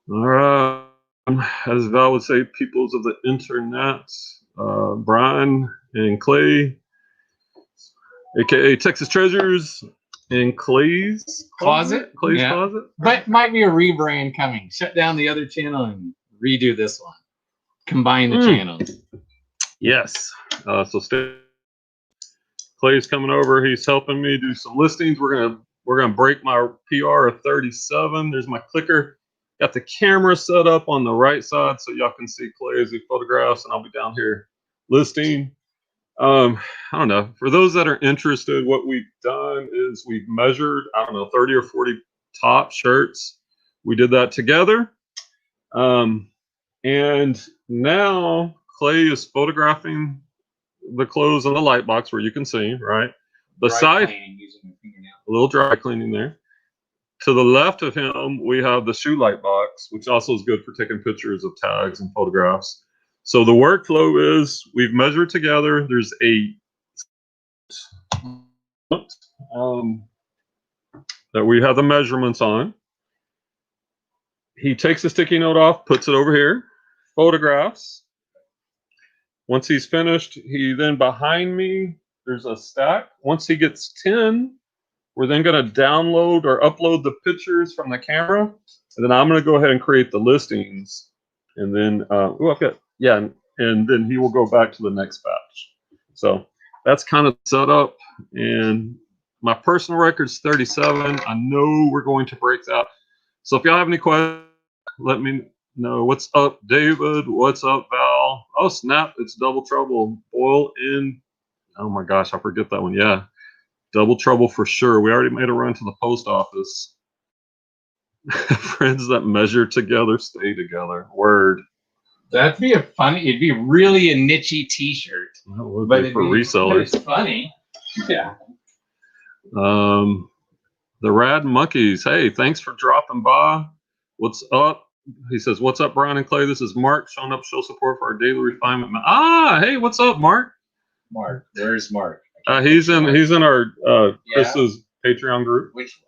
All right. As Val would say, peoples of the internet, Brian and Clay, aka Texas Treasures, and Clay's Closet. Clay's Yeah. Closet. But might be a rebrand coming. Shut down the other channel and redo this one. Combine the channels. Yes. So Clay's coming over. He's helping me do some listings. We're gonna break my PR of 37. There's my clicker. Got the camera set up on the right side so y'all can see Clay as he photographs, and I'll be down here listing. I don't know. For those that are interested, what we've done is we've measured, I don't know, 30 or 40 top shirts. We did that together. And now Clay is photographing the clothes in the light box where you can see, right? Beside a little dry cleaning there. To the left of him, we have the shoe light box, which also is good for taking pictures of tags and photographs. So the workflow is we've measured together. There's a that we have the measurements on. He takes the sticky note off, puts it over here, photographs. Once he's finished, he then behind me, there's a stack. Once he gets 10, we're then going to download or upload the pictures from the camera. And then I'm going to go ahead and create the listings. And then, and then he will go back to the next batch. So that's kind of set up. And my personal record's 37. I know we're going to break that. So if y'all have any questions, let me know. What's up, David? What's up, Val? Oh, snap. It's Double Trouble. Boil in. Oh, my gosh. I forget that one. Yeah. Double Trouble for sure. We already made a run to the post office. Friends that measure together stay together. Word. That'd be it'd be really a niche-y t-shirt. That would be for resellers. It's funny. Yeah. The Rad Monkeys. Hey, thanks for dropping by. What's up? He says, what's up, Brian and Clay? This is Mark showing up, show support for our daily refinement. Hey, what's up, Mark? Mark, where's Mark? He's in our Chris's Patreon group. Which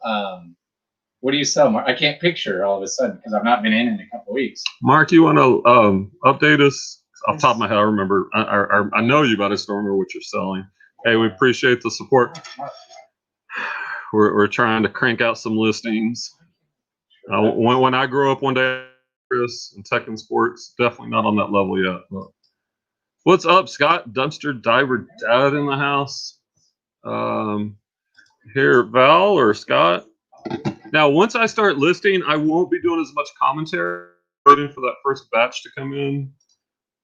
what do you sell, Mark? I can't picture all of a sudden because I've not been in a couple of weeks. Mark, you want to update us? Off the top of my head, I remember. I know you, but I just don't remember what you're selling. Hey, we appreciate the support. We're trying to crank out some listings. When I grow up one day, Chris, and tech and sports, definitely not on that level yet. But what's up, Scott? Dumpster Diver Dad in the house. Here, Val or Scott. Now, once I start listing, I won't be doing as much commentary. Waiting for that first batch to come in.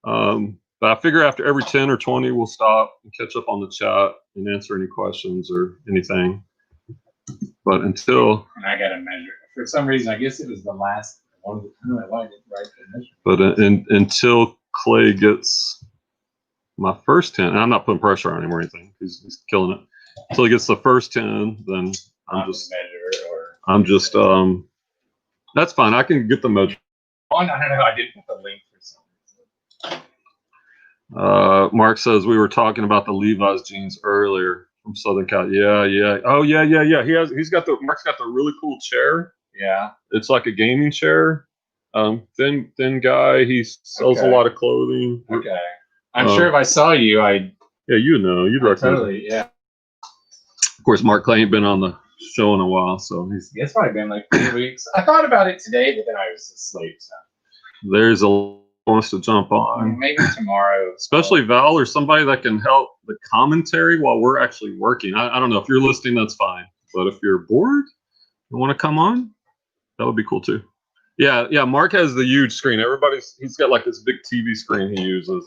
But I figure after every 10 or 20, we'll stop and catch up on the chat and answer any questions or anything. But until... And I got to measure. For some reason, I guess it was the last one. I didn't write the measure. But until Clay gets my first 10, and I'm not putting pressure on him or anything. He's killing it. Until he gets the first 10, then I'm just that's fine. I can get the measure. Oh, no, I didn't put the link for some reason. Mark says we were talking about the Levi's jeans earlier from Southern Cal. Yeah. Oh, yeah. Mark's got the really cool chair. Yeah. It's like a gaming chair. Thin guy. He sells a lot of clothing. Okay. I'm sure if I saw you, yeah, you'd recognize. Totally, yeah. Of course, Mark Clay ain't been on the show in a while, so it's probably been like 3 weeks. I thought about it today, but then I was asleep. So there's wants to jump on. Maybe tomorrow. Especially Val or somebody that can help the commentary while we're actually working. I don't know. If you're listening, that's fine. But if you're bored and want to come on, that would be cool too. Yeah. Mark has the huge screen. He's got like this big TV screen he uses.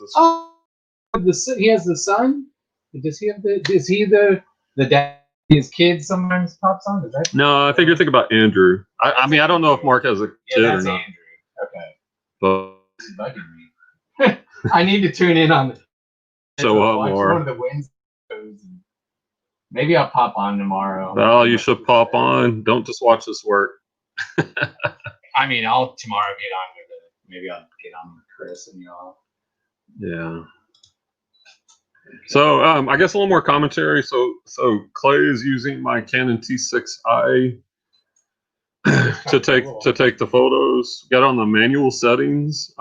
He has the son. Does he have the dad? His kid sometimes pops on. Is that? No, I think you're thinking about Andrew. I mean, I don't know if Mark has a kid or not. Andrew. Okay. But it's bugging me. I need to tune in on. More. One of the Wednesdays. Maybe I'll pop on tomorrow. Well, you should pop on. Don't just watch this work. I mean, I'll tomorrow get on with it. Maybe I'll get on with Chris and y'all. Yeah. So I guess a little more commentary. So Clay is using my Canon T6i to take the photos. Got on the manual settings.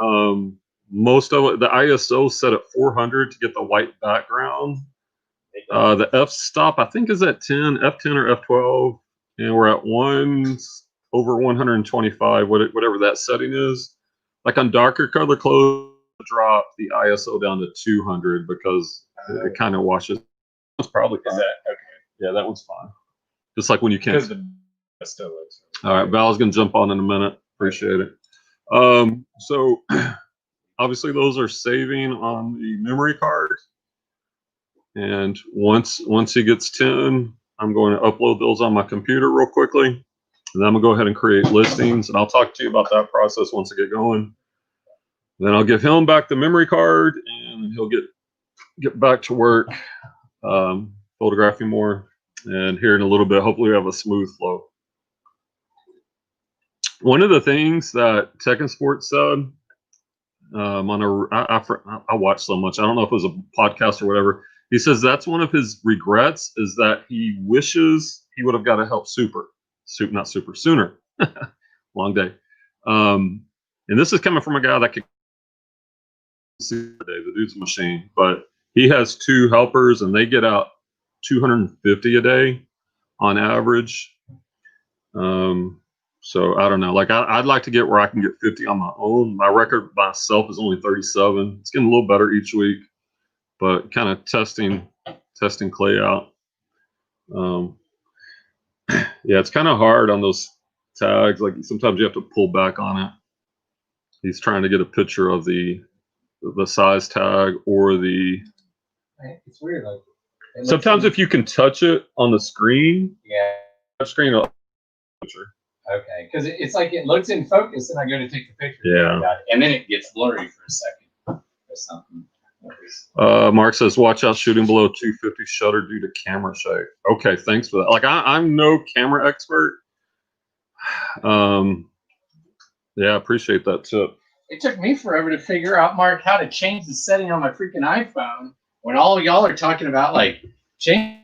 Most of it, the ISO set at 400 to get the white background. The f-stop I think is at 10, F10 or F12, and we're at over 125, whatever that setting is. Like on darker color clothes, drop the ISO down to 200 because it kind of washes. It's probably fine. Is that okay? Yeah, that one's fine. Just like when you can't. Still looks. All right, Val's gonna jump on in a minute. Appreciate it. So obviously those are saving on the memory card, and once he gets 10, I'm going to upload those on my computer real quickly, and then I'm gonna go ahead and create listings, and I'll talk to you about that process once I get going. Then I'll give him back the memory card, and he'll get back to work photographing more. And here in a little bit, hopefully we have a smooth flow. One of the things that Tech and Sports said I watched so much, I don't know if it was a podcast or whatever. He says that's one of his regrets is that he wishes he would have got to help sooner. Long day. And this is coming from a guy that could see the day. The dude's a machine, but he has 2 helpers and they get out 250 a day on average. So I don't know. Like I'd like to get where I can get 50 on my own. My record myself is only 37. It's getting a little better each week, but kind of testing Clay out. Yeah, it's kind of hard on those tags. Like sometimes you have to pull back on it. He's trying to get a picture of the size tag or the. It's weird. Like sometimes if you can touch it on the screen. Yeah. Screen. Picture. Okay, because it's like it looks in focus, and I go to take the picture. Yeah. And then it gets blurry for a second or something. Mark says, "Watch out, shooting below 250 shutter due to camera shake." Okay, thanks for that. Like I'm no camera expert. Yeah, appreciate that tip. It took me forever to figure out, Mark, how to change the setting on my freaking iPhone when all of y'all are talking about like change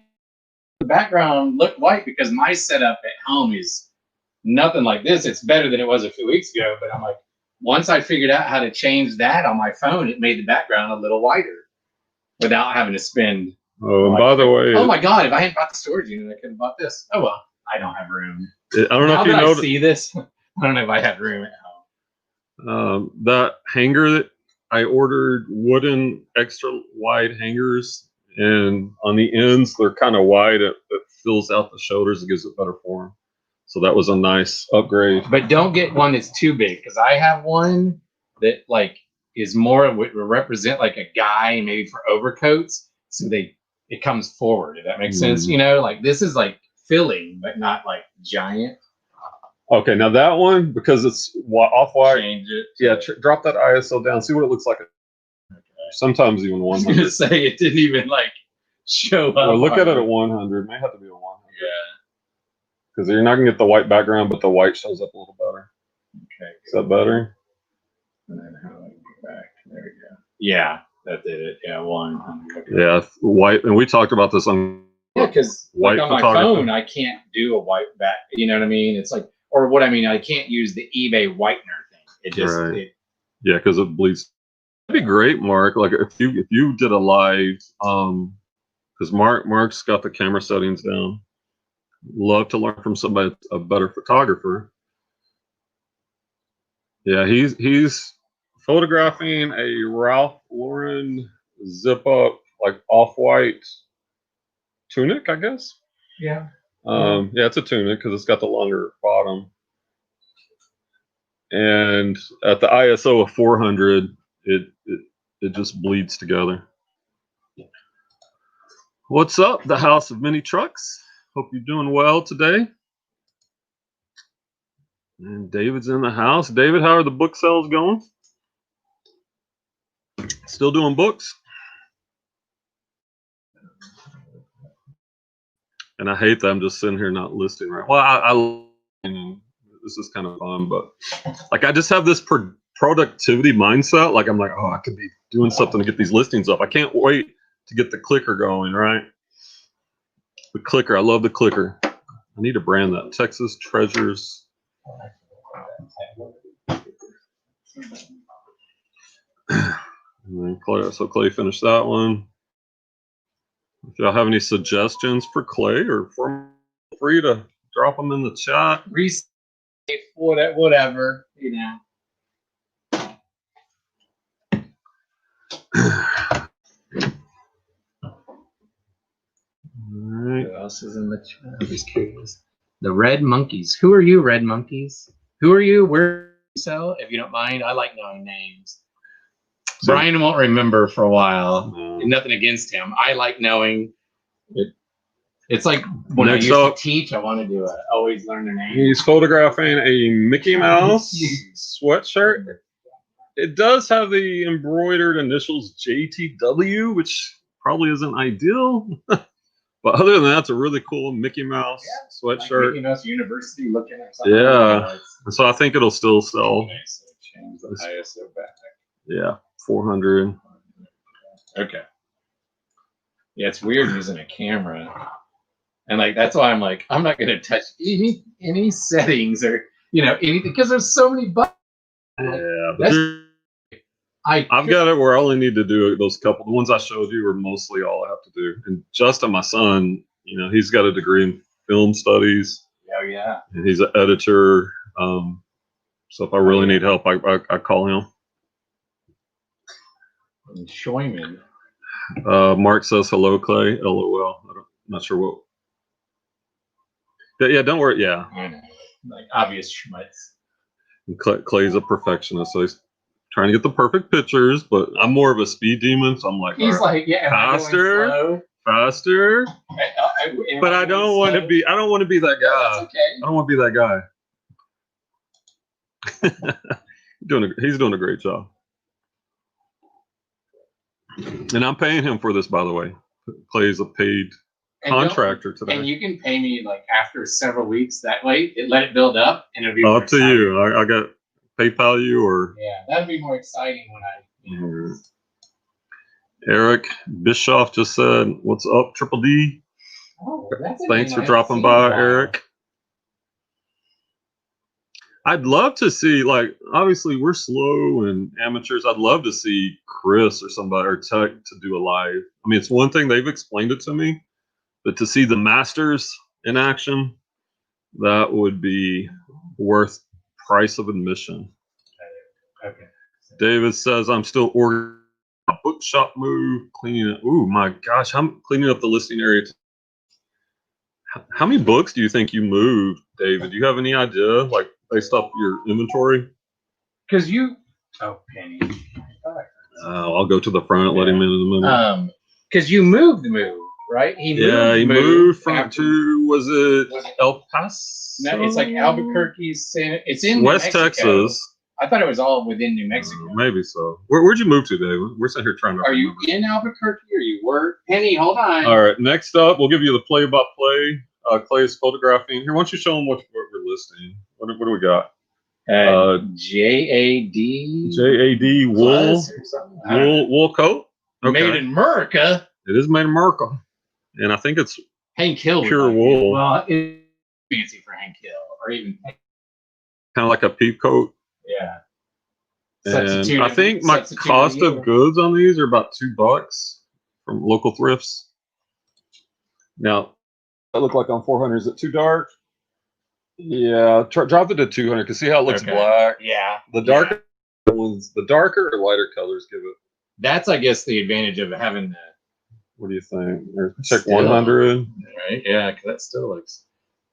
the background look white because my setup at home is nothing like this. It's better than it was a few weeks ago, but I'm like, once I figured out how to change that on my phone, it made the background a little whiter without having to spend. Oh, and by the way, oh my God, if I hadn't bought the storage unit, I could have bought this. Oh well, I don't have room. I don't know now if you that know. I see this, I don't know if I have room at home. That hanger that I ordered, wooden extra wide hangers, and on the ends they're kind of wide. It fills out the shoulders. It gives it better form. So that was a nice upgrade. But don't get one that's too big because I have one that like is more would represent like a guy maybe for overcoats. So it comes forward. If that makes sense, you know, like this is like filling, but not like giant. Okay, now that one because it's off-white. Change it. Yeah, drop that ISO down. See what it looks like. Okay. Sometimes even 100. I was gonna say it didn't even like show up. Well, look at it at 100. May have to be a 100. Yeah. Because you're not gonna get the white background, but the white shows up a little better. Okay. Is that better? And then how do I get back? There we go. Yeah, that did it. Yeah, 100. Yeah, white. And we talked about this on. Yeah, because like on my phone, I can't do a white back. You know what I mean? It's like, or what I mean, I can't use the eBay whitener thing. It just. Right. Yeah, because it bleeds. That'd be great, Mark. Like if you did a live, because Mark's got the camera settings down. Love to learn from somebody, a better photographer. Yeah, he's photographing a Ralph Lauren zip up like off-white tunic, I guess. Yeah. Yeah, it's a tunic because it's got the longer bottom. And at the ISO of 400, it just bleeds together. What's up, the House of Mini Trucks? Hope you're doing well today. And David's in the house. David, how are the book sales going? Still doing books? And I hate that I'm just sitting here not listing right. Well, this is kind of fun, but like I just have this productivity mindset. Like I'm like, oh, I could be doing something to get these listings up. I can't wait to get the clicker going, right? The clicker, I love the clicker. I need to brand that. Texas Treasures And then Clay, so Clay finished that one. If y'all have any suggestions for Clay, or feel free to drop them in the chat. Whatever, you know. Alright. Who else is in the chat? I'm just curious. The Red Monkeys. Who are you, Red Monkeys? Who are you? Where do you sell? If you don't mind, I like knowing names. So, Brian won't remember for a while. No. Nothing against him. I like knowing it. It's like when Next I used up, to teach, I wanted to always learn their name. he's photographing a Mickey Mouse sweatshirt. It does have the embroidered initials JTW, which probably isn't ideal. But other than that, it's a really cool Mickey Mouse sweatshirt. Like Mickey Mouse University looking at something. Yeah. So I think it'll still sell. Nice. Change the ISO back. Yeah, 400. Okay. Yeah, it's weird using a camera, and like that's why I'm like I'm not gonna touch any settings or anything because there's so many buttons. Yeah, but I've got it where I only need to do those couple. The ones I showed you are mostly all I have to do. And Justin, my son, he's got a degree in film studies. Oh yeah. And he's an editor. So if I really need help, I call him. And Scheumann. Mark says hello, Clay. LOL. I'm not sure what. Yeah, don't worry. Yeah. I know. Like obvious schmutz. And Clay's a perfectionist, so he's trying to get the perfect pictures, but I'm more of a speed demon, so I'm like, he's like, yeah, faster. But I don't want to be. I don't want to be that guy. That's okay. I don't want to be that guy. He's doing a great job, and I'm paying him for this, by the way. Clay's a paid contractor today. And you can pay me like after several weeks. That way, let it build up, and it'll be up to you. I got PayPal you or that'd be more exciting when I. Eric Bischoff just said, "What's up, Triple D?" Oh, that's Thanks for dropping by, Eric. I'd love to see, like, obviously we're slow and amateurs. I'd love to see Chris or somebody or Tech to do a live. I mean, it's one thing they've explained it to me, but to see the masters in action, that would be worth price of admission. Okay. David says, I'm still ordering a bookshop move, cleaning it. Ooh, my gosh, I'm cleaning up the listing area. How many books do you think you moved, David? Do you have any idea, like, based off your inventory? Because Penny. I'll go to the front, let him in a minute. Because you moved, right? He moved from was it El Paso? No, it's like Albuquerque. It's in West Texas. I thought it was all within New Mexico. Maybe so. Where'd you move to, David? We're sitting here trying to. Are you in Albuquerque or you were? Penny, hold on. All right. Next up, we'll give you the play-by-play. Clay's photographing. Here, why don't you show them what we're listing? What do we got? JAD wool coat. Okay. Made in America. It is made in America, and I think it's Hank Hill pure wool. Well, it's fancy for Hank Hill, or even kind of like a peep coat. Yeah. And I think my cost of goods on these are about $2 from local thrifts. Now, that look like on 400. Is it too dark? Yeah, drop it to 200 because see how it looks black. Yeah. The darker ones, the darker or lighter colors give it. That's, I guess, the advantage of having that. What do you think? Or check 100. Right? Yeah, because that still looks.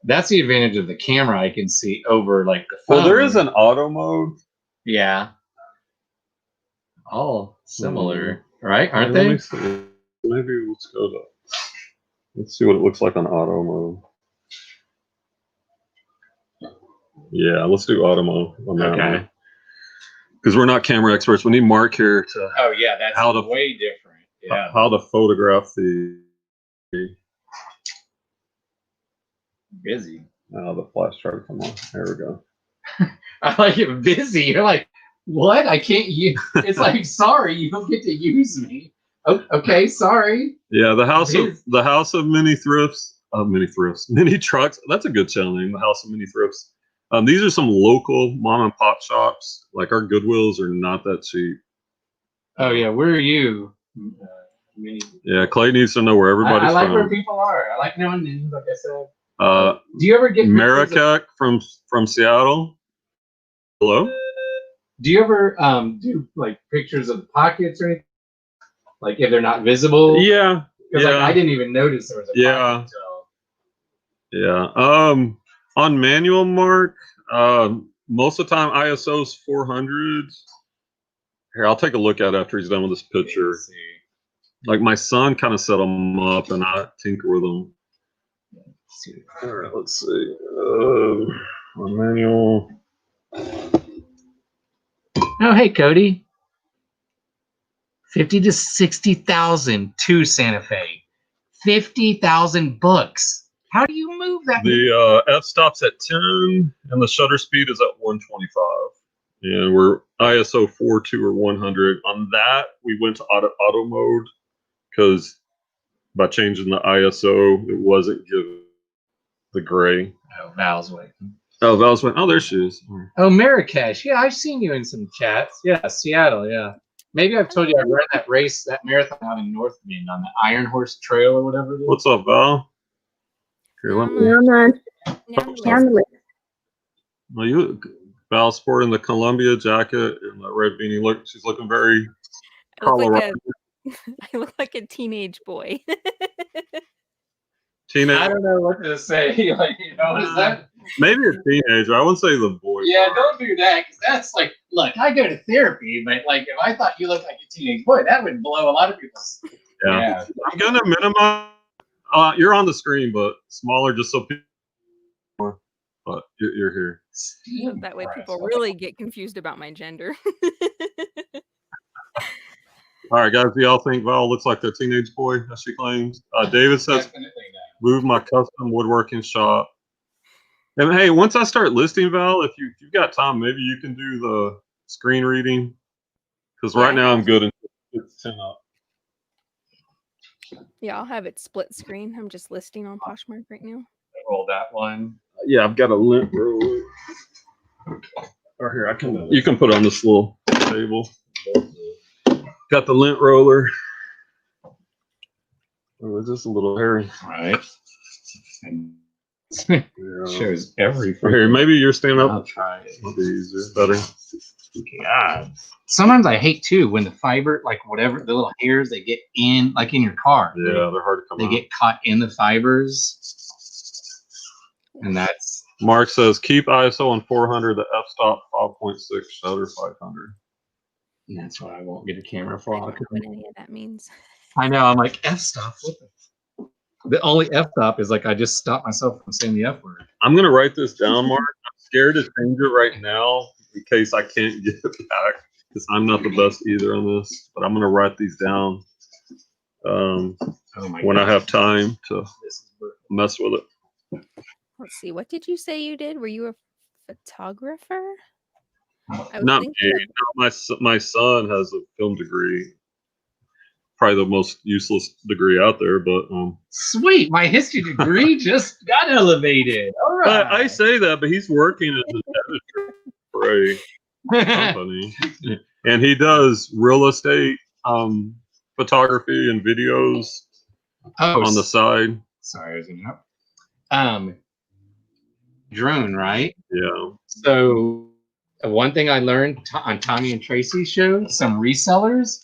That's the advantage of the camera. I can see over like the phone. Well, there is an auto mode. Yeah. All similar, right? Aren't Let they? me see. Maybe let's go to. Let's see what it looks like on auto mode. Yeah, let's do auto mode on that one. Because we're not camera experts. We need Mark here to. Oh yeah, that's way different. Yeah. How to photograph the. Busy. Oh, the flash tried to come on. There we go. I like it busy. You're like, what? I can't use. It's like, sorry, you don't get to use me. Okay, sorry. Yeah, the house of many thrifts. Mini trucks. That's a good channel name. The House of Many Thrifts. These are some local mom and pop shops. Like our Goodwills are not that cheap. Oh yeah, where are you? Yeah, Clay needs to know where everybody's I like from. where people are. I like knowing names, like I said. Do you ever get Marrakech from Seattle? Hello? Do you ever do like pictures of the pockets or anything? Like if they're not visible? Yeah. Because like I didn't even notice there was a pocket until. Yeah. On manual, Mark, most of the time ISO's 400. Here, I'll take a look at it after he's done with this picture. Like my son kind of set them up, and I tinker with them. All right, let's see. On manual. Oh, hey, Cody. 50 to 60,000 to Santa Fe. 50,000 books. How do you move that? The f-stop's at 10, and the shutter speed is at 125. And we're ISO 42 or 100. On that, we went to auto mode because by changing the ISO, it wasn't giving the gray. Oh, Val's waiting. Oh, Val's went. Oh, there she is. Oh, Marrakesh. Yeah, I've seen you in some chats. Yeah, Seattle. Yeah. Maybe I've told you I ran that marathon out in North Bend on the Iron Horse Trail or whatever it is. What's up, Val? Here, let me. Well, Val sporting the Columbia jacket and the red beanie. Look, she's looking very Colorado. I look like a teenage boy. Teenage. I don't know what to say. Like, you know, is that maybe a teenager? I wouldn't say the boy. Yeah, don't do that because that's like, look, I go to therapy, but like, if I thought you looked like a teenage boy, that would blow a lot of people's. Yeah. I'm gonna minimize. You're on the screen, but smaller, just so people. But you're here. That way, people really get confused about my gender. All right, guys. Do y'all think Val looks like the teenage boy as she claims? David says, "Move my custom woodworking shop." And hey, once I start listing, Val, if you've got time, maybe you can do the screen reading. Because right now I'm good until it's 10 up. Yeah, I'll have it split screen. I'm just listing on Poshmark right now. Roll that one. Yeah, I've got a lint roller. Or here, you can put it on this little table. Got the lint roller. Oh, it's just a little hairy. All right. Shows everything. Here, maybe you're standing up. I'll try it. It'll be easier, better. God. Sometimes I hate too when the fiber, like whatever, the little hairs they get in, like in your car. Yeah, they're hard to come out. They get caught in the fibers. And that's. Mark says, keep ISO on 400, the f-stop 5.6, shutter 500. And that's what I won't get a camera for. I don't know what any of that means. I know. I'm like, f-stop. The only f-stop is like I just stopped myself from saying the f word. I'm going to write this down, Mark. I'm scared to change it right now in case I can't get it back because I'm not the best either on this. But I'm going to write these down when I have time to mess with it. Let's see. What did you say you did? Were you a photographer? Not me. No, my son has a film degree. Probably the most useless degree out there, but sweet, my history degree just got elevated. All right, I say that, but he's working as an editor for a company, and he does real estate photography and videos on the side. Sorry, I was interrupting. Drone, right? Yeah. So one thing I learned on Tommy and Tracy's show, some resellers.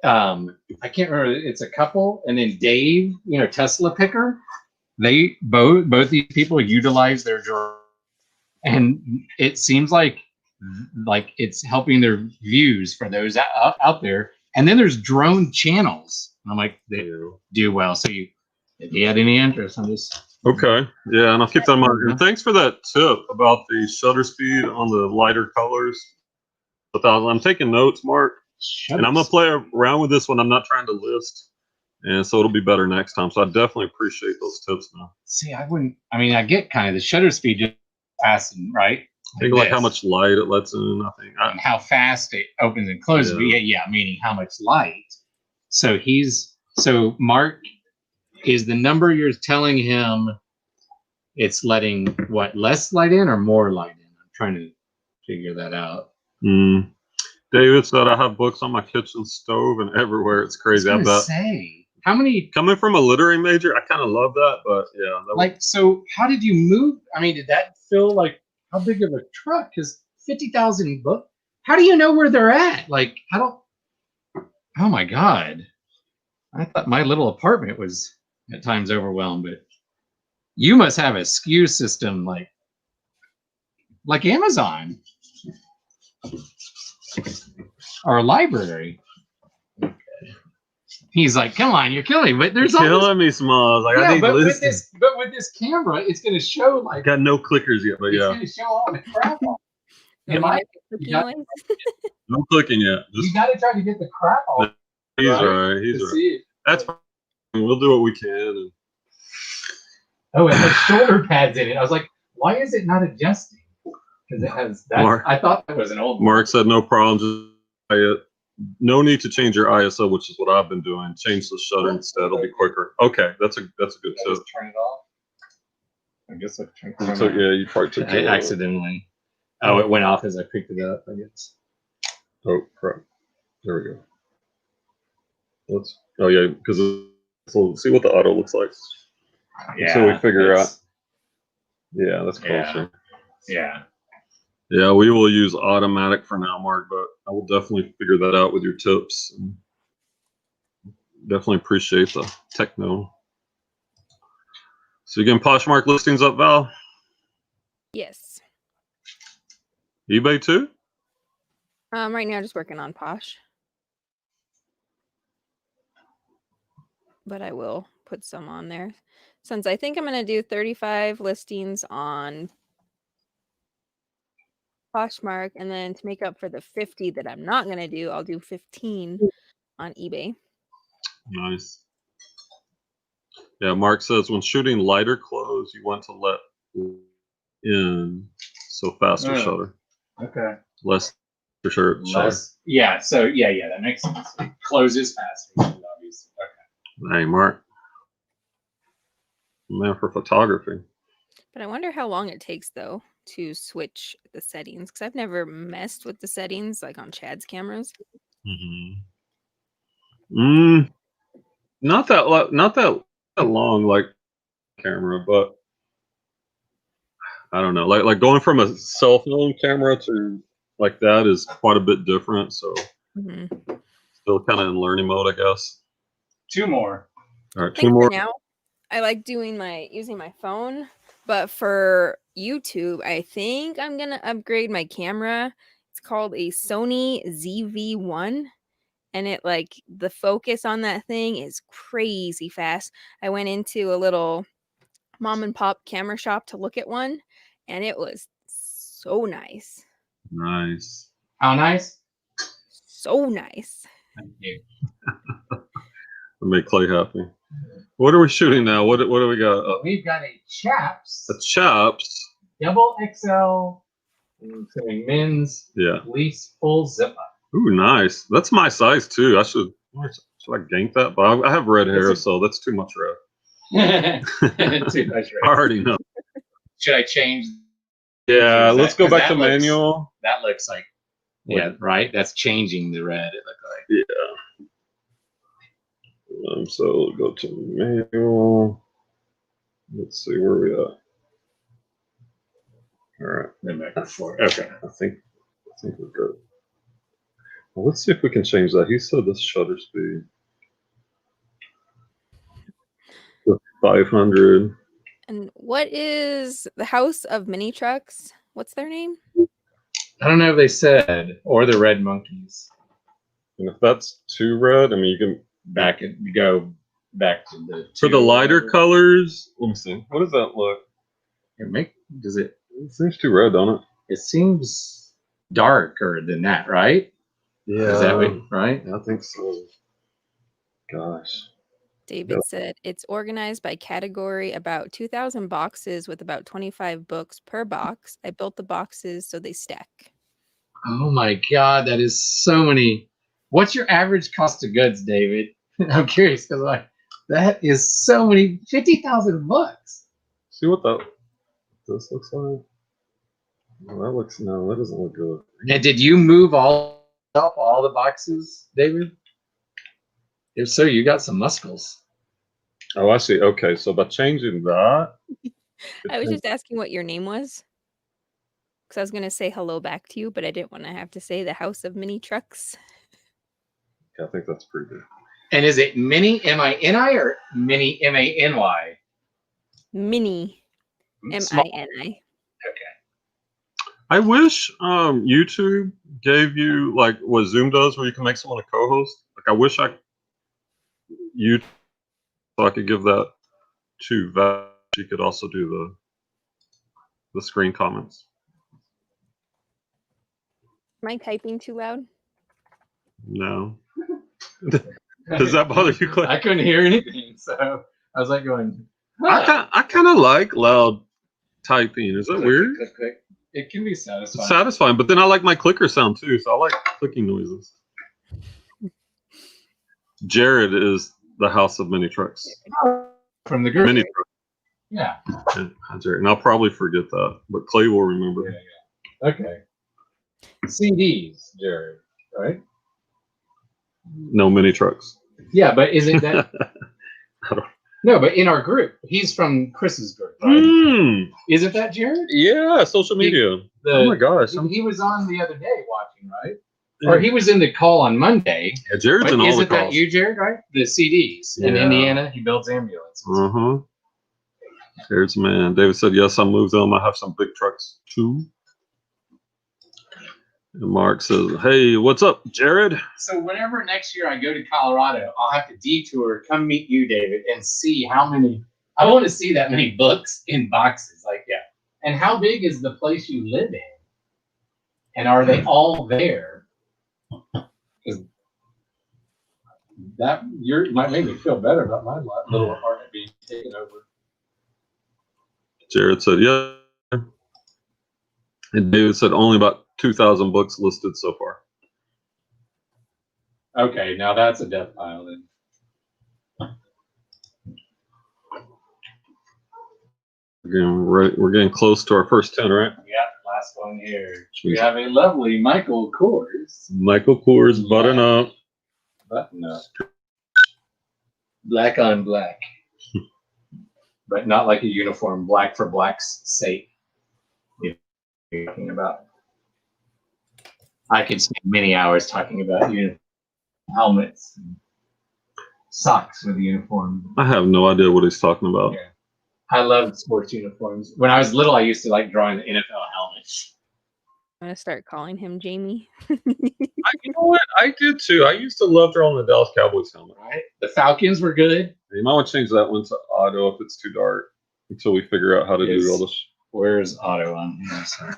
I can't remember. It's a couple, and then Dave, Tesla picker. They both these people utilize their drone, and it seems like it's helping their views for those out there. And then there's drone channels. And I'm like, they do well. So if you had any interest, I'm just okay. Yeah, and I'll keep that in mind. And thanks for that tip about the shutter speed on the lighter colors. But I'm taking notes, Mark. And I'm going to play around with this one. I'm not trying to list. And so it'll be better next time. So I definitely appreciate those tips now. See, I get kind of the shutter speed just passing, right? I think like how much light it lets in, I think. And how fast it opens and closes. Yeah. But meaning how much light. So Mark is the number you're telling him it's letting what, less light in or more light in? I'm trying to figure that out. David said I have books on my kitchen stove and everywhere. It's crazy. I bet. Say, how many? Coming from a literary major, I kind of love that, but yeah. Like, so how did you move? I mean, did that feel like how big of a truck? Because 50,000 books. How do you know where they're at? Like, I don't. Oh my God. I thought my little apartment was at times overwhelmed, but you must have a SKU system like Amazon or a library. He's like, come on, you're killing me. But there's you're killing me, Smalls. Like, yeah, I need but listings. with this camera, it's gonna show like Got no clickers yet, but it's yeah. gonna show all the crap on. You make a cookie noise? No clicking yet. You gotta try to get the crap off. He's right. He's to right. see it. That's fine. We'll do what we can. And Oh, it has shoulder pads in it. I was like, why is it not adjusting? Because it has that. Mark- I thought that was an old one. Mark said no problem. Just buy it. No need to change your ISO, which is what I've been doing. Change the shutter instead. It'll be quicker. Okay, that's a good Did I tip. just turn it off. I guess I turned it So yeah, you probably took it. accidentally. Oh, it went off as I picked it up, I guess. Oh crap! There we go. Let's. Oh yeah, because so see what the auto looks like. Until we figure out. Yeah, that's closer. Yeah. Yeah, we will use automatic for now, Mark, but I will definitely figure that out with your tips. And definitely appreciate the techno. So you getting Poshmark listings up, Val? Yes. eBay too? Right now, just working on Posh. But I will put some on there. Since I think I'm going to do 35 listings on Poshmark, and then to make up for the 50 that I'm not going to do, I'll do 15 on eBay. Nice. Yeah, Mark says when shooting lighter clothes, you want to let in so faster shutter. Okay. Less for sure. Less. Yeah. So yeah, that makes sense. It closes faster, obviously. Okay. Hey, Mark. Man for photography. But I wonder how long it takes, though, to switch the settings, because I've never messed with the settings like on Chad's cameras. Not that long, like camera, but I don't know. Like going from a cell phone camera to like that is quite a bit different. So still kind of in learning mode, I guess. 2 more. All right, 2 more. Now, I like using my phone, but for YouTube, I think I'm gonna upgrade my camera. It's called a Sony ZV-1, and it like the focus on that thing is crazy fast. I went into a little mom and pop camera shop to look at one, and it was so nice. Nice. How nice? So nice. Thank you. Make Clay happy. What are we shooting now? What do we got? We've got a Chaps. A Chaps. Double XL. Men's. Yeah. Fleece full zip up. Ooh, nice. That's my size too. Should I gank that? But I have red hair, so that's too much red. Too much red. I already know. Should I change? Yeah, let's go back to that looks- manual. That looks like, yeah, right? That's changing the red, it looked like. Yeah. So go to manual. Let's see where we at. All right. Okay. I think we're good. Well, let's see if we can change that. He said this shutter speed. 500. And what is the House of Mini Trucks? What's their name? I don't know if they said, or the Red Monkeys. And if that's too red, I mean, you can Go back to the for the lighter colors. Let me see. What does that look? Does it? It seems too red, don't it? It seems darker than that, right? Yeah. Is that right? I think so. Gosh. David said it's organized by category, about 2,000 boxes with about 25 books per box. I built the boxes so they stack. Oh my God, that is so many. What's your average cost of goods, David? I'm curious because that is so many. 50,000 bucks. See what that This looks like. Well, that looks no, that doesn't look good. And did you move all the boxes, David? If so, you got some muscles. Oh, I see. Okay, so by changing that, I was just asking what your name was. Because I was going to say hello back to you, but I didn't want to have to say the House of Mini Trucks. I think that's pretty good. And is it mini M-I-N-I or mini M-A-N-Y? Mini Small. M-I-N-I. Okay. I wish YouTube gave you like what Zoom does, where you can make someone a co-host. Like I wish so I could give that to Val. She could also do the screen comments. Am I typing too loud? No. Does that bother you, Clay? I couldn't hear anything, so I was like going. Huh. I kind of like loud typing. Is that weird? Click, click. It can be It's satisfying. satisfying, but then I like my clicker sound too, so I like clicking noises. Jared is the House of Mini Trucks. From the group. Mini Trucks. Yeah. Hi, Jared. And I'll probably forget that, but Clay will remember. Yeah. Okay. CDs, Jared, right? No Mini Trucks. Yeah, but isn't that? No, but in our group, he's from Chris's group, right? Isn't that Jared? Yeah, social media. Oh my gosh. He was on the other day watching, right? Yeah. Or he was in the call on Monday. Yeah, Jared's in all the calls. Isn't that you, Jared, right? The CDs in Indiana, he builds ambulances. Uh-huh. Jared's man. David said, yes, I moved them. I have some big trucks too. And Mark says, hey, what's up, Jared? So whenever next year I go to Colorado, I'll have to detour, come meet you, David, and see how many. I want to see that many books in boxes. Like, yeah. And how big is the place you live in? And are they all there? Because that might make me feel better about my little apartment being taken over. Jared said, yeah. And David said only about 2,000 books listed so far. Okay, now that's a death pile then. Again, we're getting close to our first 10, right? Yeah, last one here. We have a lovely Michael Kors. Michael Kors, button up. Button up. Black on black. But not like a uniform, black for black's sake. You're talking about. I could spend many hours talking about helmets and socks with uniform. I have no idea what he's talking about. Yeah. I love sports uniforms. When I was little, I used to like drawing the NFL helmets. I'm going to start calling him Jamie. You know what? I did too. I used to love drawing the Dallas Cowboys helmet. Right? The Falcons were good. You might want to change that one to auto if it's too dark until we figure out how to do all this. Where's auto on here? Sorry.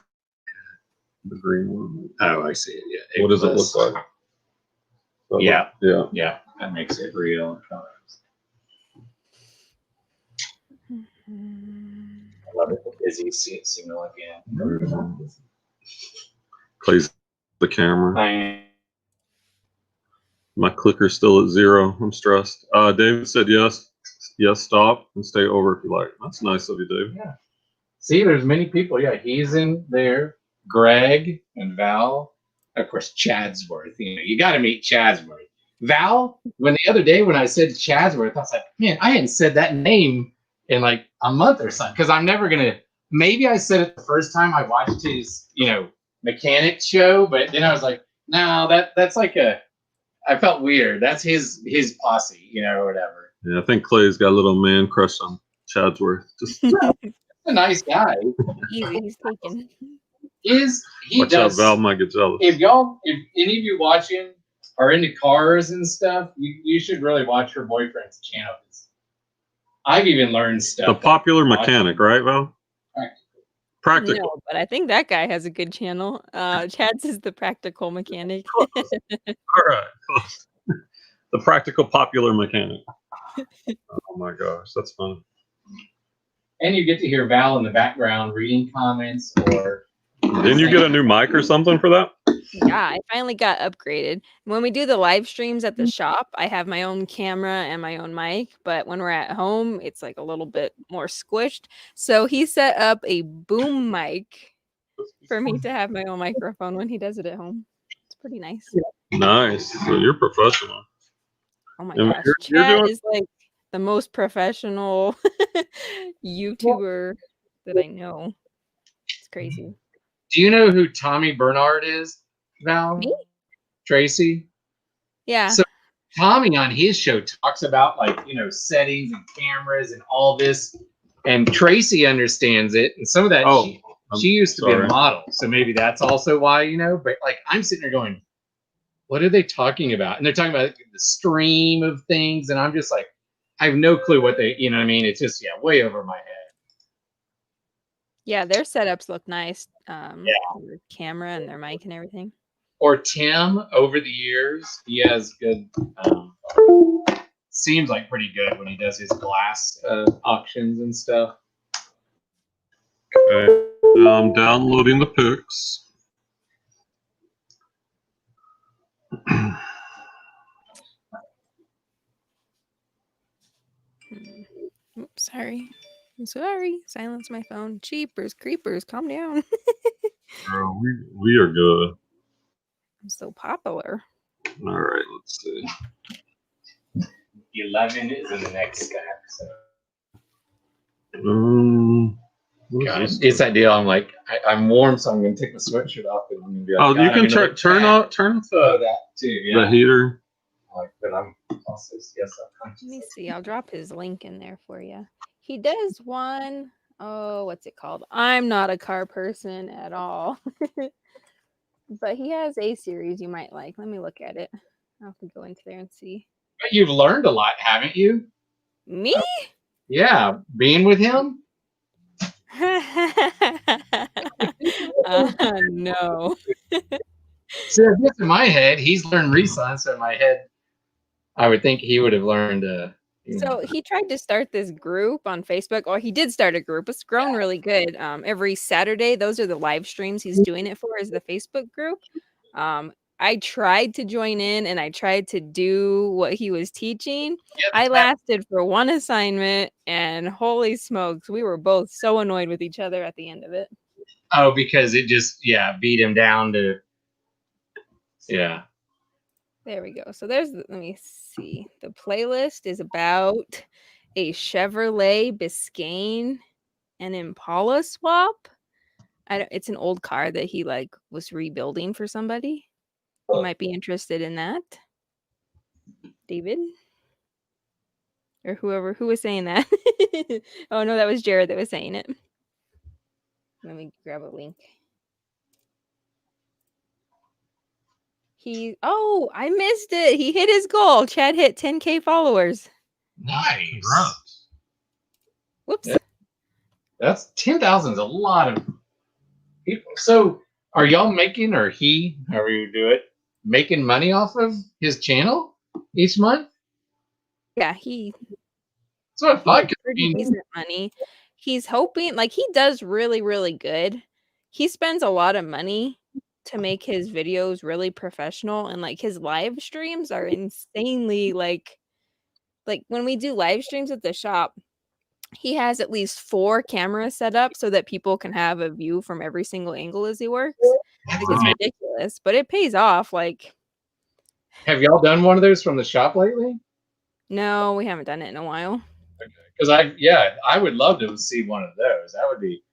The green one. Oh, I see it. Yeah. What does it look like? Yeah. Yeah. Yeah. That makes it real. I love it. The busy signal again. Plays the camera. My clicker's still at 0. I'm stressed. David said yes. Yes, stop and stay over if you like. That's nice of you, David. Yeah. See, there's many people. Yeah, he's in there. Greg and Val. Of course, Chadsworth. You got to meet Chadsworth. Val, the other day when I said Chadsworth, I was like, man, I hadn't said that name in like a month or something. Because I'm never going to. Maybe I said it the first time I watched his, mechanic show. But then I was like, no, that's like I felt weird. That's his posse, or whatever. Yeah, I think Clay's got a little man crush on Chadsworth. Just a nice guy. Easy, he's taken. Watch out, Val might get jealous. If any of you watching are into cars and stuff, you should really watch her boyfriend's channel. I've even learned stuff. The Popular Mechanic, right, Val? Practical. No, but I think that guy has a good channel. Chad's is the Practical Mechanic. All right. Close. The Practical Popular Mechanic. Oh my gosh, that's fun. And you get to hear Val in the background reading comments or. Didn't you get a new mic or something for that? Yeah, I finally got upgraded. When we do the live streams at the shop, I have my own camera and my own mic, but when we're at home, it's like a little bit more squished. So he set up a boom mic for me to have my own microphone when he does it at home. It's pretty nice. Nice. So you're professional. Oh my And gosh, you're Chad doing is like the most professional YouTuber that I know. It's crazy. Do you know who Tommy Bernard is, Val? Me? Tracy? Yeah. So Tommy on his show talks about like, settings and cameras and all this. And Tracy understands it. And some of that she used to be a model. So maybe that's also why, but like I'm sitting there going, what are they talking about? And they're talking about the stream of things. And I'm just like, I have no clue what they, you know what I mean? It's just, way over my head. Yeah, their setups look nice. Their camera and their mic and everything. Or Tim, over the years, he has good, seems like pretty good when he does his glass auctions and stuff. okay. I'm downloading the pics. Oops, sorry. I'm sorry. Silence my phone. Cheapers, creepers, calm down. Girl, we are good. I'm so popular. All right, let's see. 11 is in the next stack. So. What is this? It's that deal. I'm like, I'm warm, so I'm going to take my sweatshirt off. And I'm going to be like, Oh, you can turn off that too. Yeah. the heater. Like, but I'm also Let me see. I'll drop his link in there for you. He does one. Oh, what's it called? I'm not a car person at all. But he has a series you might like. Let me look at it. I'll have to go into there and see. But you've learned a lot, haven't you? Me? Yeah, being with him. No. So I guess in my head, he's learned reselling. So in my head, I would think he would have learned. So he tried to start this group on Facebook, or he did start a group. It's grown really good. Every Saturday, those are the live streams he's doing it for, is the Facebook group. I tried to join in and I tried to do what he was teaching. I lasted for one assignment, and holy smokes, we were both so annoyed with each other at the end of it. Oh, because it just beat him down to There we go. So let me see. The playlist is about a Chevrolet Biscayne and Impala swap. It's an old car that he was rebuilding for somebody. You might be interested in that. David? Or who was saying that? Oh no, that was Jared that was saying it. Let me grab a link. I missed it. He hit his goal. Chad hit 10K followers. nice. Congrats. Whoops. Yeah. That's 10,000 is a lot of people. So are y'all making, or he, however you do it, making money off of his channel each month? Yeah, So if I could, pretty decent money. He's hoping, he does really, really good. He spends a lot of money to make his videos really professional, and his live streams are insanely like when we do live streams at the shop, he has at least 4 cameras set up so that people can have a view from every single angle as he works. It's ridiculous, but it pays off. have y'all done one of those from the shop lately? No, we haven't done it in a while. Because I would love to see one of those. That would be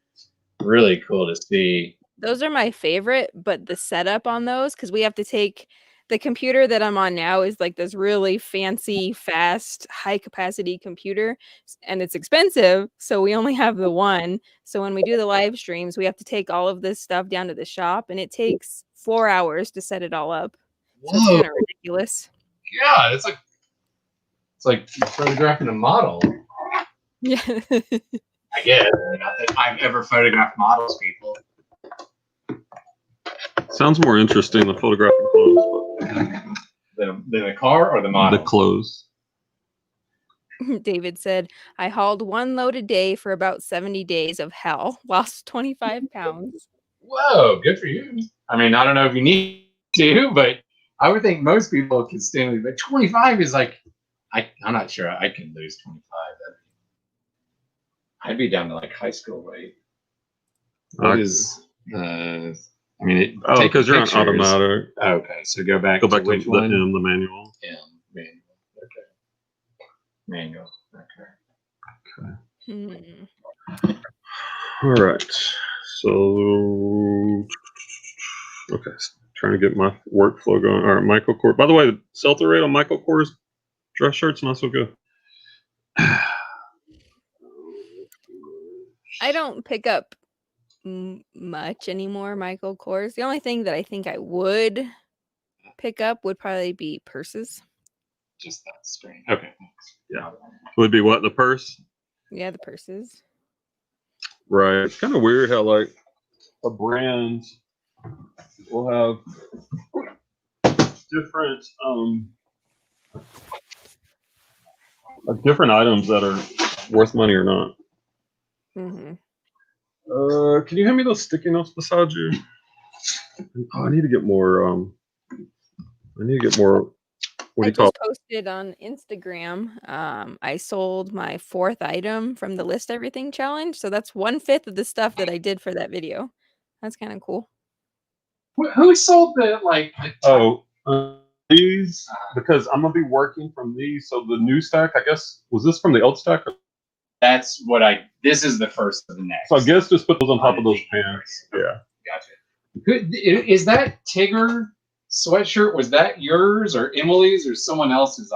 really cool to see. Those are my favorite, but the setup on those, because we have to take the computer that I'm on now is this really fancy, fast, high capacity computer, and it's expensive. So we only have the one. So when we do the live streams, we have to take all of this stuff down to the shop, and it takes 4 hours to set it all up. So it's kind of ridiculous. Yeah, it's like photographing a model. Yeah. I guess. Not that I've ever photographed models, people. Sounds more interesting than photographing clothes. The car or the model? The clothes. David said, I hauled 1 load a day for about 70 days of hell, lost 25 pounds. Whoa, good for you. I mean, I don't know if you need too, but I would think most people can stand it. But 25 is like, I'm not sure I can lose 25. I'd be down to like high school weight. What is? I mean, take because you're on pictures. automatic. Okay, so go back to to which the one? the manual. M, manual. Okay. Manual. Okay. All right. So, okay, trying to get my workflow going. All right, Michael Kors. By the way, the sell-through rate on Michael Kors dress shirts not so good. I don't pick up much anymore, Michael Kors. The only thing that I think I would pick up would probably be purses. Just that screen. Okay. Yeah. Would be what, the purse? Yeah, the purses. Right. It's kind of weird how like a brand will have different different items that are worth money or not. Mm-hmm. Can you hand me those sticky notes beside you? Oh, I need to get more. What do you call just posted on Instagram. I sold my 4th item from the List Everything challenge, so that's 1/5 of the stuff that I did for that video. That's kind of cool. Who sold the like? These, because I'm gonna be working from these. So the new stack, I guess, was this from the old stack? That's what this is the first of the next. So I guess just put those on top of those pants. Yeah. Gotcha. Is that Tigger sweatshirt? Was that yours or Emily's or someone else's?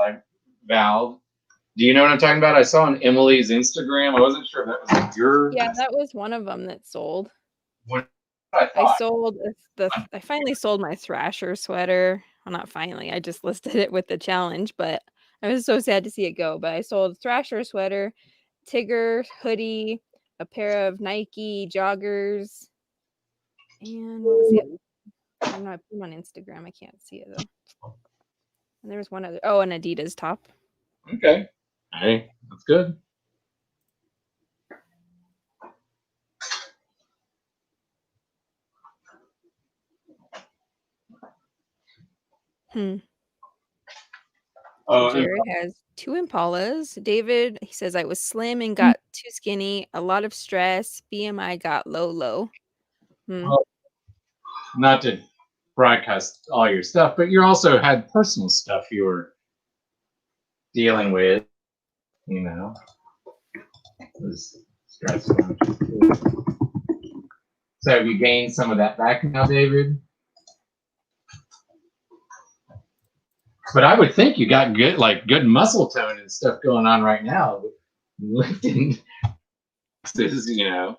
Val, do you know what I'm talking about? I saw on Emily's Instagram. I wasn't sure if that was like yours. Yeah, that was one of them that sold. What I finally sold my Thrasher sweater. Well, not finally. I just listed it with the challenge, but I was so sad to see it go. But I sold Thrasher sweater, Tigger hoodie, a pair of Nike joggers, and what was the other? I don't know. I put them on Instagram. I can't see it though. And there was one other. Oh, an Adidas top. Okay. Hey, that's good. Jared has 2 Impalas. David, he says, I was slim and got too skinny. A lot of stress. BMI got low. Well, not to broadcast all your stuff, but you also had personal stuff you were dealing with. You know, it was stressful. So have you gained some of that back now, David? But I would think you got good muscle tone and stuff going on right now. Lifting, you know.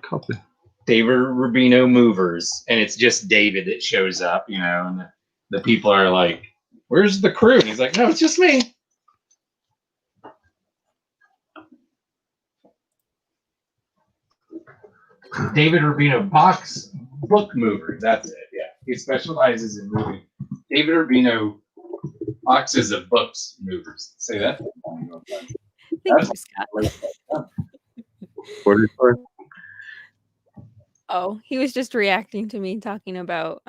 Copy. David Rubino movers, and it's just David that shows up, you know, and the people are like, "Where's the crew?" And he's like, "No, it's just me." David Rubino book mover. That's it. Yeah, he specializes in moving. David Rubino boxes of books movers. Say that. Thank you, Scott. What did you say? Oh, he was just reacting to me talking about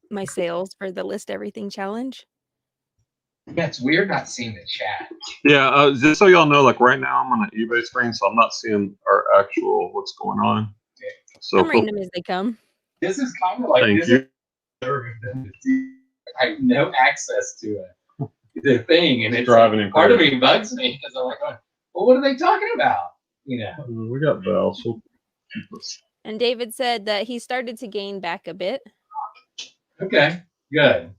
my sales for the List Everything challenge. Yeah, it's weird not seeing the chat. Yeah, just so y'all know, like right now I'm on an eBay screen, so I'm not seeing our actual what's going on. So I'm reading them as they come. This is kind of like thank you. I have no access to the thing, and it's driving him part of crazy. me bugs me because I'm like, well, what are they talking about? You know, We got Val. So And David said that he started to gain back a bit. okay, good.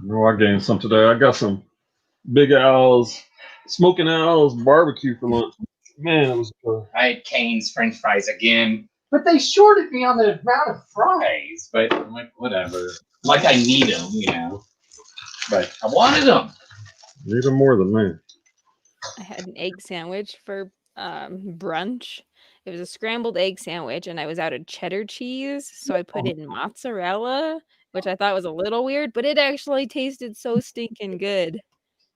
no, I gained some today. I got some Big Al's, Smoking Al's barbecue for lunch. Man, it was good. I had Cane's French fries again, but they shorted me on the amount of fries. But I'm like, whatever. Like I need them, you know. But I wanted them. Need them more than me. I had an egg sandwich for brunch. It was a scrambled egg sandwich, and I was out of cheddar cheese, so I put in mozzarella, which I thought was a little weird, but it actually tasted so stinking good.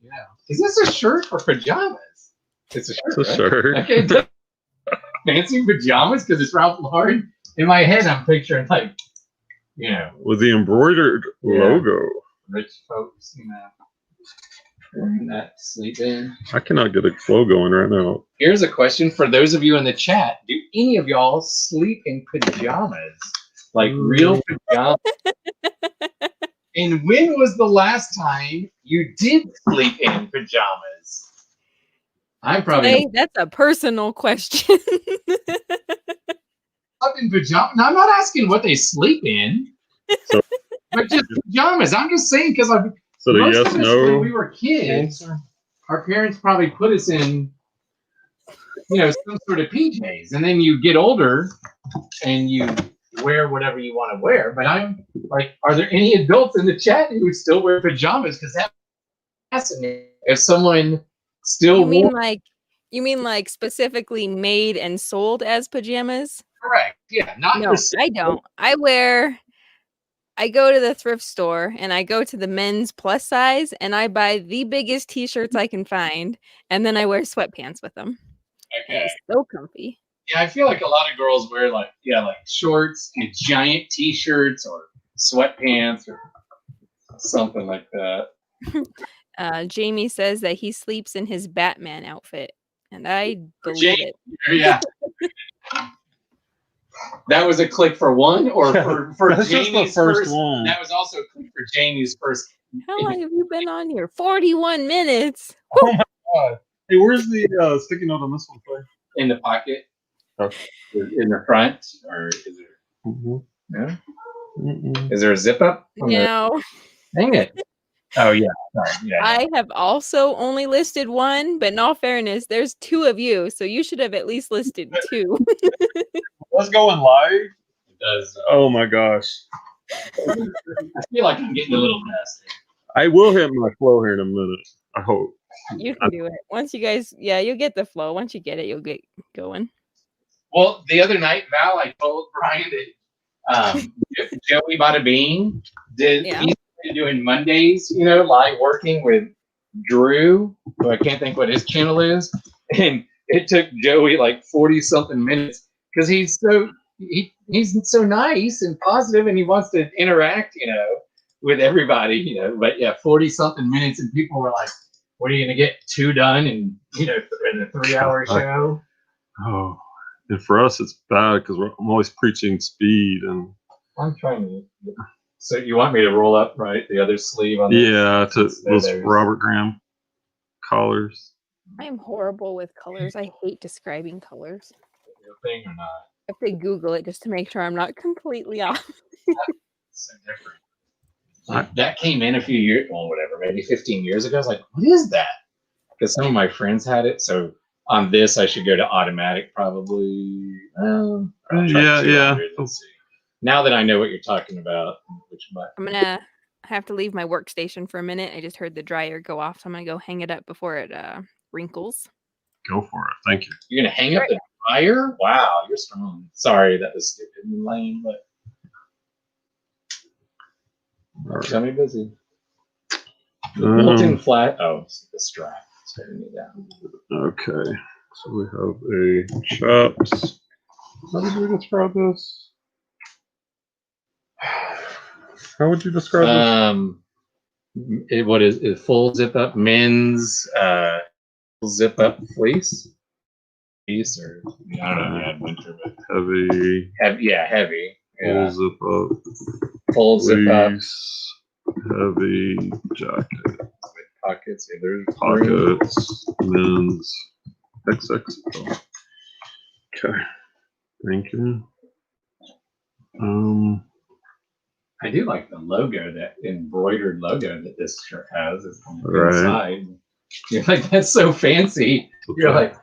Yeah. Is this a shirt or pajamas? It's a shirt. It's a shirt. Okay. fancy pajamas because it's Ralph Lauren. In my head, I'm picturing like, with the embroidered logo. Rich folks, wearing that sleep in. I cannot get a flow going right now. Here's a question for those of you in the chat. Do any of y'all sleep in pajamas? Like real pajamas? And when was the last time you did sleep in pajamas? I'm probably That's a personal question. up in pajamas. Now, I'm not asking what they sleep in, So, but just pajamas. I'm just saying because so the most yes, of us no. when we were kids, our parents probably put us in, some sort of PJs, and then you get older and you wear whatever you want to wear. But I'm like, are there any adults in the chat who still wear pajamas? Because that's fascinating. If someone still you mean like specifically made and sold as pajamas? correct, yeah, not No, I don't. I go to the thrift store and I go to the men's plus size and I buy the biggest t-shirts I can find, and then I wear sweatpants with them. Okay. It's so comfy. Yeah, I feel like a lot of girls wear like shorts and giant t-shirts or sweatpants or something like that. Jamie says that he sleeps in his Batman outfit, and I believe it. Yeah. That was a click for one, or for That's Jamie's just the first one. That was also a click for Jamie's first. How long have you been on here? 41 minutes. Oh my god! Hey, where's the sticky note on this one, Clay? In the pocket, Oh. In the front, or is there? Mm-hmm. No. Mm-mm. Is there a zip up? No. Dang it! Oh yeah, sorry. Yeah. I have also only listed one, but in all fairness, there's two of you, so you should have at least listed two. Let's go in live. It does. Oh my gosh! I feel like I'm getting a little nasty. I will hit my flow here in a minute. I hope. You can do it. Once you guys, you'll get the flow. Once you get it, you'll get going. Well, the other night, Val, I told Brian that Joey Bada Bean he's doing Mondays, live working with Drew, who I can't think what his channel is. And it took Joey like 40 something minutes because he's so nice and positive and he wants to interact, with everybody, but yeah, 40 something minutes and people were like, what are you going to get 2 done in a 3-hour show? Oh, and for us, it's bad because I'm always preaching speed and. I'm trying to. So you want me to roll up, right? The other sleeve on to those Robert Graham collars. I'm horrible with colors. I hate describing colors. Your thing or not? I have to Google it just to make sure I'm not completely off. So different. Like, that came in a few years, maybe 15 years ago. I was like, what is that? Because some of my friends had it. So on this, I should go to automatic probably. Yeah. Let's see. Now that I know what you're talking about, which button? I'm gonna have to leave my workstation for a minute. I just heard the dryer go off, so I'm gonna go hang it up before it wrinkles. Go for it. Thank you. You're gonna hang up the dryer? Wow, you're strong. Sorry, that was stupid and lame, but show me busy. Built-in flat. Oh, it's the strap. It's holding me down. Okay, so we have a chops. How would you describe this? How would you describe this? What is it? Full zip up men's zip up fleece? Piece or I don't know. Yeah, winter, but heavy. Heavy. Yeah. Full zip up. Full zip up. Heavy jacket. With pockets. Yeah, there's pockets. Men's XXL. Okay. Thank you. I do like the logo, that embroidered logo that this shirt has. It's on the right. inside. You're like, that's so fancy. You're like,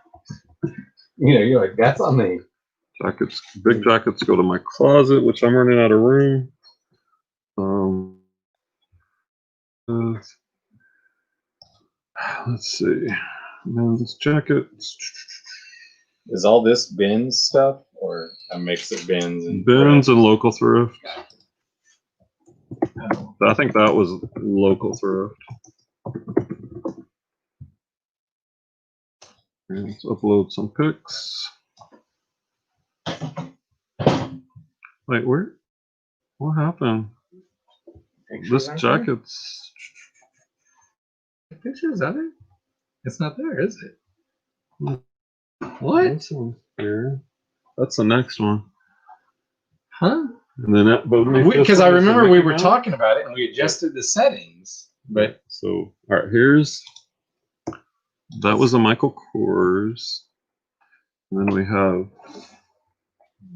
that's on me. Jackets, big jackets go to my closet, which I'm running out of room. Let's see. Men's jackets. Is all this bins stuff or a mix of bins and local thrift? I think that was local thrift. And let's upload some pics. Wait, where? What happened? Pictures This aren't there? jacket's. Pictures of it? It's not there, is it? What? This one's here. That's the next one. Huh? And then that, but Because I remember we were talking about it and we adjusted the settings. But so, all right, here's that was a Michael Kors. And then we have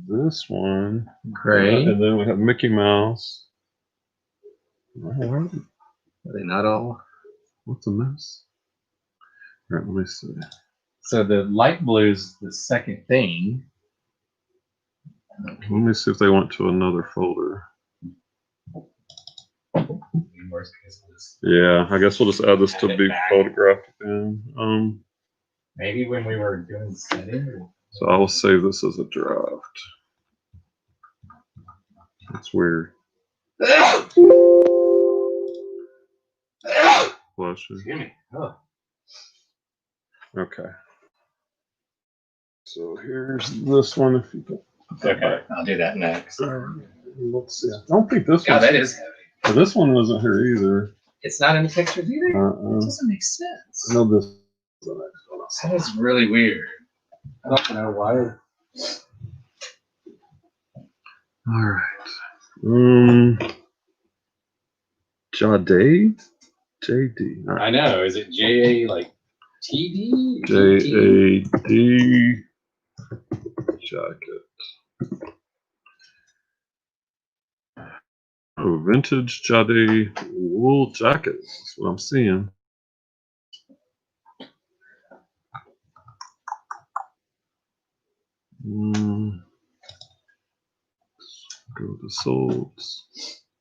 this one, gray. and then we have Mickey Mouse. Are they not all? What's a mess? All right, let me see. So the light blue is the second thing. Let me see if they went to another folder. Yeah, I guess we'll just add this to be photographed in. Maybe when we were doing setting. So I will save this as a draft. That's weird. Bless you. Oh. Okay. So here's this one. If you can. Okay, I'll do that next. Let's see. I don't think this Yeah, one. that is heavy. But this one wasn't here either. It's not in the pictures either? Uh-uh. It doesn't make sense. I know this is the next one. That is really weird. I don't know why. All right. Jade? JD. All right. I know. Is it JA like TD? JAD jacket. Oh, vintage Jade wool jacket. That's what I'm seeing. Go to solds.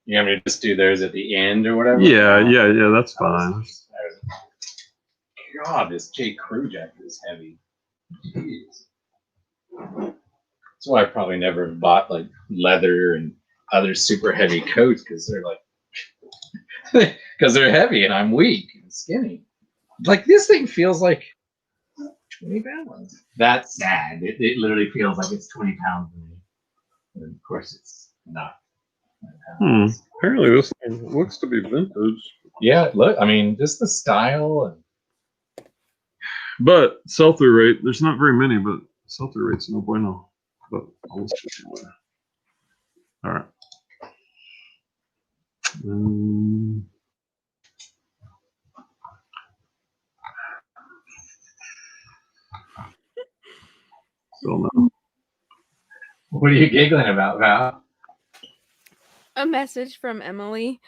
You want me to just do those at the end or whatever? Yeah, that's fine. God, this J. Crew jacket is heavy. Jeez. That's why I probably never bought like leather and other super heavy coats because they're like, because they're heavy and I'm weak and skinny. Like this thing feels like 20 pounds. That's sad. It literally feels like it's 20 pounds to me. And of course it's not. Apparently this one looks to be vintage. Yeah, look, I mean, just the style and but sell-through rate, there's not very many, but sell-through rate's no bueno. But I'll see anyway. All right. Still no. what are you giggling about, Val? A message from Emily.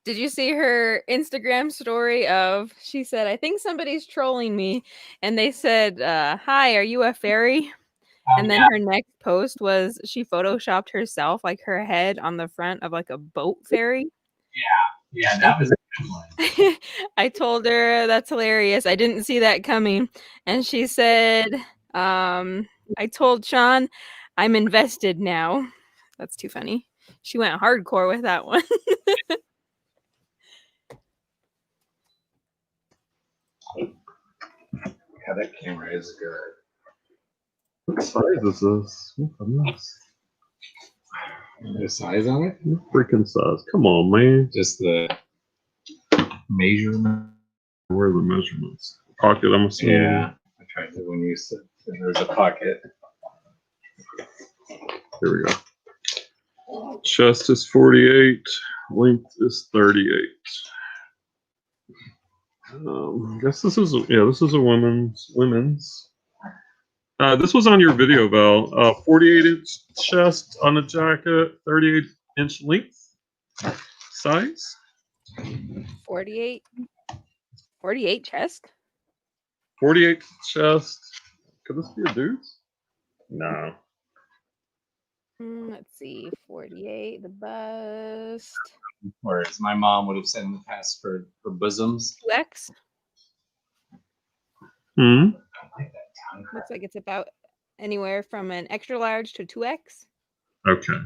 Did you see her Instagram story of, she said, I think somebody's trolling me. And they said, hi, are you a fairy? And then her next post was she photoshopped herself, like her head on the front of like a boat ferry. Yeah, that was a good one. I told her that's hilarious. I didn't see that coming. And she said, I told Sean I'm invested now. That's too funny. She went hardcore with that one. Yeah, that camera is good. What size is this? What a mess. The size on it? What freaking size. Come on, man. Just the measurement. Where are the measurements? Pocket, I'm assuming. Yeah, I tried to when you said there's a pocket. Here we go. Chest is 48. Length is 38. I guess this is a women's. This was on your video, Val. 48-inch chest on a jacket, 38-inch length size. 48 chest. 48 chest. Could this be a dude's? No. Let's see, 48, the bust. Or as my mom would have said in the past for bosoms. 2X. Hmm. Looks like it's about anywhere from an extra large to 2X. Okay.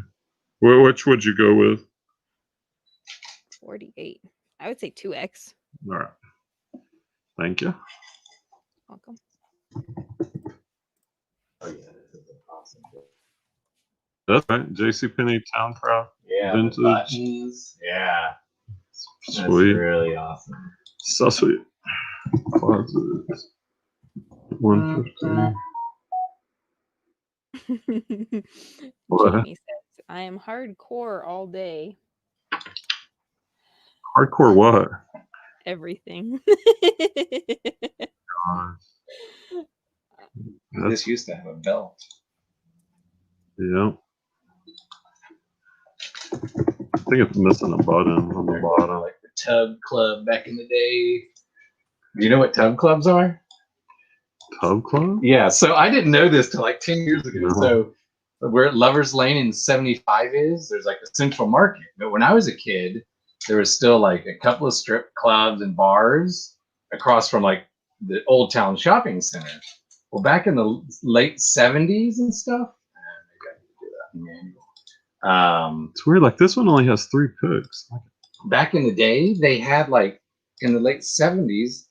Which would you go with? 48. I would say 2X. All right. Thank you. Welcome. Oh, yeah, this is awesome. That's right. JCPenney Towncraft. Yeah, Vintage. the buttons. Yeah, that's Sweet. really awesome. So sweet. Closets. 150. What? Jamie says, I am hardcore all day. Hardcore what? Everything. This used to have a belt. Yeah. I think it's missing a button on the bottom. Like the Tub Club back in the day. Do you know what Tub Clubs are? Tub Club? Yeah, so I didn't know this till like 10 years ago. No. So where Lovers Lane in 75 is, there's like a central market. But when I was a kid, there was still like a couple of strip clubs and bars across from like the Old Town Shopping Center. Well, back in the late 70s and stuff, maybe I need to do that manual. It's weird. Like this one only has 3 picks. Back in the day, they had like in the late 70s,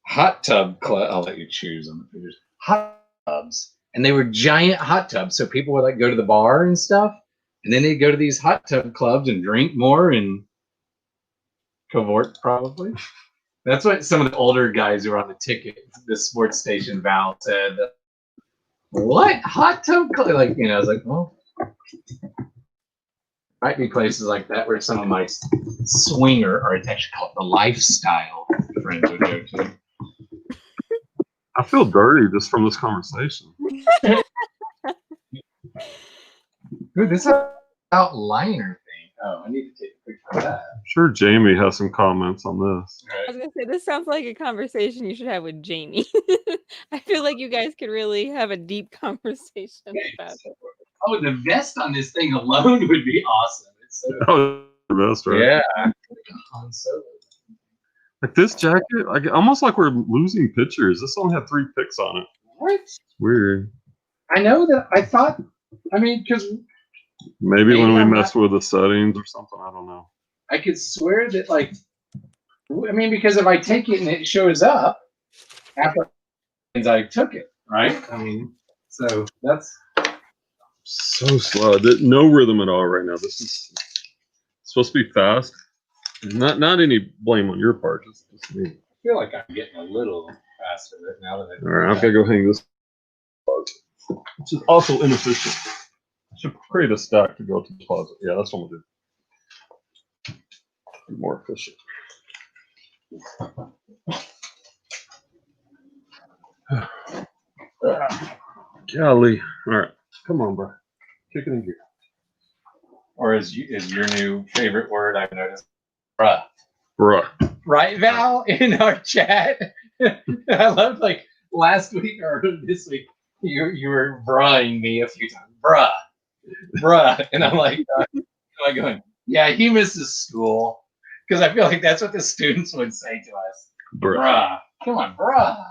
hot tub club. I'll let you choose on the pictures. Hot tubs, and they were giant hot tubs. So people would like go to the bar and stuff, and then they'd go to these hot tub clubs and drink more and cavort probably. That's what some of the older guys who were on the ticket, the sports station Val said. What hot tub club? Like, you know, I was like, well, might be places like that where some of my swinger, or it's actually called the lifestyle friends would go to. I feel dirty just from this conversation. Ooh, this is about liner thing. Oh, I need to take a picture of that. I'm sure Jamie has some comments on this. I was gonna say this sounds like a conversation you should have with Jamie. I feel like you guys could really have a deep conversation about it. Oh, the vest on this thing alone would be awesome. It's so Oh, the best, right? yeah. Han Solo. Like this jacket, like almost like we're losing pictures. This only had 3 picks on it. What? It's weird. I know that. I thought. I mean, because Maybe when we I'm messed with the settings or something. I don't know. I could swear that, like, I mean, because if I take it and it shows up after I took it, right? I mean, so that's So slow. No rhythm at all right now. This is supposed to be fast. Not any blame on your part. Just me. I feel like I'm getting a little faster right now than I All right, I've got to go hang this, which is also inefficient. I should create a stack to go to the closet. Yeah, that's what we'll do. Be more efficient. Golly. All right. Come on, bro. Kick it in here. Or is your new favorite word I've noticed? Bruh. Bruh. Right, Val, in our chat. I loved like last week or this week, you were bruhing me a few times. Bruh. Bruh. And I'm like, am I going, yeah, he misses school. Because I feel like that's what the students would say to us. Bruh. Bruh. Come on, bruh.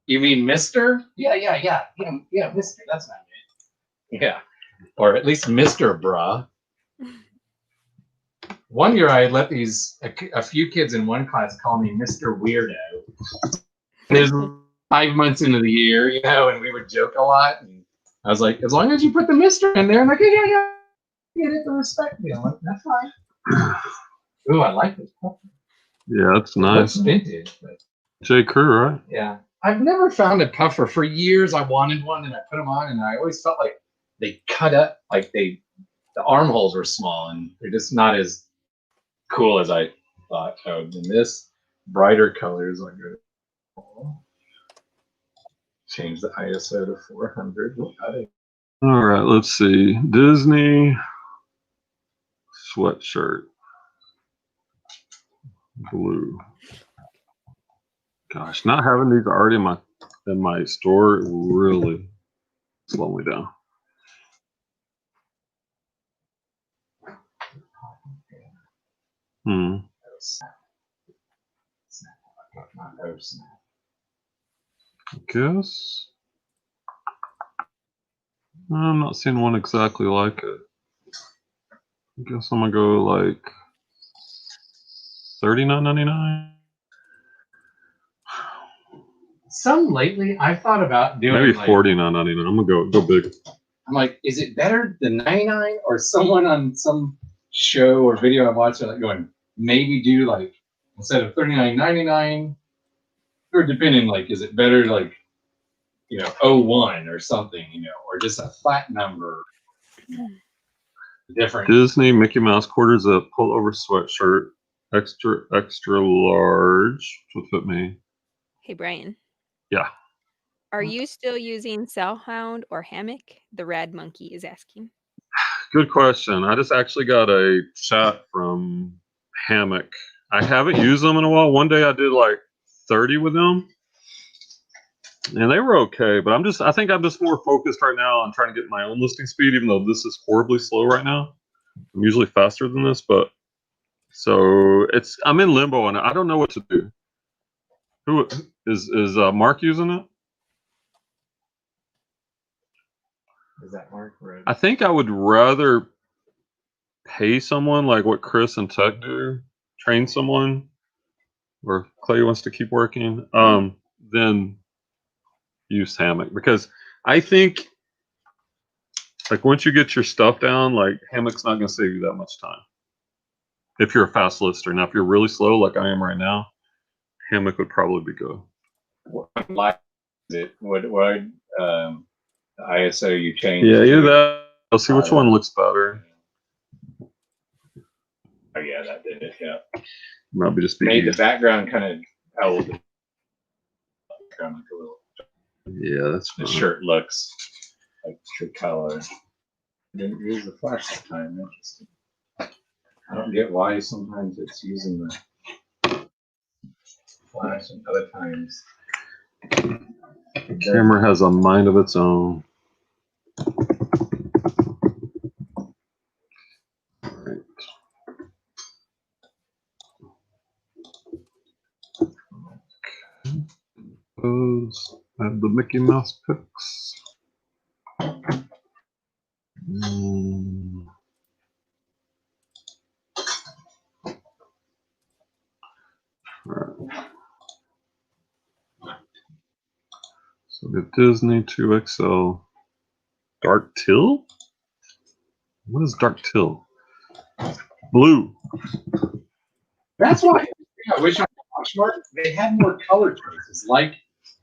You mean Mr.? Yeah, Mr. That's not it. Yeah. Or at least Mr. Bruh. One year I let a few kids in one class call me Mr. Weirdo. And it was 5 months into the year, you know, and we would joke a lot. And I was like, as long as you put the Mr. in there, I'm like, yeah. Get it to respect me. I'm like, that's fine. Ooh, I like this. Yeah, that's It nice. looks vintage, but J. Crew, right? yeah. I've never found a puffer. For years I wanted one and I put them on and I always felt like they cut up, like the armholes were small and they're just not as cool as I thought. Oh, and this brighter colors are good. Change the ISO to 400. All right, let's see. Disney sweatshirt. Blue. Gosh, not having these already in my store really slow me down. I guess I'm not seeing one exactly like it. I guess I'm gonna go like $39.99. some lately I've thought about doing Maybe like, $49.99. I'm gonna go big. I'm like, is it better than 99 or someone on some show or video I'm watching like going, maybe do like instead of $39.99 or depending like, is it better like, you know, 01 or something, you know, or just a flat number, you know, different. Disney Mickey Mouse quarters, a pullover sweatshirt, extra large, which would fit me. Hey, Brian. Yeah. Are you still using Cellhound or Hammock? The Rad Monkey is asking. Good question. I just actually got a chat from Hammock. I haven't used them in a while. One day I did like 30 with them, and they were okay. But I think I'm just more focused right now on trying to get my own listing speed, even though this is horribly slow right now. I'm usually faster than this, but so I'm in limbo and I don't know what to do. Who is Mark using it? Is that Mark? Right? I think I would rather pay someone like what Chris and Tech do, train someone, or Clay wants to keep working, than use Hammock, because I think like once you get your stuff down, like Hammock's not going to save you that much time. If you're a fast lister. Now, if you're really slow like I am right now, Hammock would probably be good. What like it? What ISO you changed? Yeah, either that. I'll see which one looks better. Oh yeah, that did it. Yeah, Might be just be made the easy. background kind of old. Kind of like a little. Yeah, that's The fine. shirt looks like true color. Didn't use the flash that time. Interesting. I don't get why sometimes it's using the flash and other times. The camera has a mind of its own. Right. Those have the Mickey Mouse pics. Right. So we have Disney 2XL. Dark teal? What is dark teal? Blue. That's why I wish on Poshmark they had more color choices, like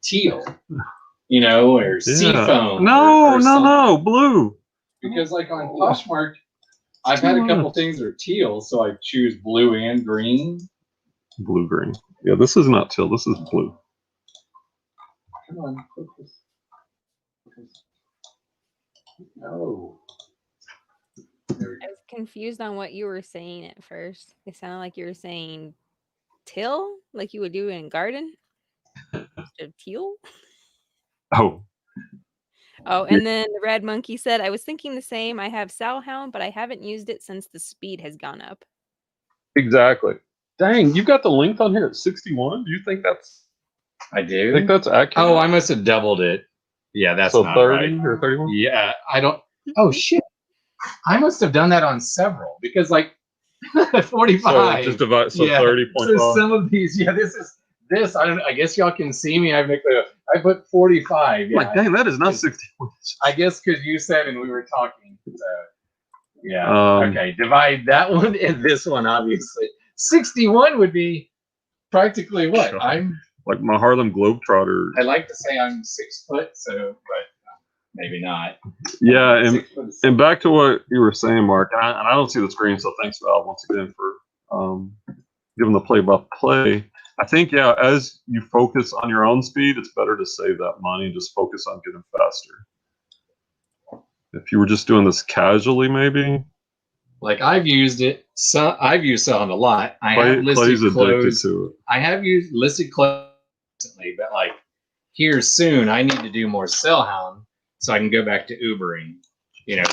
teal, you know, or seafoam. No, blue. Because like on Poshmark, I've had a couple things that are teal, so I choose blue and green. Blue green. Yeah, this is not teal. This is blue. Come on, click this. No. I was confused on what you were saying at first. It sounded like you were saying till, like you would do in garden, instead of teal. Oh. Oh, and then the Red Monkey said, I was thinking the same. I have Cellhound, but I haven't used it since the speed has gone up. Exactly. Dang, you got the length on here at 61? Do you think that's... I do? I think that's accurate. Oh, I must have doubled it. Yeah, that's so not 30 right. or 31? Yeah, I don't... Oh, shit. I must have done that on several, because like 45. So just divide, so yeah. 30.5. So some of these, yeah, this, I guess y'all can see me. I put 45. Yeah. Like, dang, that is not 61. I guess because you said and we were talking. So, yeah. Okay. Divide that one and this one, obviously. 61 would be practically what? God. I'm like my Harlem Globetrotter. I like to say I'm 6 foot, so but maybe not. Yeah, and back to what you were saying, Mark. And I don't see the screen, so thanks, Val, once again for giving the play-by-play. I think, yeah, as you focus on your own speed, it's better to save that money and just focus on getting faster. If you were just doing this casually, maybe. Like I've used it. So I've used Sound a lot. I have listed clothes. I have used listed clothes recently, but like here soon, I need to do more Cellhound so I can go back to Ubering. You know,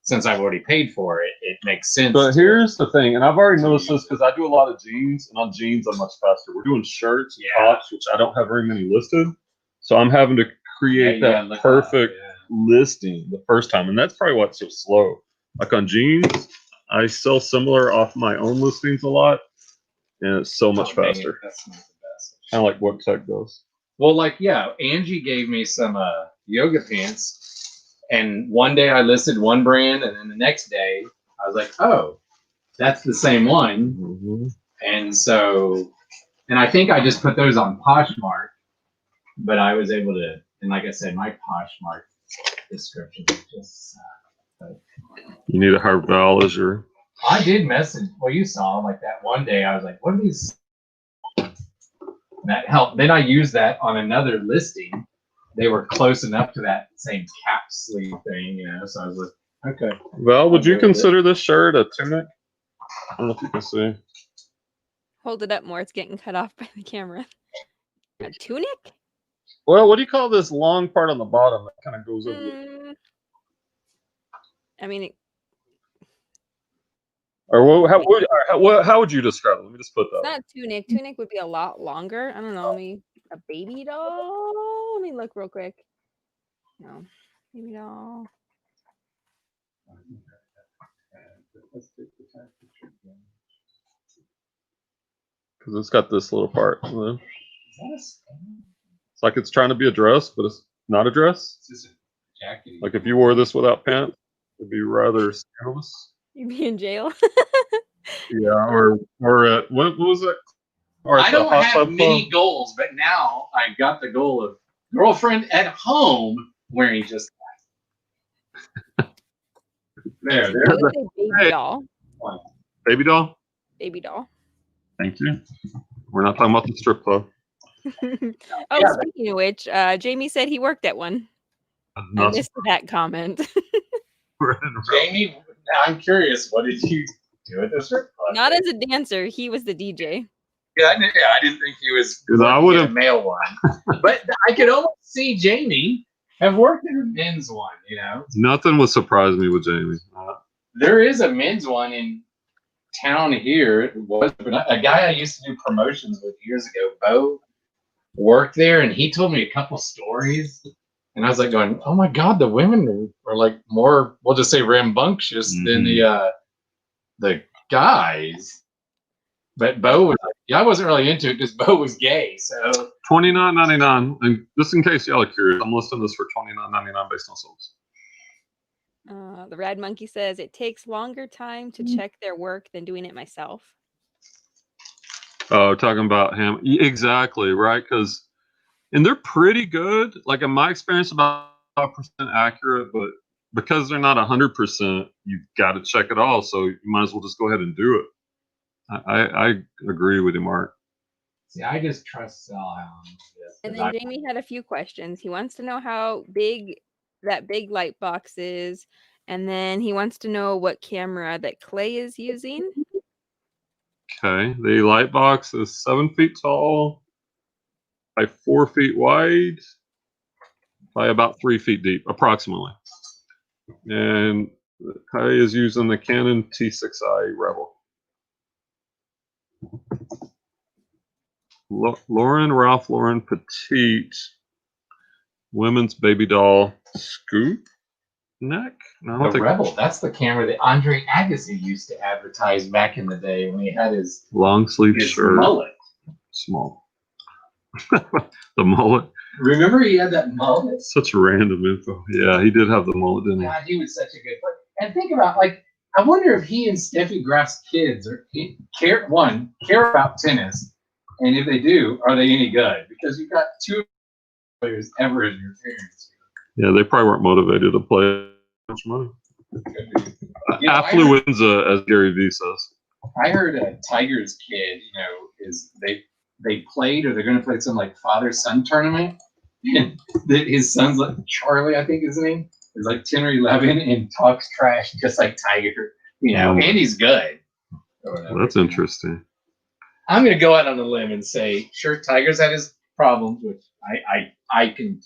since I've already paid for it, it makes sense. But here's the thing, and I've already noticed this because I do a lot of jeans, and on jeans I'm much faster. We're doing shirts, tops, which I don't have very many listed, so I'm having to create that perfect listing the first time, and that's probably why it's so slow. Like on jeans, I sell similar off my own listings a lot, and it's so much faster. That's not the best. Kind of like what Tech does. Well, like, yeah, Angie gave me some yoga pants, and one day I listed one brand, and then the next day I was like, oh, that's the same one. Mm-hmm. And so, and I think I just put those on Poshmark, but I was able to, and like I said, my Poshmark description is just. You need to hire Val as your. I did message. Well, you saw like that one day. I was like, "What are these?" That helped. Then I used that on another listing. They were close enough to that same cap sleeve thing, you know. So I was like, "Okay." Val, would I'll you go with consider this shirt a tunic? I don't know if you can see. Hold it up more. It's getting cut off by the camera. A tunic? Well, what do you call this long part on the bottom that kind of goes over? I mean, Or how would you describe it? Let me just put it's that. not tunic. Tunic would be a lot longer. I don't know. Maybe a baby doll. Let me look real quick. No, baby doll. Because it's got this little part. Is that a stand? It's like it's trying to be a dress, but it's not a dress. It's just a jacket. Like if you wore this without pants, it'd be rather scandalous. You'd be in jail. Yeah, or what was it? Or I don't hot have tub many club? goals, but now I got the goal of girlfriend at home wearing just that. There. I would say baby doll. Baby doll. Baby doll. Thank you. We're not talking about the strip club. Oh, speaking of which, Jamie said he worked at one. I missed that comment. Jamie, I'm curious, what did you do at the strip club? Not as a dancer. He was the DJ. Yeah, I didn't think he was I would have a male one. But I could almost see Jamie have worked in a men's one, you know? Nothing would surprise me with Jamie. There is a men's one in town here. It was a guy I used to do promotions with years ago, Bo, worked there, and he told me a couple stories. And I was like going, oh my God, the women are like more, we'll just say rambunctious than the guys. But Bo was like, yeah, I wasn't really into it because Bo was gay. So $29.99, and just in case y'all are curious, I'm listing this for $29.99 based on sales. The Rad Monkey says it takes longer time to check their work than doing it myself. Oh, talking about him, exactly right? And they're pretty good. Like in my experience, about 5% accurate, but because they're not 100%, you've got to check it all. So you might as well just go ahead and do it. I agree with you, Mark. See, I just trust Sal Allen. And then Jamie had a few questions. He wants to know how big that big light box is, and then he wants to know what camera that Clay is using. Okay, the light box is 7 feet tall by 4 feet wide by about 3 feet deep, approximately. And Clay is using the Canon T6i Rebel. Ralph Lauren Petite women's baby doll scoop neck. No, the Rebel. That's the camera that Andre Agassi used to advertise back in the day when he had his long sleeve shirt. Mullet. Small. The mullet. Remember he had that mullet? Such random info. Yeah, he did have the mullet, didn't he? God, he was such a good player. And think about, like, I wonder if he and Steffi Graf's kids care about tennis, and if they do, are they any good? Because you've got two players ever in your parents. Yeah, they probably weren't motivated to play much money. Affluenza, as Gary Vee says. I heard a Tigers kid, is they played, or they're going to play some like father-son tournament. And that his son's like Charlie, I think his name is like 10 or 11, and talks trash just like Tiger, and he's good. That's interesting. I'm going to go out on a limb and say, sure, Tiger's had his problems, which I can,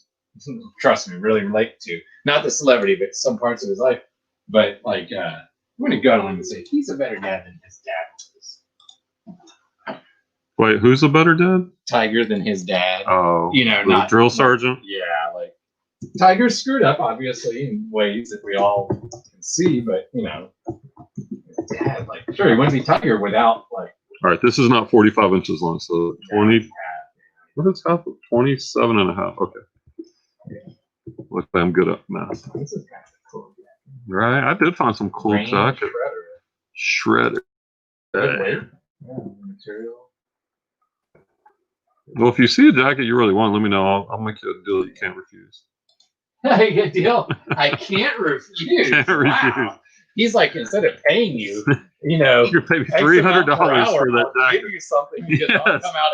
trust me, really relate to. Not the celebrity, but some parts of his life. But like, I'm going to go out on a limb and say he's a better dad than his dad was. Wait, who's a better dad? Tiger than his dad. Oh, not drill sergeant. Yeah, like Tiger screwed up obviously in ways that we all can see, but dad, like, sure, he wouldn't be Tiger without like. All right, this is not 45 inches long, so 20. What is half of 27 and a half? Okay. Look, I'm good at math. This is kind of cool. Right? I did find some cool Rain jacket. Shredder. Good weight. Yeah, material. Well, if you see a jacket you really want, let me know. I'll make you a deal you can't refuse. Good deal. I can't refuse. Can't refuse. Wow. He's like, instead of paying you, you know, You're paying X $300 amount per hour, for that I'll jacket. give you something because I'll Yes. come out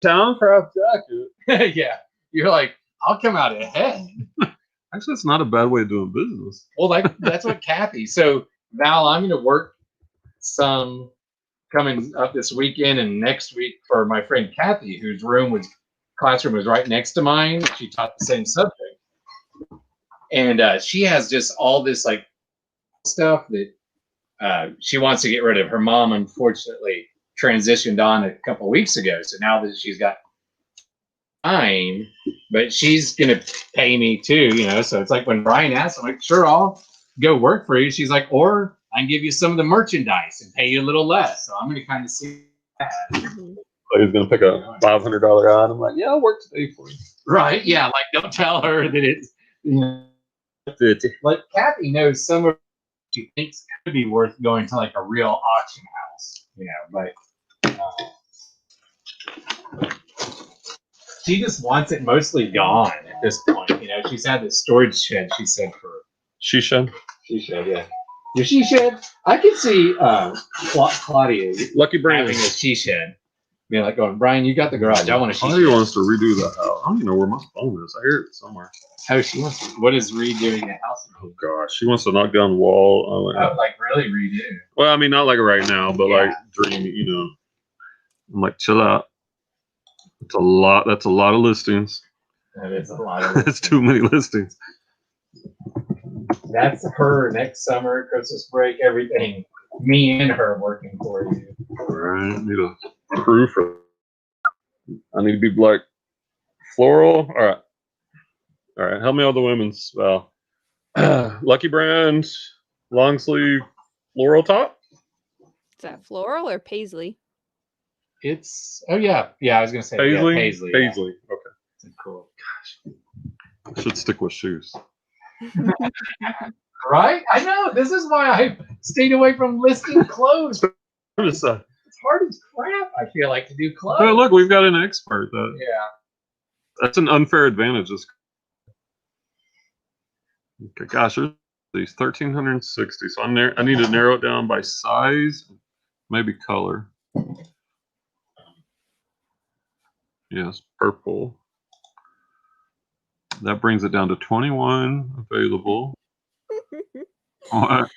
Towncraft jacket. ahead. Yeah. You're like, I'll come out ahead. Actually, it's not a bad way of doing business. Well, like that's what Kathy. So Val, I'm going to work some coming up this weekend and next week for my friend Kathy, whose classroom was right next to mine. She taught the same subject, and she has just all this like stuff that she wants to get rid of. Her mom, unfortunately, transitioned on a couple weeks ago, so now that she's got time, but she's gonna pay me too, you know. So it's like when Brian asked, I'm like, sure, I'll go work for you. She's like, or I can give you some of the merchandise and pay you a little less. So I'm gonna kind of see that. So he's gonna pick a $500 item. I'm like, yeah, I'll work today for you. Right? Yeah. Like, don't tell her that it's, you know, like Kathy knows some of she thinks could be worth going to like a real auction house, you know, but she just wants it mostly gone at this point. You know, she's had this storage shed, she said, for She shed. she shed, yeah. Your she shed? I could see Claudia Lucky Brand. having a she shed. Being like going, Brian, you got the garage. I want a she Claudia shed. wants to redo the house. I don't even know where my phone is. I hear it somewhere. Oh, she wants to, what is redoing the house? Oh gosh, she wants to knock down the wall. Oh, like really redo. Well, I mean, not like right now, but Yeah. like dream. You know, I'm like, chill out. It's a lot. That's a lot of listings. That is a lot of That's too many listings. That's her next summer, Christmas break, everything. Me and her working for you. All right, need a crew for. I need to be like floral. All right. Help me out with the women's. Lucky Brand, long sleeve, floral top. Is that floral or paisley? It's I was gonna say Paisley. Yeah, Paisley. Paisley. Yeah. Okay. It's cool. I should stick with shoes. Right? I know. This is why I stayed away from listing clothes. I'm just, It's hard as crap. I feel like to do clothes. but look, we've got an expert. Yeah. That's an unfair advantage. Okay, gosh, there's these 1,360. So I need to narrow it down by size, maybe color. Yes, purple. That brings it down to 21 available. What?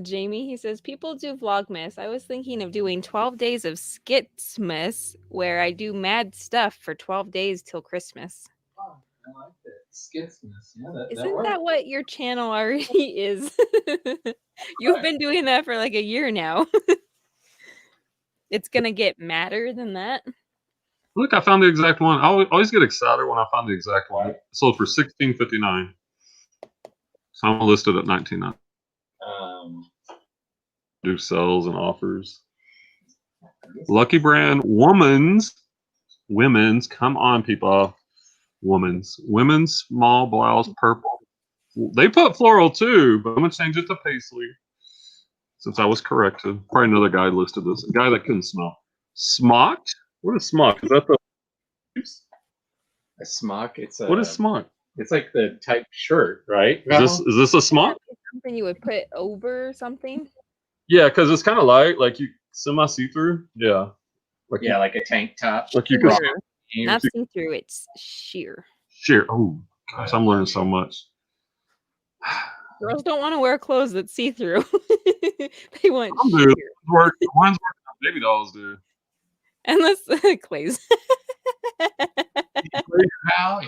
Jamie, he says, people do Vlogmas. I was thinking of doing 12 days of Skitsmas, where I do mad stuff for 12 days till Christmas. Oh, I like that. Skitsmas. Yeah, Isn't that what your channel already is? You've been doing that for like a year now. It's going to get madder than that. Look, I found the exact one. I always get excited when I find the exact one. It sold for $16.59. So I'm listed at $19.99. Do sales and offers. Lucky Brand women's. Come on, people. Women's small blouse purple. They put floral too, but I'm gonna change it to paisley since I was corrected. Probably another guy listed this. A guy that couldn't smell. Smock? What is smock? Is that the a smock? what is smock? It's like the type shirt, right? Is this a smock? Something you would put over something? Yeah, because it's kind of light, like you semi see through. Yeah. Like a tank top. Like you could Not see-through, it's sheer. share. Oh gosh, I'm learning so much. Girls don't want to wear clothes that see-through. They want Some sheer. do. One's working on baby dolls do. Unless Clay's.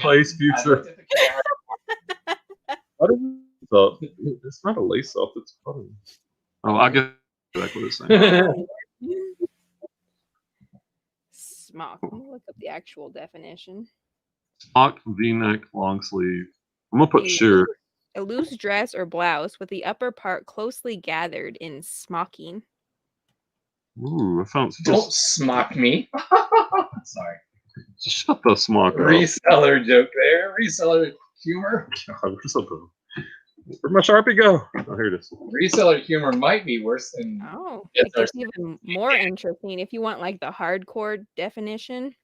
Clay's future. What is it? So, it's not a lace off, it's funny. Oh, I guess exactly what it's saying. Smock. Let me look up the actual definition. Smock, V-neck, long sleeve. I'm gonna put sheer. A loose dress or blouse with the upper part closely gathered in smocking. Ooh, I found Don't smock me. Sorry. Shut the smock up. Reseller joke there. Reseller humor. God, where'd my Sharpie go? Oh, here it is. Reseller humor might be worse than. Oh, Yes, it gets even more interesting if you want like the hardcore definition.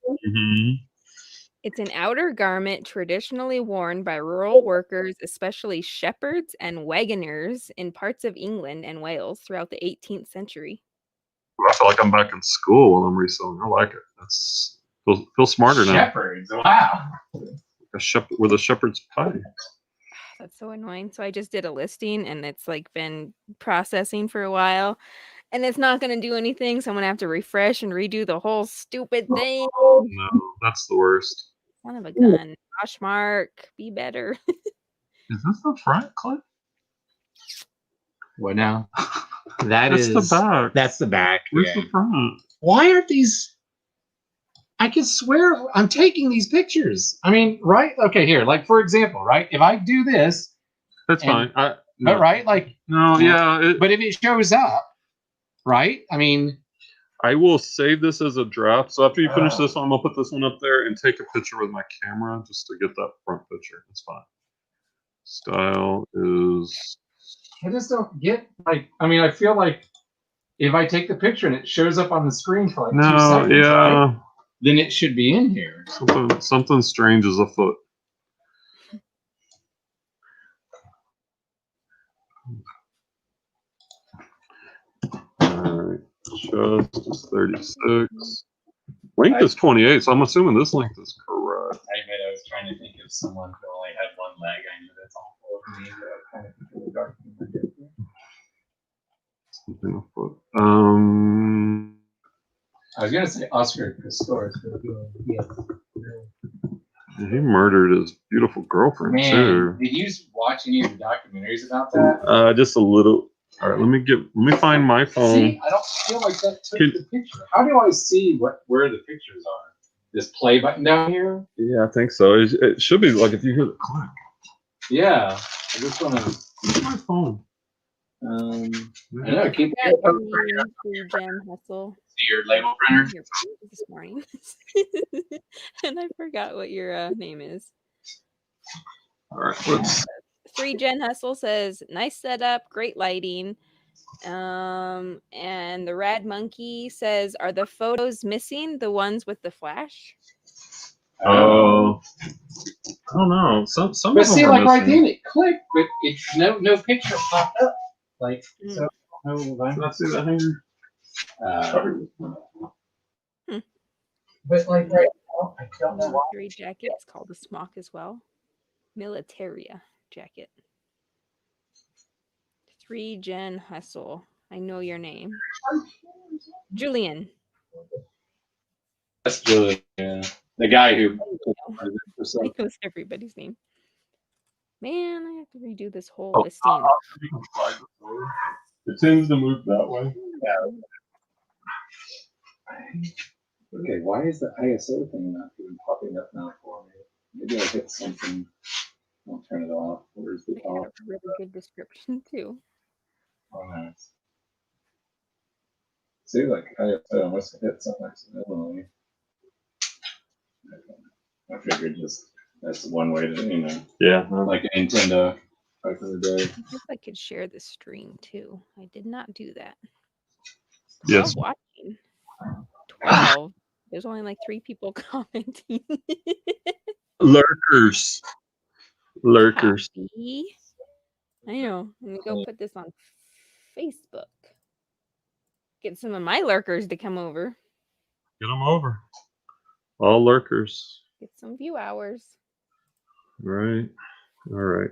It's an outer garment traditionally worn by rural workers, especially shepherds and wagoners in parts of England and Wales throughout the 18th century. I feel like I'm back in school while I'm reselling. I like it. That's feel smarter now. Shepherds. Wow. A shepherd with a shepherd's pie. That's so annoying. So I just did a listing and it's like been processing for a while and it's not going to do anything. So I'm going to have to refresh and redo the whole stupid thing. Oh, no, that's the worst. Son of a gun. Poshmark, be better. Is this the front clip? What now? That's the back. That's the back. Where's the front? Why aren't these? I can swear I'm taking these pictures. I mean, right? Okay, here. Like for example, right? If I do this, That's fine. but right, like No, yeah. but if it shows up, right? I mean, I will save this as a draft. So after you finish this one, I'm gonna put this one up there and take a picture with my camera just to get that front picture. That's fine. Style is. I just don't get like. I mean, I feel like if I take the picture and it shows up on the screen for like 2 seconds, right? Then it should be in here. Something strange is afoot. All right, chest is 36. Length is 28, so I'm assuming this length is correct. I admit I was trying to think of someone who only had one leg. I knew that's awful of me, but I was kind of thinking of dark. Something afoot. I was gonna say Oscar Pistorius, but He murdered his beautiful girlfriend too. Did you watch any of the documentaries about that? Just a little. All right, let me find my phone. See, I don't feel like that took the picture. How do I see where the pictures are? This play button down here? Yeah, I think so. It should be like if you hear the click. Yeah, I just want to. Where's my phone? I know. Keep Gen Hustle. See your label printer this morning, and I forgot what your name is. All right, let's. 3 Gen Hustle says nice setup, great lighting. And the Rad Monkey says, are the photos missing? The ones with the flash? Oh, I don't know. Some but of them see, are like missing. right then it clicked, but it's no picture popped up. Like so. Can I see that hanger? But like right now, I don't know why. Military jacket. It's called a smock as well. Militaria jacket. 3 Gen Hustle. I know your name. Julian. That's Julian. Yeah. The guy who He knows everybody's name. Man, I have to redo this whole listing. It tends to move that way. Yeah. Okay, why is the ISO thing not even popping up now for me? Maybe I hit something. I'll turn it off. Where's the They had a really good description too. Oh, nice. See, like ISO, I must have hit something accidentally. I figured just that's one way to, Yeah. like a Nintendo back in the day. I guess I could share the stream too. I did not do that. Yes. Watching. 12. There's only like 3 people commenting. Lurkers. Copy. I know. Let me go put this on Facebook. Get some of my lurkers to come over. Get them over. All lurkers. Get some view hours. Right. All right.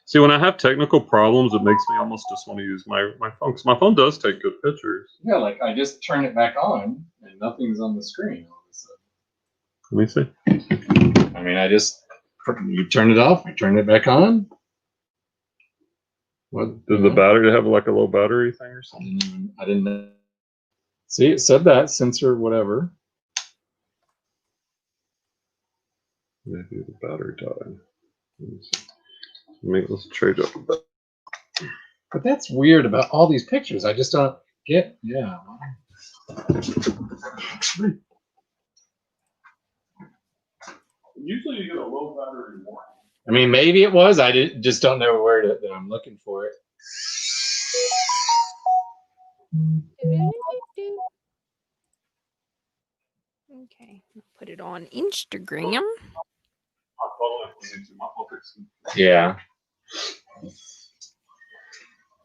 See, when I have technical problems, it makes me almost just want to use my phone. Because my phone does take good pictures. Yeah, like I just turn it back on and nothing's on the screen all of a sudden. Let me see. I mean, you turn it off, you turn it back on. What did the battery have like a low battery thing or something? I didn't know. See, it said that sensor, whatever. Maybe the battery died. Let's trade up a bit. But that's weird about all these pictures. I just don't get. Yeah. Usually you get a low battery warning. I mean, maybe it was. Just don't know where that I'm looking for it. Okay, I'll put it on Instagram. Yeah.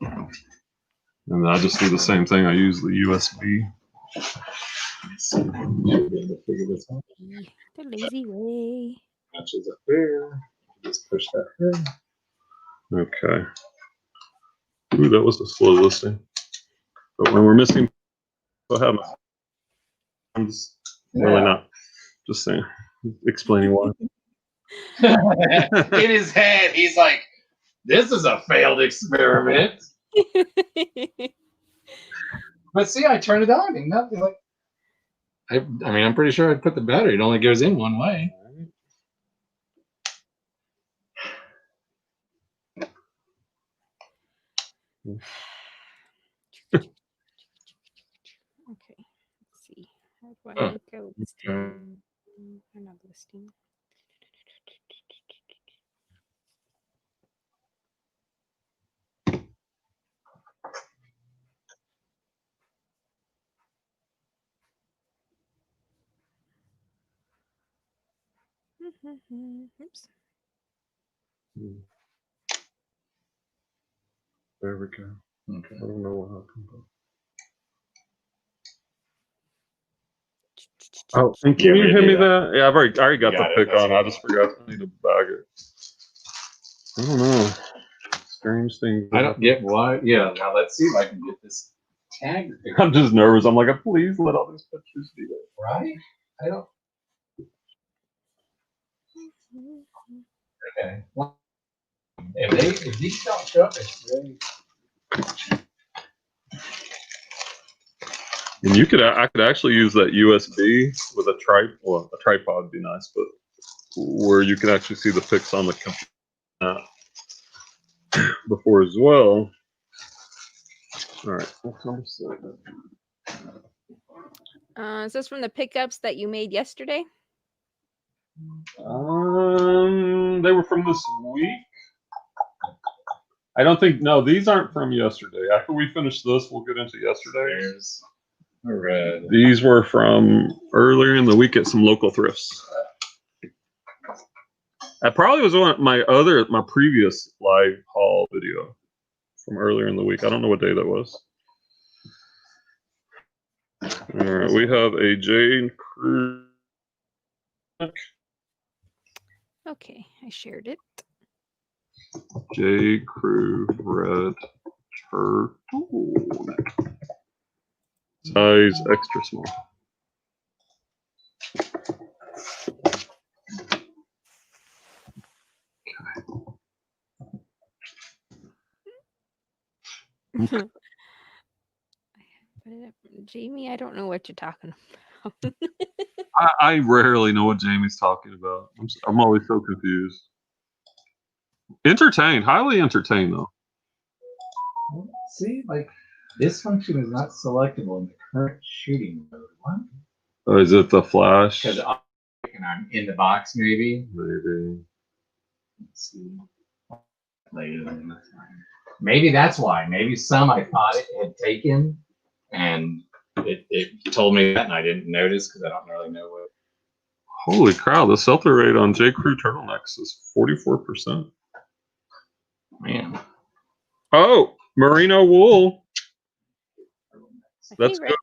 And I just do the same thing. I use the USB. Figure this out. The lazy way. Matches up there. Just push that there. Okay. Ooh, that was a slow listing. But when we're missing, what happens? I'm just really not just saying, explaining why. In his head, he's like, "This is a failed experiment." But see, I turned it on and nothing. Like, I mean, I'm pretty sure I put the battery. It only goes in one way. Okay, let's see. How do I make a listing? Or not listing. Oops. There we go. Okay. I don't know what happened. Oh, and can you hand me that? Yeah, I already got the pick on. I just forgot I need to bag it. I don't know. Strange thing. I don't get why. Yeah, now let's see if I can get this tag. I'm just nervous. I'm like, please let all these pictures be there. Right? I don't. Okay. Well, if these don't show up, it's really. And I could actually use that USB with a well, a tripod would be nice, but where you can actually see the pics on the computer before as well. All right, what's number 7? Is this from the pickups that you made yesterday? They were from this week. I don't think. No, these aren't from yesterday. After we finish this, we'll get into yesterday's. Red. These were from earlier in the week at some local thrifts. That probably was my previous live haul video from earlier in the week. I don't know what day that was. All right, we have a J. Crew. Okay, I shared it. J. Crew red turtle. Size extra small. Okay. Jamie, I don't know what you're talking about. I rarely know what Jamie's talking about. I'm always so confused. Entertained, highly entertained though. See, like this function is not selectable in the current shooting mode. What? Oh, is it the flash? Because I'm in the box, maybe. Maybe. Let's see. Later than that's fine. Maybe that's why. Maybe some I thought it had taken, and it told me that, and I didn't notice because I don't really know what. Holy cow! The sell-through rate on J. Crew turtlenecks is 44%. Man. Oh, merino wool. That's favorite. good.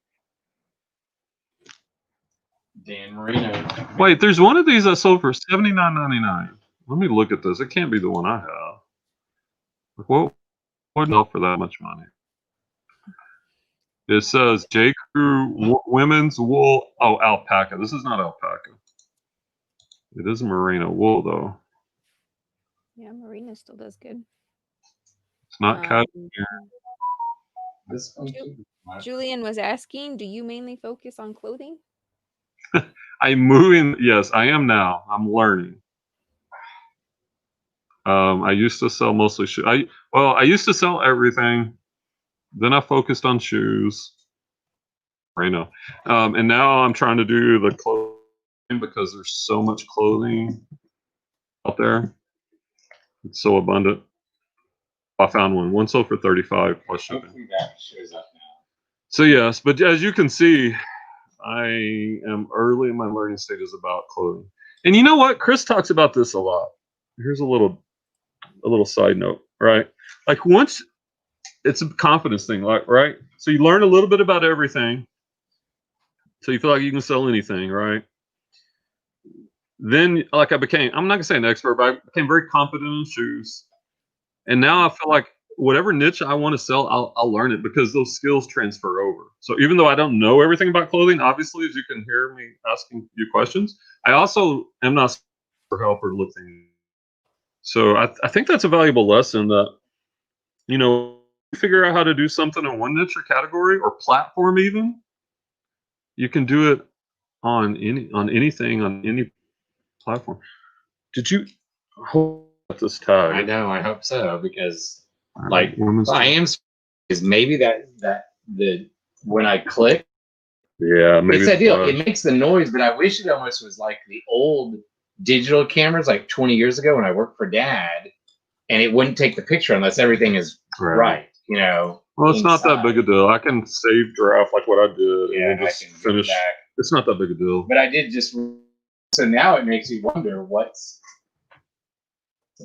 Dan Marino. Wait, there's one of these that sold for $79.99. Let me look at this. It can't be the one I have. What sell for that much money? It says J. Crew women's wool. Oh, alpaca. This is not alpaca. It is merino wool though. Yeah, merino still does good. It's not cashmere. This function. Julian was asking, do you mainly focus on clothing? I'm moving. Yes, I am now. I'm learning. I used to sell mostly shoes. I used to sell everything. Then I focused on shoes. I know. And now I'm trying to do the clothing because there's so much clothing out there. It's so abundant. I found one sold for 35 plus shipping. Hopefully that shows up now. So yes, but as you can see, I am early in my learning stages about clothing. And you know what? Chris talks about this a lot. Here's a little side note, right? Like once it's a confidence thing, like right? So you learn a little bit about everything. So you feel like you can sell anything, right? Then like I'm not gonna say an expert, but I became very confident in shoes. And now I feel like whatever niche I want to sell, I'll learn it because those skills transfer over. So even though I don't know everything about clothing, obviously, as you can hear me asking you questions, I also am not for help or looking. So I think that's a valuable lesson that, you know, figure out how to do something in one niche or category or platform even, you can do it on anything, on any platform. Did you hold this tag? I know. I hope so because Like I am is maybe that the when I click, yeah, maybe it's that deal. It makes the noise, but I wish it almost was like the old digital cameras, like 20 years ago when I worked for Dad, and it wouldn't take the picture unless everything is right. You know. Well, it's not that big a deal. I can save draft like what I did, Yeah, and then just finish. It's not that big a deal. But I did just so now it makes you wonder what's.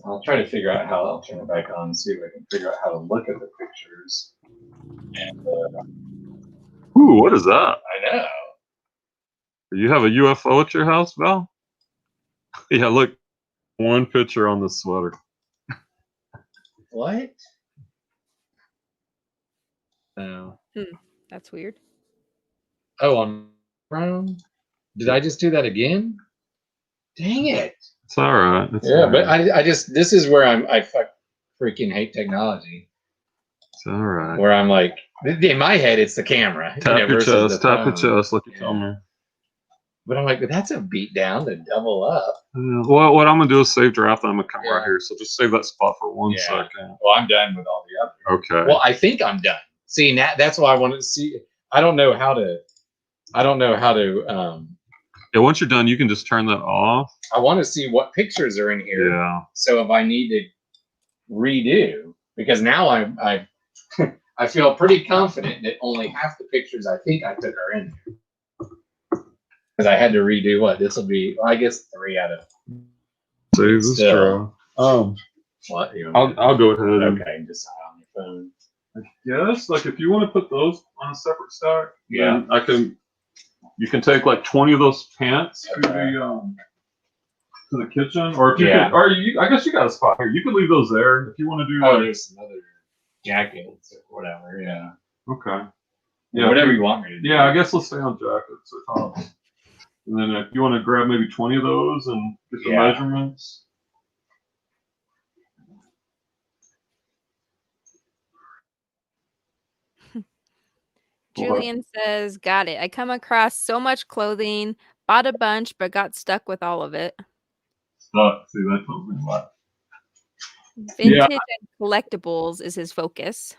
I'll try to figure out how I'll turn it back on and see if I can figure out how to look at the pictures. And ooh, what is that? I know. You have a UFO at your house, Val? Yeah, look, one picture on the sweater. What? No. That's weird. Oh, on Chrome? Did I just do that again? Dang it. It's all right. But I just this is where I freaking hate technology. It's all right. Where I'm like, in my head, it's the camera. Tap your chest, tap your chest, like you tell me. But I'm like, but that's a beat down to double up. Well, what I'm gonna do is save draft. I'm gonna come right here. So just save that spot for 1 second. Well, I'm done with all the other. Okay. Well, I think I'm done. See, that's why I wanted to see. I don't know how to. Yeah, once you're done, you can just turn that off. I want to see what pictures are in here. Yeah. So if I need to redo, because now I I feel pretty confident that only half the pictures I think I took are in here. Because I had to redo what? This will be, well, I guess 3 out of. Save this draw. What? I'll go ahead. Okay, and decide on your phone. Yes, like if you want to put those on a separate stack, then I can. You can take like 20 of those pants to the kitchen, or if you can, or I guess you got a spot here. You can leave those there if you want to do. Oh, there's some other jackets or whatever. Yeah. Okay. Yeah. Whatever you want me to do. Yeah, I guess let's stay on jackets or tops. And then if you want to grab maybe 20 of those and get the measurements. Julian says, got it. I come across so much clothing, bought a bunch, but got stuck with all of it. Stuck. See, that tells me a lot. Vintage and collectibles is his focus.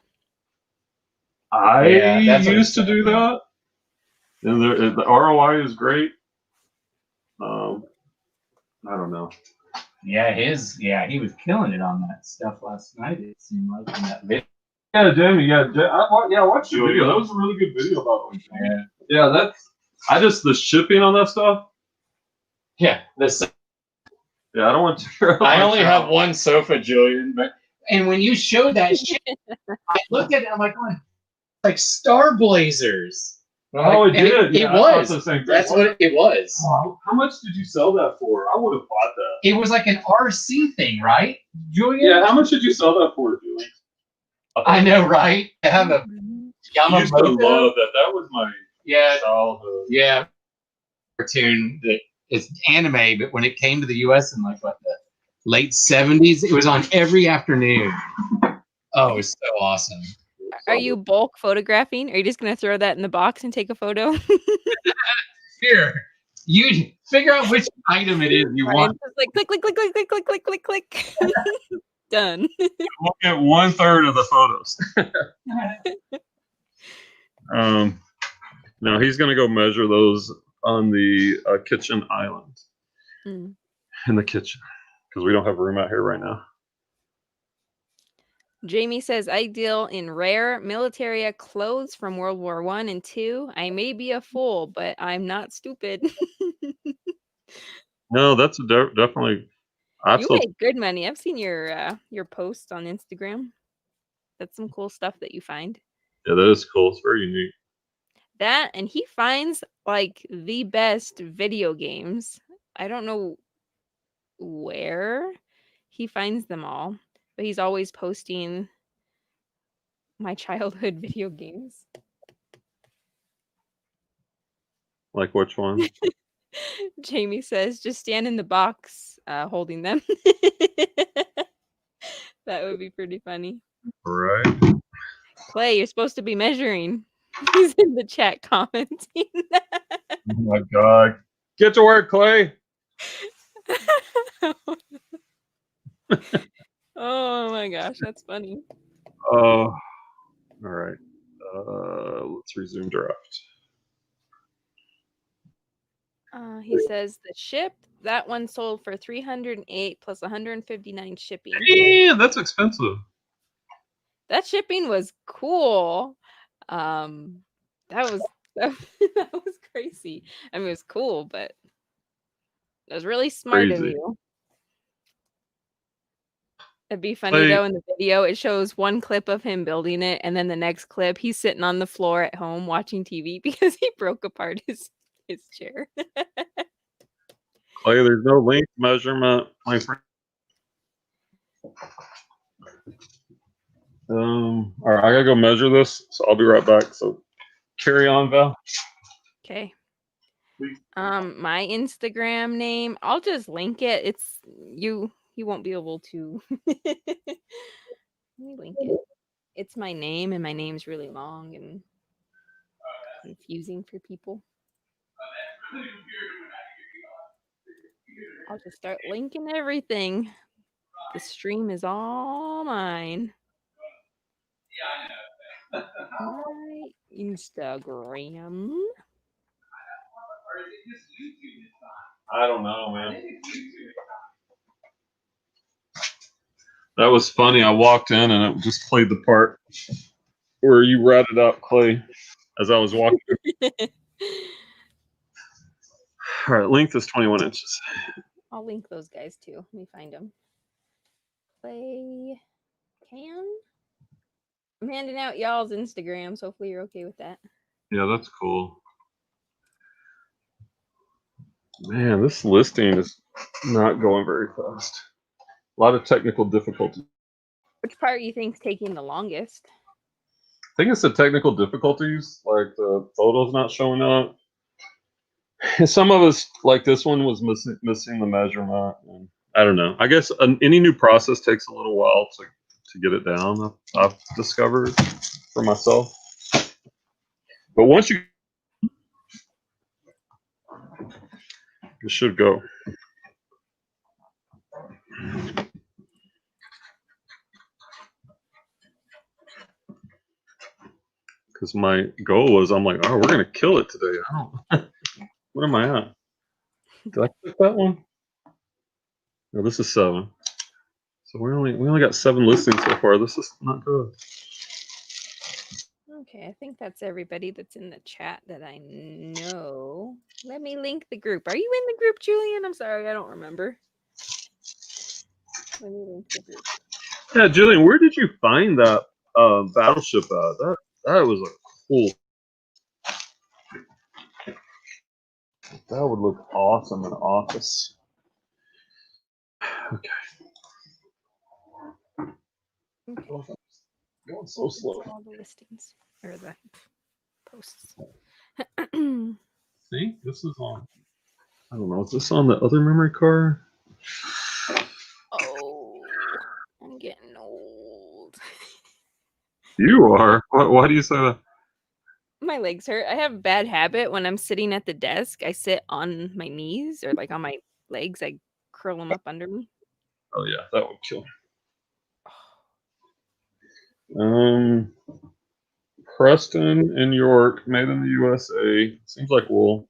I used to do that. And the ROI is great. I don't know. Yeah, he was killing it on that stuff last night. It seemed like in that video. Yeah, Jamie. I watched the video. That was a really good video, by the way. Yeah, the shipping on that stuff. Yeah, I don't want to. I only have one sofa, Julian, and when you showed that shit, I looked at it. I'm like Star Blazers. Oh, it did. It was. That's what it was. Oh, how much did you sell that for? I would have bought that. It was like an RC thing, right, Julian? Yeah. How much did you sell that for, Julian? I know, right? I have a Yamamoto. I used to love that. That was my childhood. Yeah. Cartoon that is anime, but when it came to the U.S. in the late 70s, it was on every afternoon. Oh, it was so awesome. Are you bulk photographing? Are you just gonna throw that in the box and take a photo? Here, you figure out which item it is you want. Just like click, click, click, click, click, click, click, click, click. Done. We'll get 1/3 of the photos. Now he's going to go measure those on the kitchen island Mm. in the kitchen because we don't have room out here right now. Jamie says, I deal in rare military clothes from World War I and II. I may be a fool, but I'm not stupid. No, that's definitely You absolutely. make good money. I've seen your posts on Instagram. That's some cool stuff that you find. Yeah, that is cool. It's very unique. That, and he finds like the best video games. I don't know where he finds them all, but he's always posting my childhood video games. Like which one? Jamie says, just stand in the box holding them. That would be pretty funny. All right. Clay, you're supposed to be measuring. He's in the chat commenting. Oh my God. Get to work, Clay. Oh my gosh, that's funny. All right. Let's resume draft. He says the ship, that one sold for 308 plus 159 shipping. Damn, that's expensive. That shipping was cool. That was that was crazy. I mean, it was cool, but it was really smart of Crazy. you. It'd be funny Clay, though, in the video, it shows one clip of him building it, and then the next clip, he's sitting on the floor at home watching TV because he broke apart his chair. Clay, there's no length measurement, my friend. All right, I gotta go measure this, so I'll be right back. So carry on, Val. Okay. My Instagram name, I'll just link it. It's you won't be able to let me link it. It's my name, and my name's really long and confusing for people. I'll just start linking everything. The stream is all mine. My Instagram. I don't know, man. That was funny. I walked in and it just played the part where you ratted out Clay as I was walking. All right, length is 21 inches. I'll link those guys too. Let me find them. Play can. I'm handing out y'all's Instagrams. Hopefully you're okay with that. Yeah, that's cool. Man, this listing is not going very fast. A lot of technical difficulty. Which part you think's taking the longest? I think it's the technical difficulties, like the photos not showing up. And some of us, like this one, was missing the measurement. And I don't know. I guess any new process takes a little while to get it down. I've discovered for myself. But once you, it should go. Because my goal was, I'm like, oh, we're gonna kill it today. I don't. What am I at? Did I click that one? No, this is 7. So we only got 7 listings so far. This is not good. Okay, I think that's everybody that's in the chat that I know. Let me link the group. Are you in the group, Julian? I'm sorry, I don't remember. Let me link the group. Yeah, Jillian, where did you find that battleship at? That was a cool. That would look awesome in office. Okay. Okay. Going so slow. All the listings or the posts. See, this is on. I don't know. Is this on the other memory card? Oh, I'm getting old. You are. Why do you say that? My legs hurt. I have a bad habit when I'm sitting at the desk. I sit on my knees or like on my legs. I curl them up under me. Oh yeah, that would kill me. Preston and York, made in the USA. Seems like wool.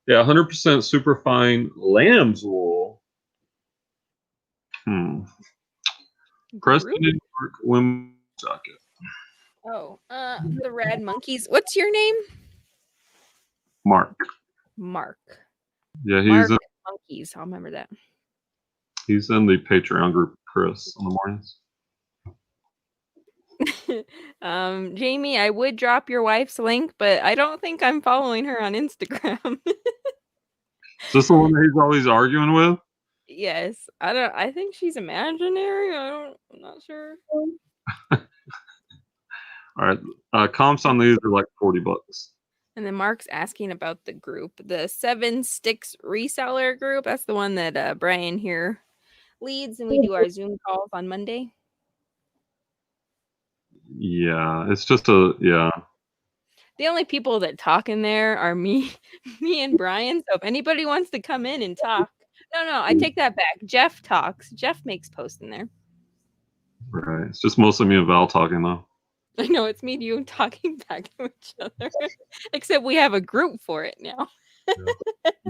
Yeah, 100% superfine lamb's wool. Preston Group? and York women's jacket. Oh, the Rad Monkeys. What's your name? Mark. Mark. Yeah, Mark Monkeys. I'll remember that. he's in the Patreon group, Chris, in the mornings. Jamie, I would drop your wife's link, but I don't think I'm following her on Instagram. Is this the one that he's always arguing with? Yes. I think she's imaginary. I'm not sure. All right. Comps on these are like $40. And then Mark's asking about the group, the 7 Sticks reseller group. That's the one that Brian here leads, and we do our Zoom calls on Monday. Yeah, it's just yeah. The only people that talk in there are me and Brian. So if anybody wants to come in and talk, no, I take that back. Jeff talks. Jeff makes posts in there. Right. It's just mostly me and Val talking though. I know it's me and you talking back to each other. Except we have a group for it now. Yeah.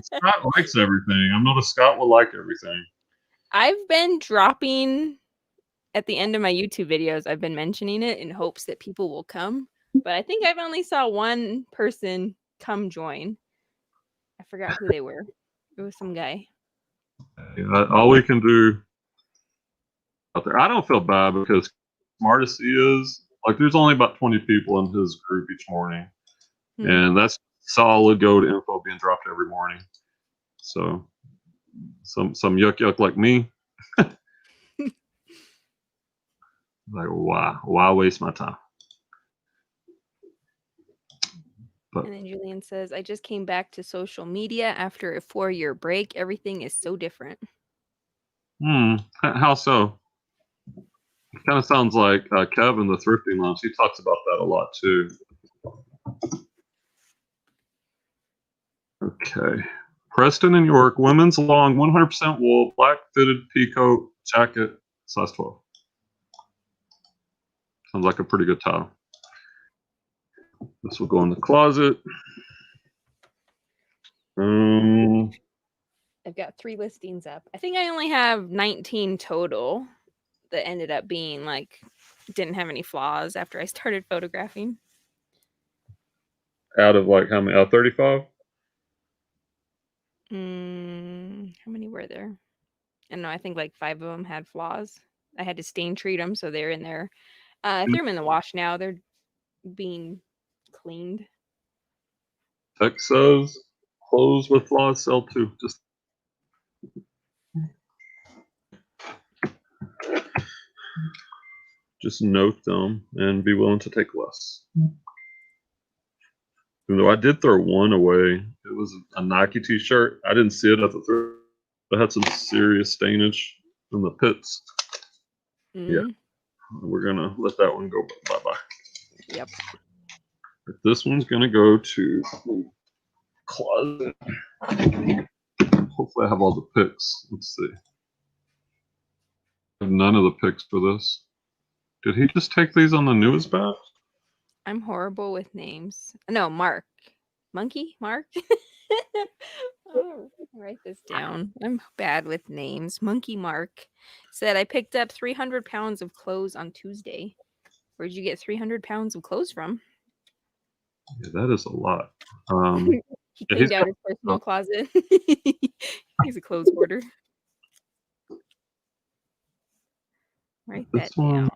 Scott likes everything. I'm not a Scott will like everything. I've been dropping at the end of my YouTube videos, I've been mentioning it in hopes that people will come. But I think I've only saw one person come join. I forgot who they were. It was some guy. Yeah, all we can do out there. I don't feel bad because smart as he is, like there's only about 20 people in his group each morning. And that's solid gold info being dropped every morning. So some yuck like me. Like why waste my time? But, and then Julian says, I just came back to social media after a 4-year break. Everything is so different. How so? It kind of sounds like Kevin, the thrifting launch. He talks about that a lot too. Okay. Preston and York, women's long, 100% wool, black fitted peacoat jacket, size 12. Sounds like a pretty good title. This will go in the closet. I've got 3 listings up. I think I only have 19 total that ended up being like, didn't have any flaws after I started photographing. Out of like how many? 35? How many were there? I don't know. I think like 5 of them had flaws. I had to stain treat them, so they're in there. I threw them in the wash now. They're being cleaned. Text says clothes with flaws sell too. Just note them and be willing to take less. Even though I did throw one away, it was a Nike t-shirt. I didn't see it at the thrift. It had some serious stainage in the pits. Yeah, we're gonna let that one go bye-bye. Yep. But this one's gonna go to the closet. Hopefully I have all the picks. Let's see. I have none of the picks for this. Did he just take these on the newest batch? I'm horrible with names. No, Mark. Monkey? Mark? Oh, write this down. I'm bad with names. Monkey Mark said, I picked up 300 pounds of clothes on Tuesday. Where'd you get 300 pounds of clothes from? Yeah, that is a lot. He cleaned out his personal closet. He's a clothes hoarder. Write that down.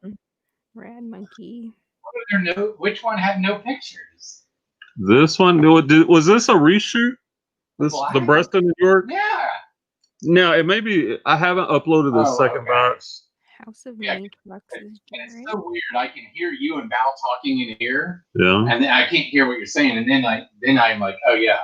Rad Monkey. Which one had no pictures? This one, was this a reshoot? The Preston New York? Yeah. No, it may be. I haven't uploaded the second batch. House of Many Trucks. It's so weird. I can hear you and Val talking in here. Yeah. And then I can't hear what you're saying. And then I'm like, oh yeah.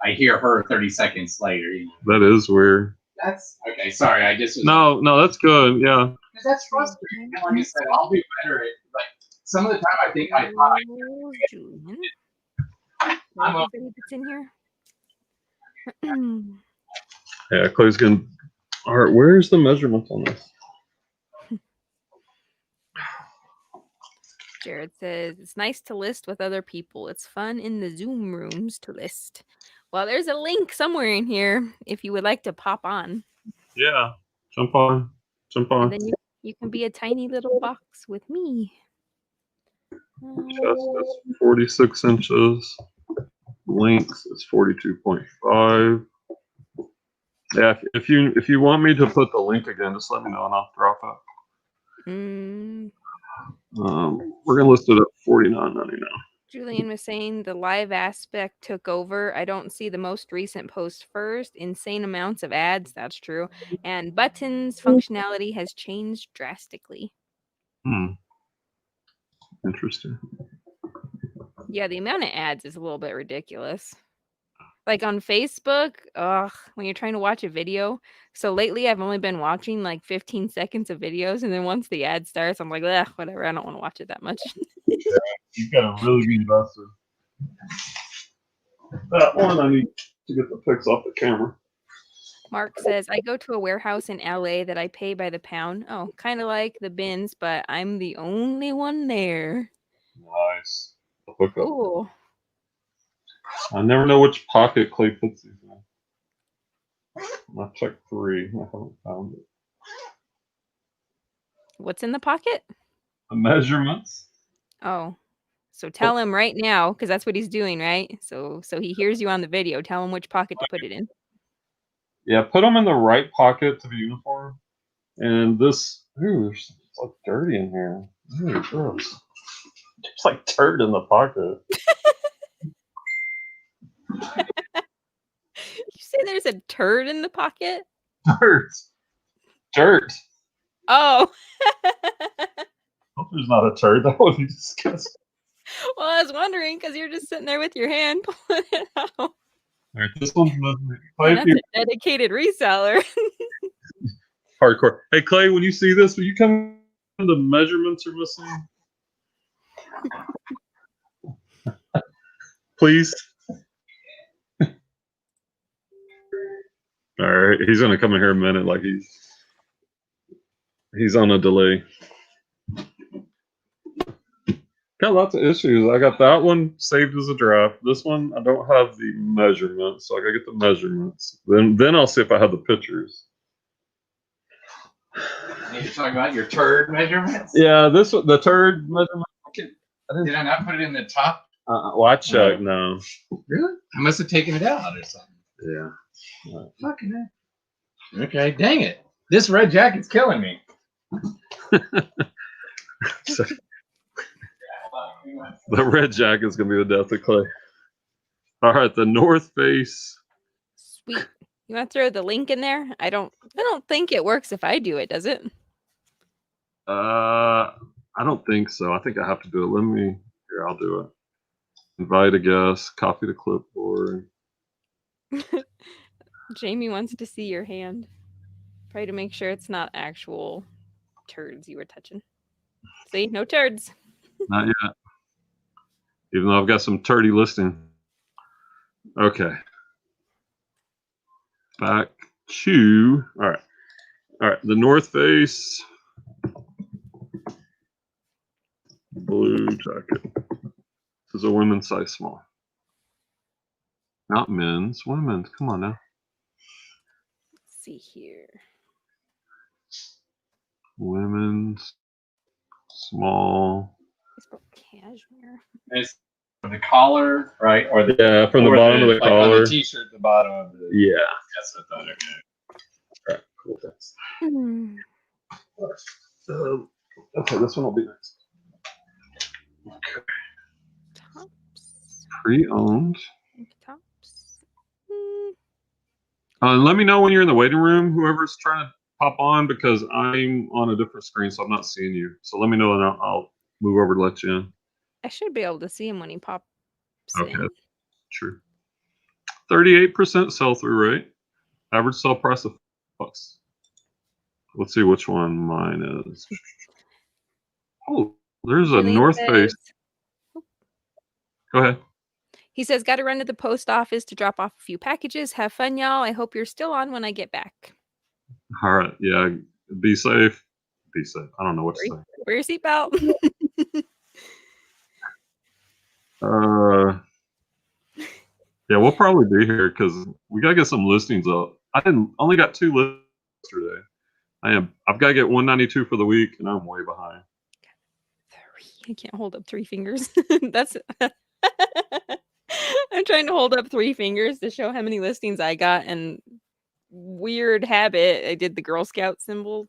I hear her 30 seconds later. You know? That is weird. That's okay. Sorry, I just was No, that's good. Yeah. Because that's frustrating. And like I said, I'll be better at like some of the time. I think I thought Julian. I'm up. It's in here. Yeah, Clay's gonna. All right, where's the measurements on this? Jared says, it's nice to list with other people. It's fun in the Zoom rooms to list. Well, there's a link somewhere in here if you would like to pop on. Yeah. Jump on. Jump And on. then you can be a tiny little box with me. Chest is 46 inches. Length is 42.5. Yeah, if you want me to put the link again, just let me know and I'll drop it. We're gonna list it at $49.99. Julian was saying the live aspect took over. I don't see the most recent post first. Insane amounts of ads, that's true. And buttons functionality has changed drastically. Interesting. Yeah, the amount of ads is a little bit ridiculous. Like on Facebook, when you're trying to watch a video. So lately I've only been watching like 15 seconds of videos, and then once the ad starts, I'm like, ugh, whatever, I don't want to watch it that much. You've got to really be invested. That one, I need to get the pics off the camera. Mark says, I go to a warehouse in LA that I pay by the pound. Oh, kind of like the bins, but I'm the only one there. Nice. Hook up. Cool. I never know which pocket Clay puts these in. I checked 3. I haven't found it. What's in the pocket? The measurements. Oh, so tell him right now, because that's what he's doing, right? So he hears you on the video. Tell him which pocket to put it in. Yeah, put them in the right pocket to the uniform. And this, ooh, it's like dirty in here. Ooh, gross. There's like dirt in the pocket. You say there's a turd in the pocket? Dirt. Oh. Hope there's not a turd. That would be disgusting. Well, I was wondering because you're just sitting there with your hand pulling it out. All right, this one's missing. That's a dedicated reseller. Hardcore. Hey, Clay, when you see this, will you come? The measurements are missing. Please. All right, he's gonna come in here in a minute, like he's on a delay. Got lots of issues. I got that one saved as a draft. This one I don't have the measurements, so I gotta get the measurements. Then I'll see if I have the pictures. You're talking about your turd measurements? Yeah, the turd measurement. Did I not put it in the top? Well, I checked. No. Really? I must have taken it out or something. Yeah. Fucking hell. Okay, dang it. This red jacket's killing me. So, the red jacket's gonna be the death of Clay. All right, the North Face. Sweet. You want to throw the link in there? I don't think it works if I do it, does it? I don't think so. I think I have to do it. I'll do it. Invite a guest, copy the clipboard. Jamie wants to see your hand. Try to make sure it's not actual turds you were touching. See, no turds. Not yet. Even though I've got some turdy listing. Okay. Back to, all right. The North Face blue jacket. This is a women's size small. Not men's, women's. Come on now. Let's see here. Women's small. Cashmere. It's the collar, right? Or Yeah, from the bottom of the like collar. On the t-shirt, the bottom of the. Yeah. That's what I thought. Okay. All right, cool. Thanks. Okay, this one will be next. Okay. Tops. Pre-owned. Tops. Let me know when you're in the waiting room, whoever's trying to pop on, because I'm on a different screen, so I'm not seeing you. So let me know, and I'll move over to let you in. I should be able to see him when he pops in. True. 38% sell-through rate. Average sell price of $5. Let's see which one mine is. Oh, there's a North Face. Go ahead. He says, got to run to the post office to drop off a few packages. Have fun, y'all. I hope you're still on when I get back. All right. Yeah. Be safe. Be safe. I don't know what to say. Wear your seatbelt. Yeah, we'll probably be here because we gotta get some listings up. Only got 2 listings yesterday. I've got to get 192 for the week, and I'm way behind. I can't hold up 3 fingers. That's I'm trying to hold up 3 fingers to show how many listings I got, and weird habit, I did the Girl Scout symbol.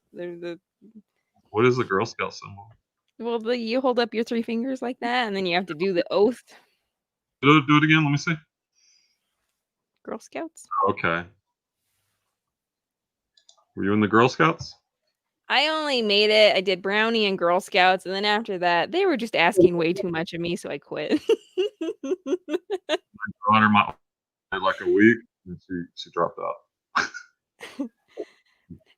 What is the Girl Scout symbol? Well, you hold up your 3 fingers like that, and then you have to do the oath. Do it again. Let me see. Girl Scouts. Okay. Were you in the Girl Scouts? I only made it. I did Brownie and Girl Scouts, and then after that, they were just asking way too much of me, so I quit. I her my like a week, and she dropped out.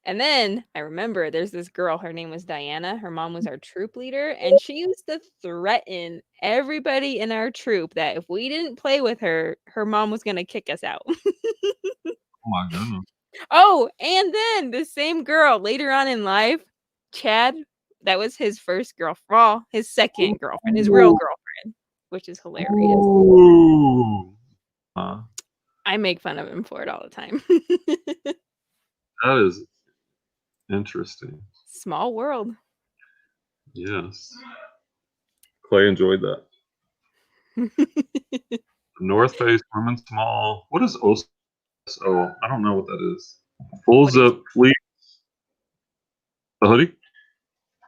And then I remember there's this girl, her name was Diana. Her mom was our troop leader, and she used to threaten everybody in our troop that if we didn't play with her, her mom was going to kick us out. Oh my goodness. Oh, and then the same girl later on in life, Chad, that was his first girlfriend, well, his second girlfriend, his real girlfriend, which is hilarious. Ooh. I make fun of him for it all the time. That is interesting. Small world. Yes. Clay enjoyed that. North Face Women's Small. What is OSO? I don't know what that is. Full zip fleece. The hoodie?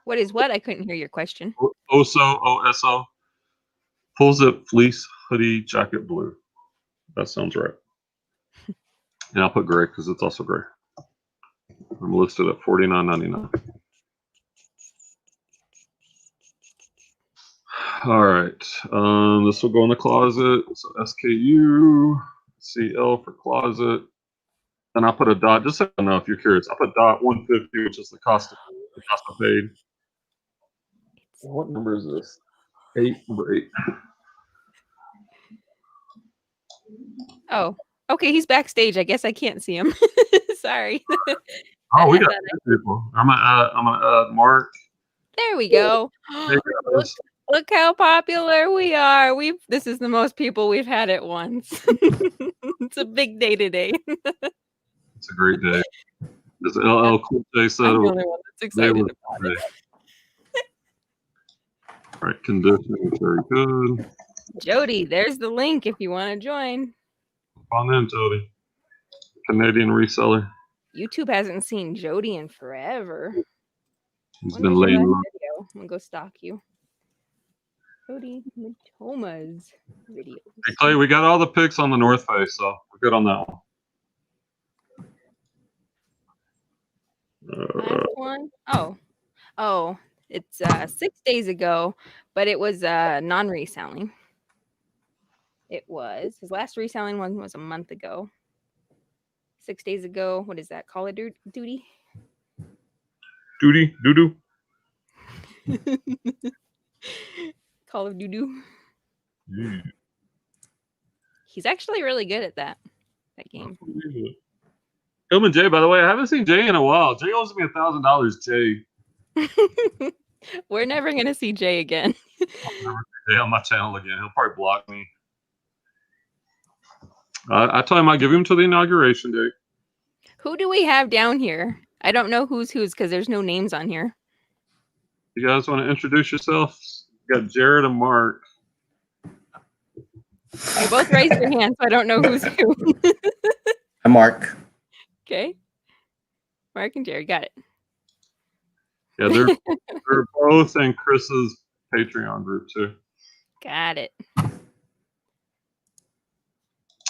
What is what? I couldn't hear your question. OSO. Full zip fleece hoodie jacket blue. That sounds right. And I'll put gray because it's also gray. I'm listed at $49.99. All right. This will go in the closet. So SKU, CL for closet. And I'll put a dot, just so you know if you're curious. I'll put dot 150, which is the cost of paid. What number is this? Number 8. Oh, okay. He's backstage. I guess I can't see him. Sorry. Oh, we got people. I'm gonna add Mark. There we go. Look how popular we are. This is the most people we've had at once. It's a big day today. It's a great day. As LL Cool J said, I'm the only one that's excited about it. All right, conditioning is very good. Jody, there's the link if you want to join. Come on in, Jody. Canadian reseller. YouTube hasn't seen Jody in forever. He's been laying low. I'm gonna go stalk you. Jody Matoma's video. Hey Clay, we got all the pics on the North Face, so we're good on that one. Last one? Oh, it's 6 days ago, but it was non-reselling. It was his last reselling one was a month ago. 6 days ago. What is that? Call of Duty? Doo-doo. Call of Duty. He's actually really good at that game. Hillman Jay, by the way, I haven't seen Jay in a while. Jay owes me $1,000. Jay. We're never gonna see Jay again. I'll never see Jay on my channel again. He'll probably block me. I told him I'd give him to the inauguration day. Who do we have down here? I don't know who's because there's no names on here. You guys want to introduce yourselves? You got Jared and Mark. You both raised your hand, so I don't know who's who. I'm Mark. Okay. Mark and Jared, got it. Yeah, they're both in Chris's Patreon group too. Got it.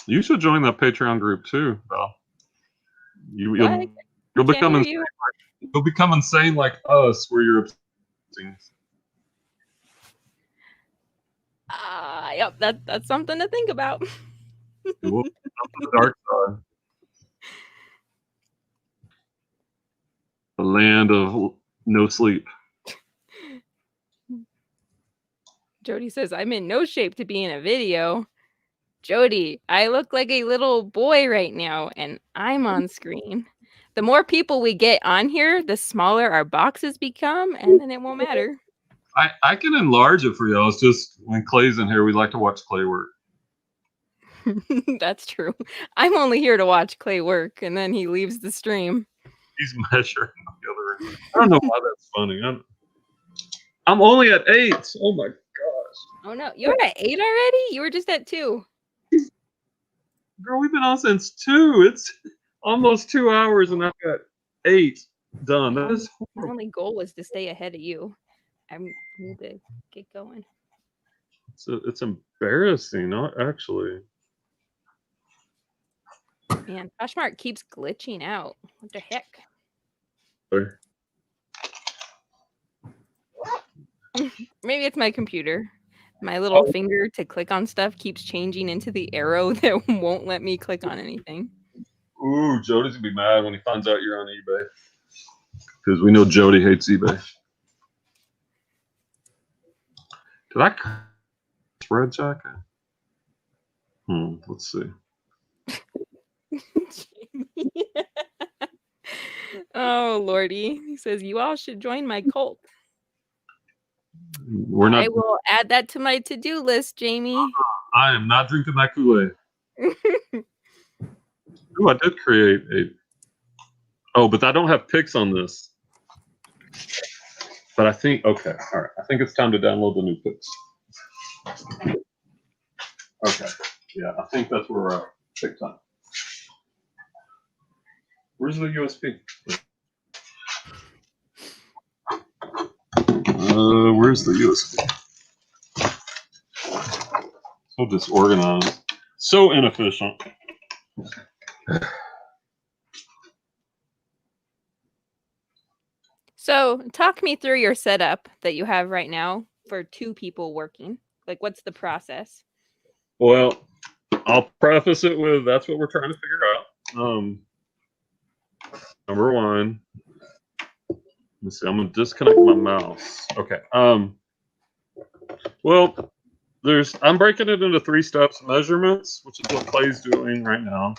You should join that Patreon group too, Val. You'll become insane. You'll become insane like us, where you're obsessing. Yep, that's something to think about. We'll come to the dark side. The land of no sleep. Jody says, I'm in no shape to be in a video. Jody, I look like a little boy right now, and I'm on screen. The more people we get on here, the smaller our boxes become, and then it won't matter. I can enlarge it for y'all. It's just when Clay's in here, we like to watch Clay work. That's true. I'm only here to watch Clay work, and then he leaves the stream. He's measuring the other end. I don't know why that's funny. I'm only at 8. Oh my gosh. Oh no, you're at 8 already? You were just at 2. Girl, we've been on since 2. It's almost 2 hours and I've got 8 done. That is My horrible. only goal was to stay ahead of you. I need to get going. It's embarrassing, not actually. Man, Poshmark keeps glitching out. What the heck? Maybe it's my computer. My little finger to click on stuff keeps changing into the arrow that won't let me click on anything. Ooh, Jody's gonna be mad when he finds out you're on eBay. Because we know Jody hates eBay. Did I red jacket? Let's see. Oh lordy. He says you all should join my cult. We're not. I will add that to my to-do list, Jamie. I am not drinking that Kool-Aid. Ooh, I did create a. Oh, but I don't have pics on this. But I think okay, all right. I think it's time to download the new pics. Okay, yeah, I think that's where we're at. Big time. Where's the USB? Where's the USB? So disorganized. So inefficient. So talk me through your setup that you have right now for 2 people working. Like, what's the process? Well, I'll preface it with that's what we're trying to figure out. Number one, let's see, I'm gonna disconnect my mouse. Okay. Well, I'm breaking it into 3 steps: measurements, which is what Clay's doing right now.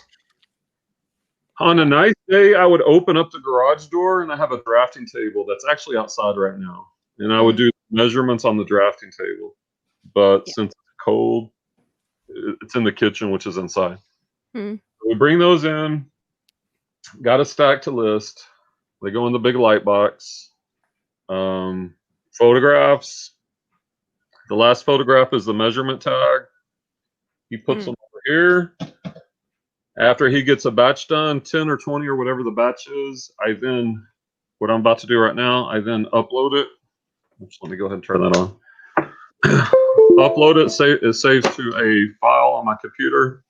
On a nice day, I would open up the garage door and I have a drafting table that's actually outside right now. And I would do measurements on the drafting table. But since it's cold, it's in the kitchen, which is inside. We bring those in, got a stack to list. They go in the big light box. Photographs. The last photograph is the measurement tag. He puts them over here. After he gets a batch done, 10 or 20 or whatever the batch is, what I'm about to do right now, I then upload it. Oops, let me go ahead and turn that on. Upload it, it saves to a file on my computer.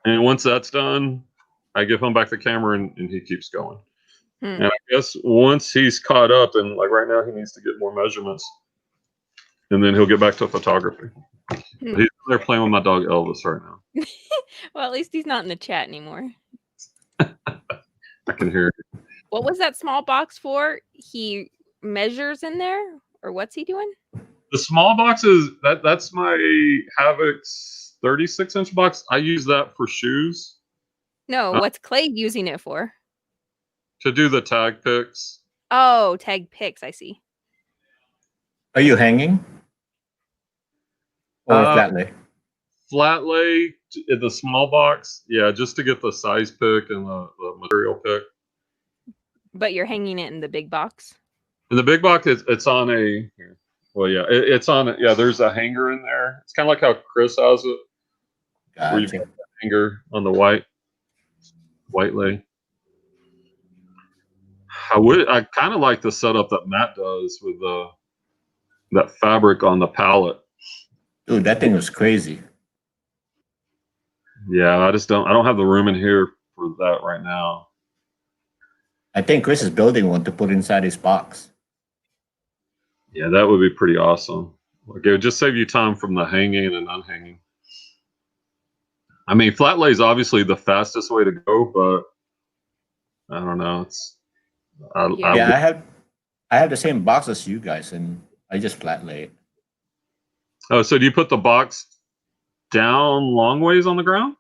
And once that's done, I give him back the camera and he keeps going. And I guess once he's caught up, and like right now he needs to get more measurements, and then he'll get back to photography. He's there playing with my dog Elvis right now. Well, at least he's not in the chat anymore. I can hear it. What was that small box for? He measures in there, or what's he doing? The small box is that's my Havoc's 36-inch box. I use that for shoes. No, what's Clay using it for? To do the tag picks. Oh, tag picks. I see. Are you hanging? Or flat lay? Flat lay in the small box. Yeah, just to get the size pick and the material pick. But you're hanging it in the big box? In the big box, it's on a... Well, yeah, it's on... Yeah, there's a hanger in there. It's kind of like how Chris has it. Gotcha. Where you put the hanger on the white lay. I kind of like the setup that Matt does with that fabric on the pallet. Dude, that thing was crazy. Yeah, I don't have the room in here for that right now. I think Chris is building one to put inside his box. Yeah, that would be pretty awesome. Like, it would just save you time from the hanging and unhanging. I mean, flat lay is obviously the fastest way to go, but I don't know. I have the same box as you guys, and I just flat lay it. Oh, so do you put the box down long ways on the ground?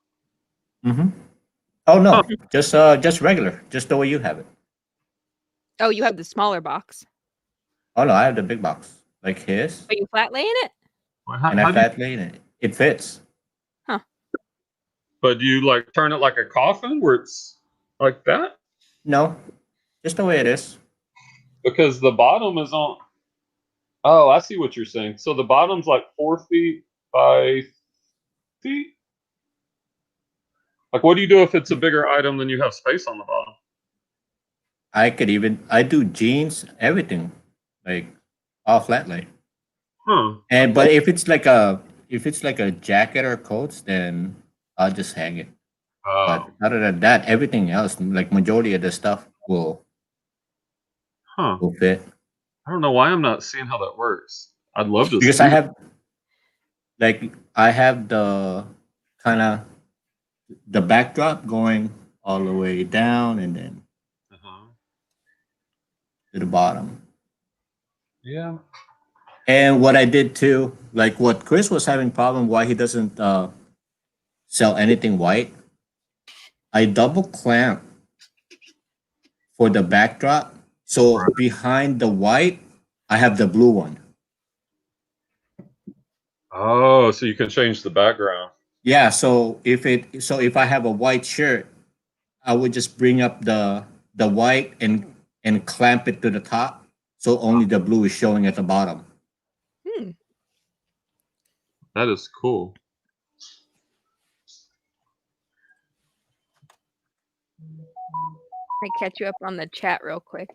Mm-hmm. Oh no, just regular, just the way you have it. Oh, you have the smaller box. Oh no, I have the big box like his, Are you flat laying it? Well, and I flat lay in it. It fits. But do you like turn it like a coffin where it's like that? No, just the way it is. Because the bottom is on. Oh, I see what you're saying. So the bottom's like 4 feet by feet. Like, what do you do if it's a bigger item than you have space on the bottom? I do jeans, everything, like all flat lay. Huh. But if it's like a jacket or coats, then I'll just hang it. But other than that, everything else, like majority of the stuff will fit. I don't know why I'm not seeing how that works. I'd love to Because see. I have the kind of the backdrop going all the way down and then to the bottom. Yeah. And what I did too, like what Chris was having problem why he doesn't sell anything white. I double clamp for the backdrop. So behind the white, I have the blue one. Oh, so you can change the background. Yeah, so if I have a white shirt, I would just bring up the white and clamp it to the top, so only the blue is showing at the bottom. That is cool. I catch you up on the chat real quick.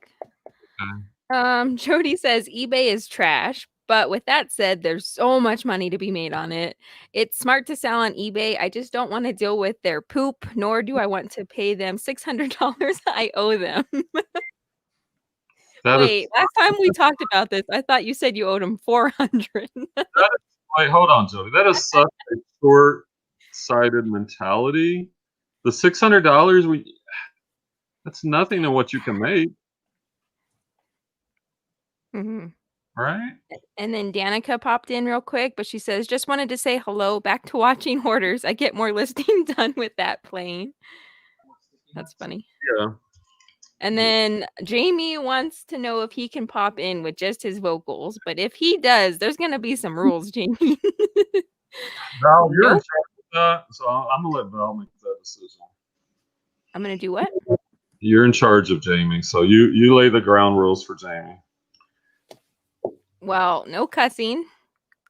Jody says eBay is trash, but with that said, there's so much money to be made on it. It's smart to sell on eBay. I just don't want to deal with their poop, nor do I want to pay them $600 I owe them. Wait, last time we talked about this, I thought you said you owed them $400. Wait, hold on, Jody. That is such a short-sighted mentality. The $600 that's nothing to what you can make. Right? And then Danica popped in real quick, but she says, just wanted to say hello, back to watching Hoarders. I get more listing done with that playing. That's funny. Yeah. And then Jamie wants to know if he can pop in with just his vocals. But if he does, there's going to be some rules, Jamie. Val, you're in charge of that, so I'm going to let Val make that decision. I'm going to do what? You're in charge of Jamie, so you lay the ground rules for Jamie. Well, no cussing.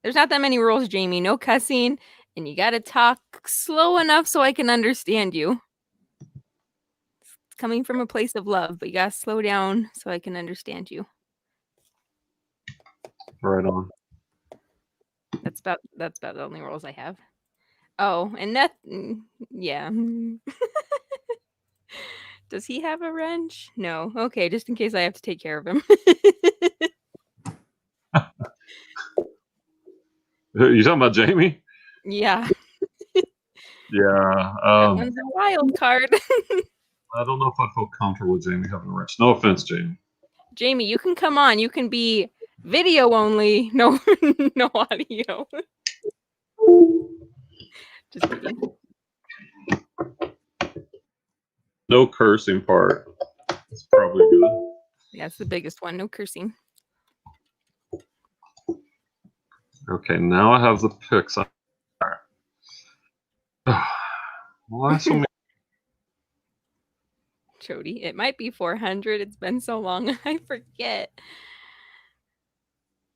There's not that many rules, Jamie. No cussing. And you got to talk slow enough so I can understand you. It's coming from a place of love, but you got to slow down so I can understand you. Right on. That's about the only rules I have. Oh, and that, yeah. Does he have a wrench? No. Okay, just in case I have to take care of him. You talking about Jamie? Yeah. Yeah. That one's a wild card. I don't know if I feel comfortable with Jamie having a wrench. No offense, Jamie. Jamie, you can come on. You can be video only. No, no audio. Just kidding. No cursing part. That's probably good. Yeah, it's the biggest one. No cursing. Okay, now I have the picks. Well, that's so Jody, it might be 400. It's been so long, I forget.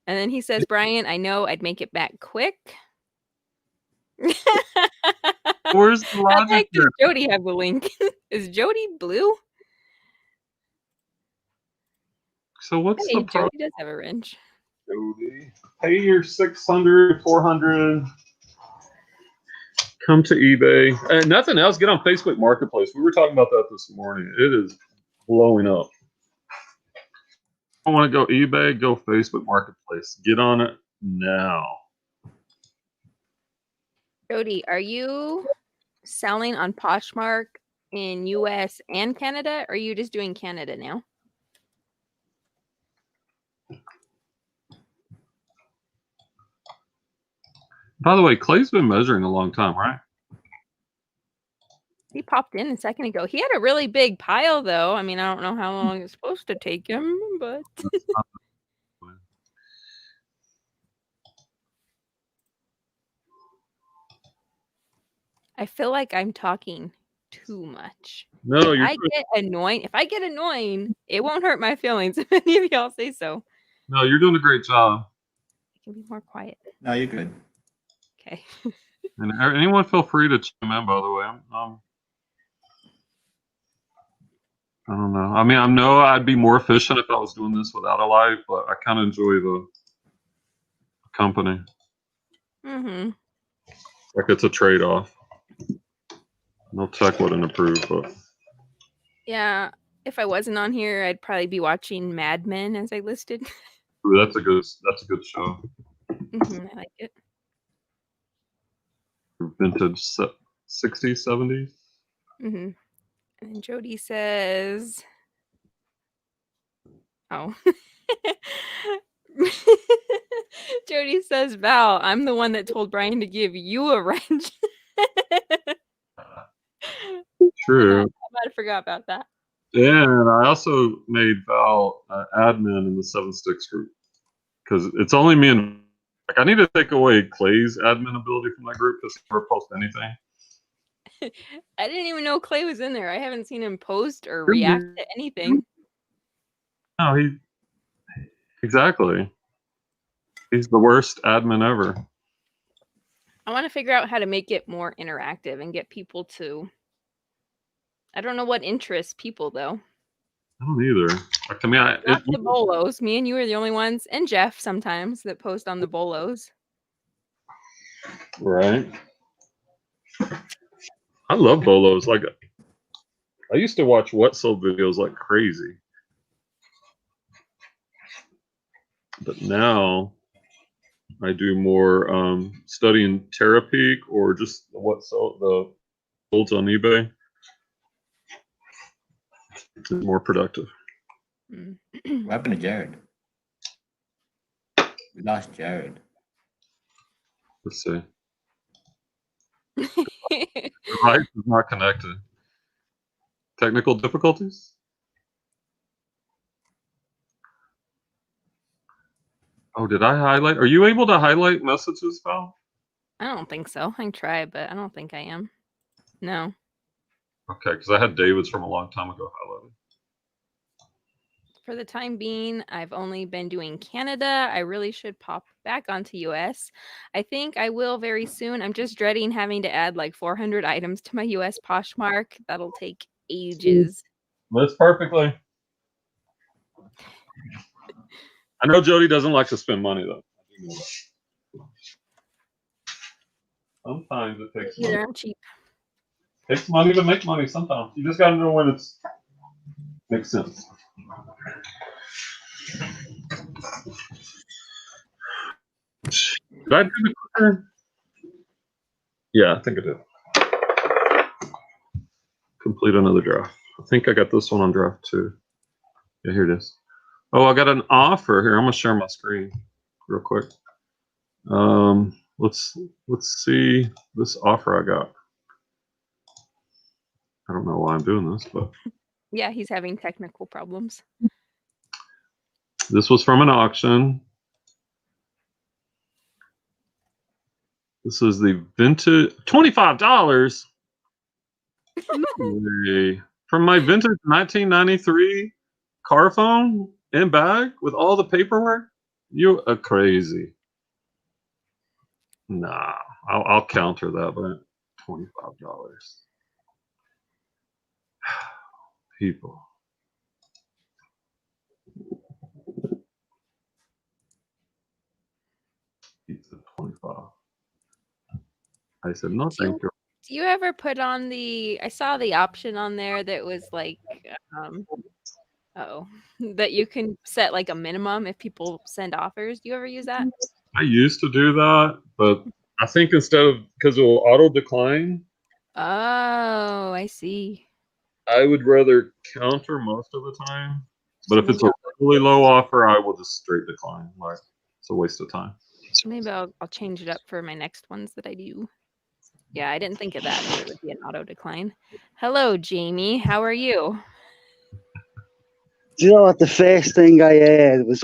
And then he says, Brian, I know I'd make it back quick. Where's the logic? Does Jody have the link? Is Jody blue? So what's the problem? Jody does have a wrench. Jody, pay your 600, 400. Come to eBay. And nothing else. Get on Facebook Marketplace. We were talking about that this morning. It is blowing up. I want to go eBay, go Facebook Marketplace. Get on it now. Jody, are you selling on Poshmark in US and Canada, or are you just doing Canada now? By the way, Clay's been measuring a long time, right? He popped in a second ago. He had a really big pile, though. I mean, I don't know how long it's supposed to take him, but I feel like I'm talking too much. No, If you're I get annoying, it won't hurt my feelings if any of y'all say so. you're doing a great job. I can be more quiet. No, you're good. Okay. And anyone feel free to chime in. By the way, I don't know. I mean, I know I'd be more efficient if I was doing this without a live, but I kind of enjoy the company. Mm-hmm. Like it's a trade-off. No tech wouldn't approve, but Yeah. If I wasn't on here, I'd probably be watching Mad Men as I listed. ooh, that's a good show. Mm-hmm, I like it. Vintage 60s, 70s. Mm-hmm. And Jody says, "Oh." Jody says, "Val, I'm the one that told Brian to give you a wrench." True. I might have forgot about that. And I also made Val admin in the Seven Sticks group because it's only me and like I need to take away Clay's admin ability from that group because he never posts anything. I didn't even know Clay was in there. I haven't seen him post or react to anything. No, exactly. He's the worst admin ever. I want to figure out how to make it more interactive and get people to. I don't know what interests people though. I don't either. Like to me, Not the bolos. Me and you are the only ones, and Jeff sometimes that post on the bolos. right. I love bolos. Like I used to watch what sold videos like crazy, but now I do more studying Terapeak or just what sold the holds on eBay. It's more productive. What happened to Jared? We lost Jared. Let's see. The device is not connected. Technical difficulties? Oh, did I highlight? Are you able to highlight messages, Val? I don't think so. I can try, but I don't think I am. No. Okay, because I had David's from a long time ago highlighted. For the time being, I've only been doing Canada. I really should pop back onto US. I think I will very soon. I'm just dreading having to add like 400 items to my US Poshmark. That'll take ages. Lives perfectly. I know Jody doesn't like to spend money though. I do know that. Sometimes it takes money. I'm cheap. It takes money to make money sometimes. You just gotta know when it's makes sense. Did I do the clicker? Yeah, I think I did. Complete another draft. I think I got this one on draft 2. Yeah, here it is. Oh, I got an offer here. I'm gonna share my screen real quick. Let's see this offer I got. I don't know why I'm doing this, but Yeah, he's having technical problems. this was from an auction. This is the vintage $25. From my vintage 1993 car phone and bag with all the paperwork. You are crazy. Nah, I'll counter that, but $25. People. Pizza 25. I said no, thank you. Do you ever put on I saw the option on there that was like, that you can set like a minimum if people send offers. Do you ever use that? I used to do that, but I think instead of because it will auto decline, Oh, I see. I would rather counter most of the time. But if Maybe it's a really low offer, I will just straight decline. Like it's a waste of time. Maybe I'll change it up for my next ones that I do. Yeah, I didn't think of that it would be an auto decline. Hello, Jamie. How are you? Do you know what the first thing I heard was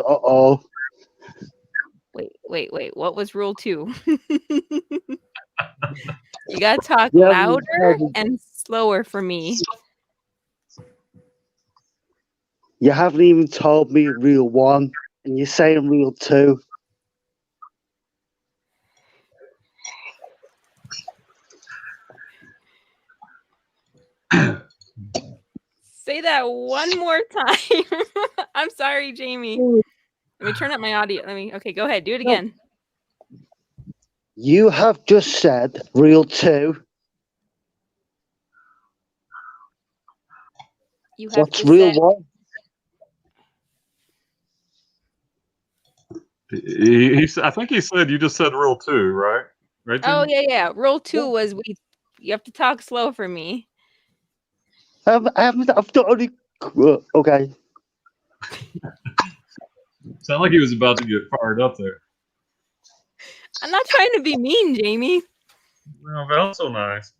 Wait. What was rule 2? You gotta talk Yeah, louder and slower for me. you haven't even told me rule 1, and you're saying rule 2. Say that one more time. I'm sorry, Jamie. Let me turn up my audio. Okay, go ahead. Do it again. You have just said rule 2. You have What's just rule said. 1? I think he said you just said rule 2, right? Right, Oh Jim? yeah. Rule 2 was you have to talk slow for me. I've only. Okay. Sound like he was about to get fired up there. I'm not trying to be mean, Jamie. No, but also nice.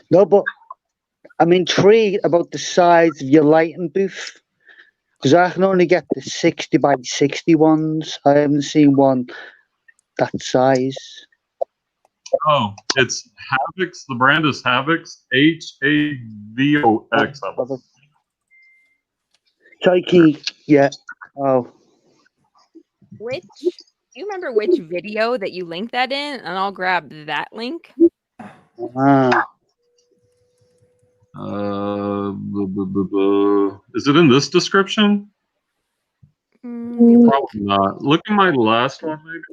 No, but I'm intrigued about the size of your lighting booth. Because I can only get the 60 by 60 ones. I haven't seen one that size. Oh, it's Havix. The brand is Havix. HAVOX. Shaky, yeah. Oh. Do you remember which video that you linked that in? And I'll grab that link. Ah. Is it in this description? Probably not. Look at my last one, maybe.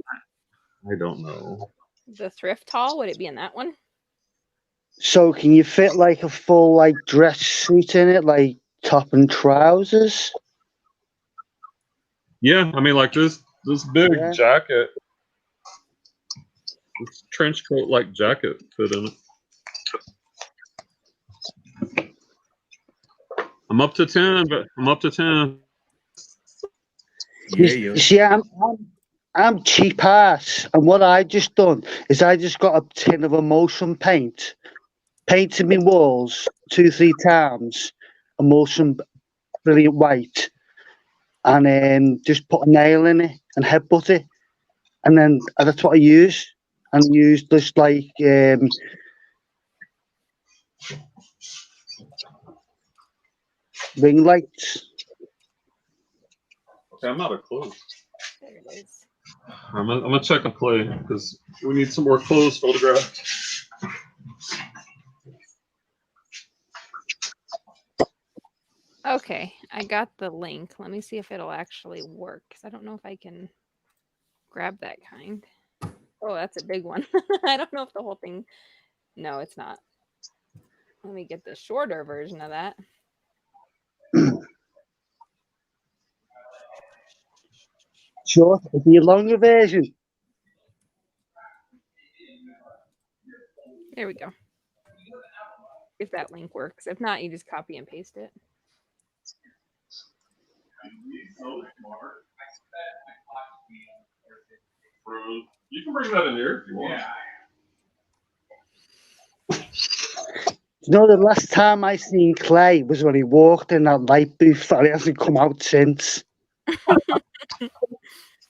I don't know. The thrift haul, would it be in that one? So can you fit like a full like dress suit in it, like top and trousers? Yeah, I mean, like this big Yeah. jacket, this trench coat like jacket fit in it. I'm up to 10, but I'm up to 10. Yeah, You see, I'm cheap ass, and what I just done is I just got a tin of emulsion paint, painted my walls 2-3 times, emulsion brilliant white, and just put a nail in it and headbutt it, and then that's what I use. And use just like ring lights. Okay, I'm out of clothes. There it is. I'm gonna check on Clay because we need some more clothes photographed. Okay, I got the link. Let me see if it'll actually work because I don't know if I can grab that kind. Oh, that's a big one. I don't know if the whole thing. No, it's not. Let me get the shorter version of that. Sure, it'll be a longer version. There we go. If that link works. If not, you just copy and paste it. You can bring that in here if you want. You know, the last time I seen Clay was when he walked in that light booth, and he hasn't come out since.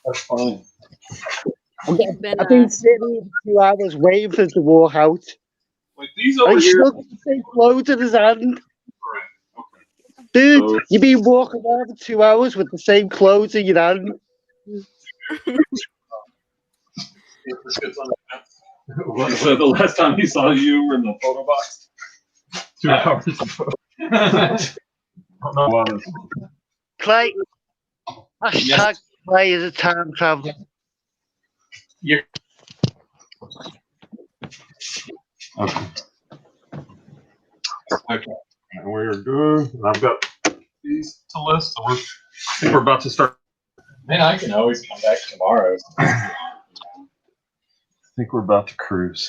That's fine. I've been sitting 2 hours waiting for him to walk out. Like these And over he's here. still got the same clothes in his hand. Okay. Dude, So- you've been walking around for 2 hours with the same clothes in your hand. Was that the last time he saw you in the photo box? 2 hours ago. I don't know why this. Clay, hashtag Clay is a time traveler. Okay. Okay. And we're good. I've got these to list. So I think we're about to start. Man, I can always come back tomorrow. I think we're about to cruise.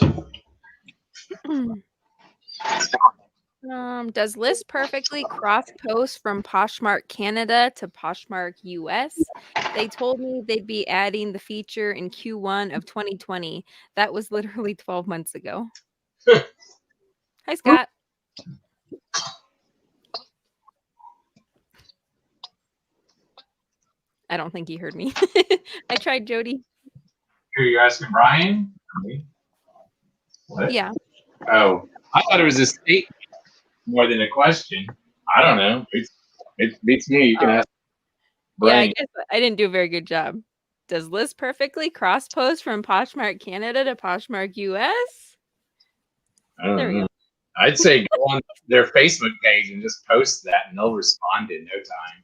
Does list perfectly cross post from Poshmark Canada to Poshmark US? They told me they'd be adding the feature in Q1 of 2020. That was literally 12 months ago. Hi, Scott. I don't think he heard me. I tried, Jody. Here, you're asking Brian? What? Yeah. Oh, I thought it was a statement more than a question. I don't know. It beats me. You can ask Yeah, I Brian. guess I didn't do a very good job. Does List perfectly cross post from Poshmark Canada to Poshmark US? I don't There we know. go. I'd say go on their Facebook page and just post that, and they'll respond in no time.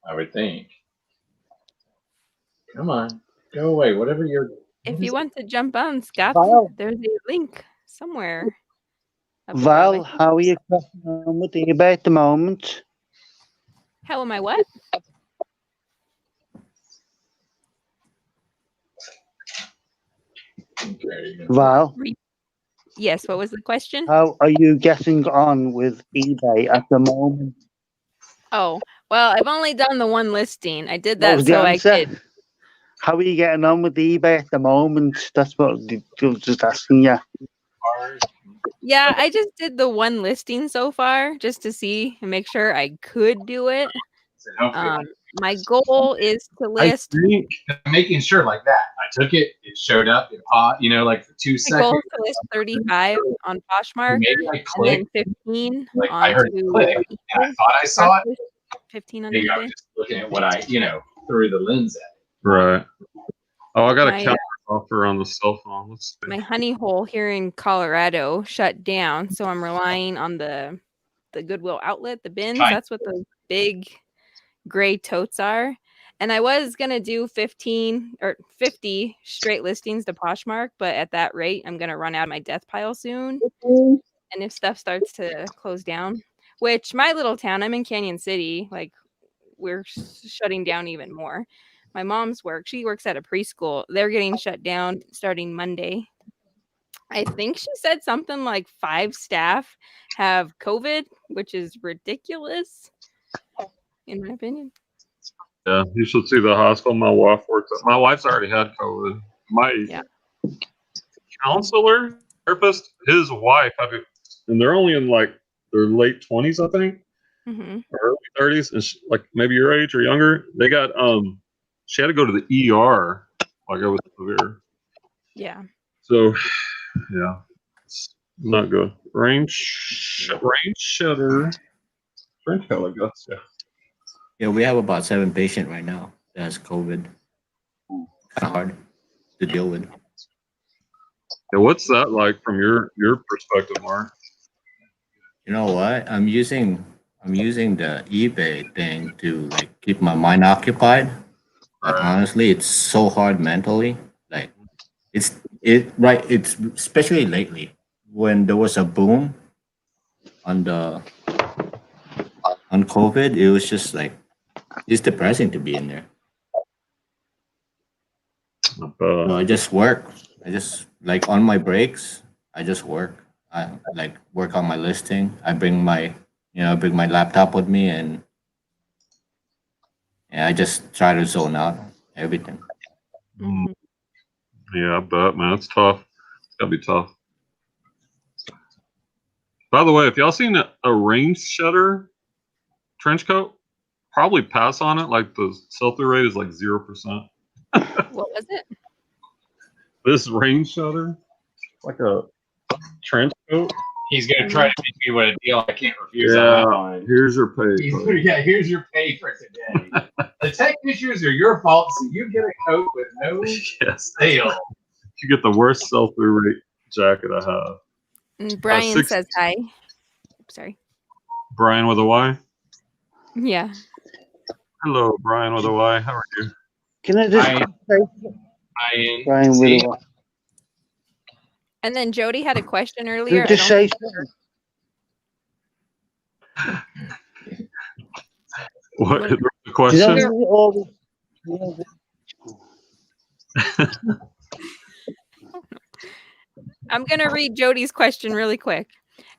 I would think. Come on, go away. Whatever you're. If you want to jump on, Scott, Val, there's a link somewhere. up above, I Val, think. how are you cracking on with eBay at the moment? How am I what? Val, Yes, what was the question? how are you getting on with eBay at the moment? Oh, well, I've only done the one listing. I did What that was the so I answer? could. How are you getting on with eBay at the moment? That's what I was just asking you. Yeah, I just did the one listing so far just to see and make sure I could do it. My goal is to I list. think making sure like that. I took it. It showed up. It paused. Like for 2 My goal seconds. is to list 35 on Poshmark Maybe I and clicked. then 15 Like I heard it onto click, and I eBay. thought I saw it. 15 on Maybe I eBay. was just looking at what I, through the lens at. Right. Oh, I got a My, counter offer on the cell phone. Let's see. my honey hole here in Colorado shut down, so I'm relying on the Goodwill outlet, the bins. Fine. That's what those big gray totes are. And I was gonna do 15 or 50 straight listings to Poshmark, but at that rate, I'm gonna run out of my death pile soon. And if stuff starts to close down, which my little town, I'm in Canyon City, like we're shutting down even more. My mom's work, she works at a preschool. They're getting shut down starting Monday. I think she said something like 5 staff have COVID, which is ridiculous, in my opinion. Yeah, you should see the hospital my wife works at. My wife's already had COVID. My counselor, therapist, his wife had it, and they're only in like their late 20s, I think, or early 30s, and like maybe your age or younger. They got she had to go to the ER, like it was severe. Yeah. So yeah, it's not good. Range shutter. Range color, I guess. Yeah. Yeah, we have about 7 patients right now that has COVID. Kind of hard to deal with. Yeah, what's that like from your perspective, Mark? You know what? I'm using the eBay thing to like keep my mind occupied. But honestly, it's so hard mentally. Like it's especially lately when there was a boom on COVID. It was just like it's depressing to be in there. So I just work. I just like on my breaks. I just work. I like work on my listing. I bring my laptop with me and I just try to zone out everything. Mhm. Yeah, I bet, man. It's tough. It's gotta be tough. By the way, if y'all seen a range shutter trench coat, probably pass on it. Like the sell-through rate is like 0%. What was it? This range shutter, like a trench coat. He's gonna try to make me what a deal I can't refuse. Yeah, here's your pay. buddy. Yeah, here's your pay for today. The tech issues are your fault, so you get a coat with no Yes, sale. you get the worst sell-through rate jacket I have. And Brian says hi. Sorry. Brian with a Y. Yeah. Hello, Brian with a Y. How are you? Can I just say, Brian Whittle? And then Jody had a question Can earlier. I just say What the you question? know, I'm going to read Jody's question really quick.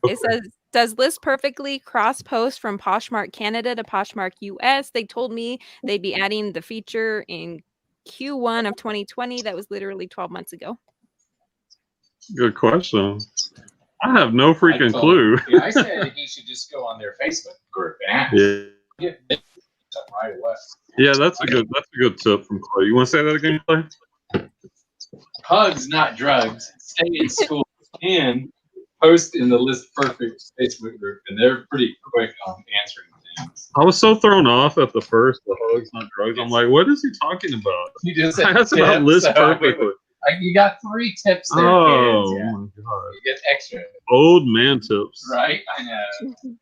It says, does List perfectly cross post from Poshmark Canada to Poshmark US? They told me they'd be adding the feature in Q1 of 2020. That was literally 12 months ago. Good question. I have no freaking clue. Yeah, I said he should just go on their Facebook group and ask. Yeah. stuff right away. Yeah, that's a good tip from Clay. You want to say that again, Clay? Hugs, not drugs. Stay in school and post in the List Perfect Facebook group, and they're pretty quick on answering things. I was so thrown off at the first, the hugs, not drugs. I'm like, what is he talking about? You just said That's about tips, List so perfectly. you got 3 tips there, Oh kids. Yeah. my god. You get extra, Old man tips. right? I know.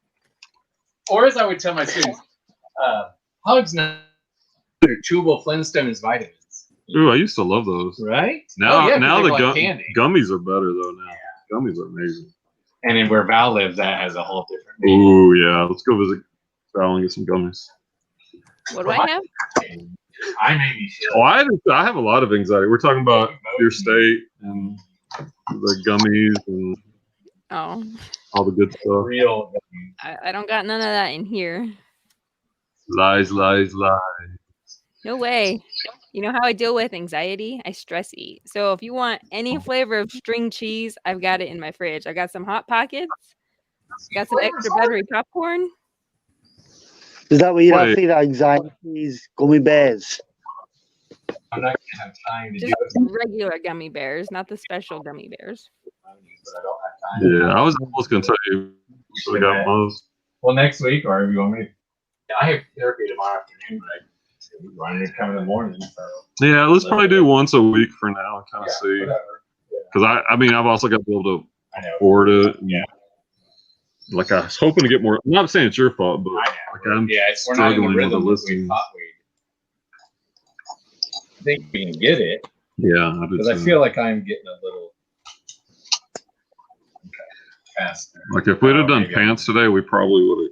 Or as I would tell my students, hugs, not chewable Flintstones vitamins. Ooh, I used to love those. Right? Now, Oh, yeah, 'cause now they the like candy. gummies are better though. Now gummies are amazing. And then where Val lives, that has a whole different meaning. Ooh, yeah. Let's go visit Val and get some gummies. What do I have? I may be sure. Oh, I have a lot of anxiety. We're talking about your state and the gummies and Oh, all the good stuff. Real. I don't got none of that in here. Lies, lies, lies. No way. You know how I deal with anxiety? I stress eat. So if you want any flavor of string cheese, I've got it in my fridge. I got some Hot Pockets. Got some extra buttery popcorn. Is that what you Wait. have for anxieties? Gummy bears. I'm not gonna have time to do Just it, regular gummy bears, not the special gummy bears. but I don't have time. Yeah, I was almost gonna tell you. Should have got most. Well, next week, or if you want me. I have therapy tomorrow afternoon, but running to come in the morning. So Yeah, let's probably do once a week for now and kind of see. whatever. Because I mean, I've also got to be able to I know. afford it. And, Yeah. Like I was hoping to get more. I'm not saying it's your fault, but I know. like I'm We're not in the struggling with the rhythm that we listings. thought we'd. I think we can get it Yeah, I do because I too. feel like I'm getting a little faster. Like if we'd have done Maybe pants today, we probably would have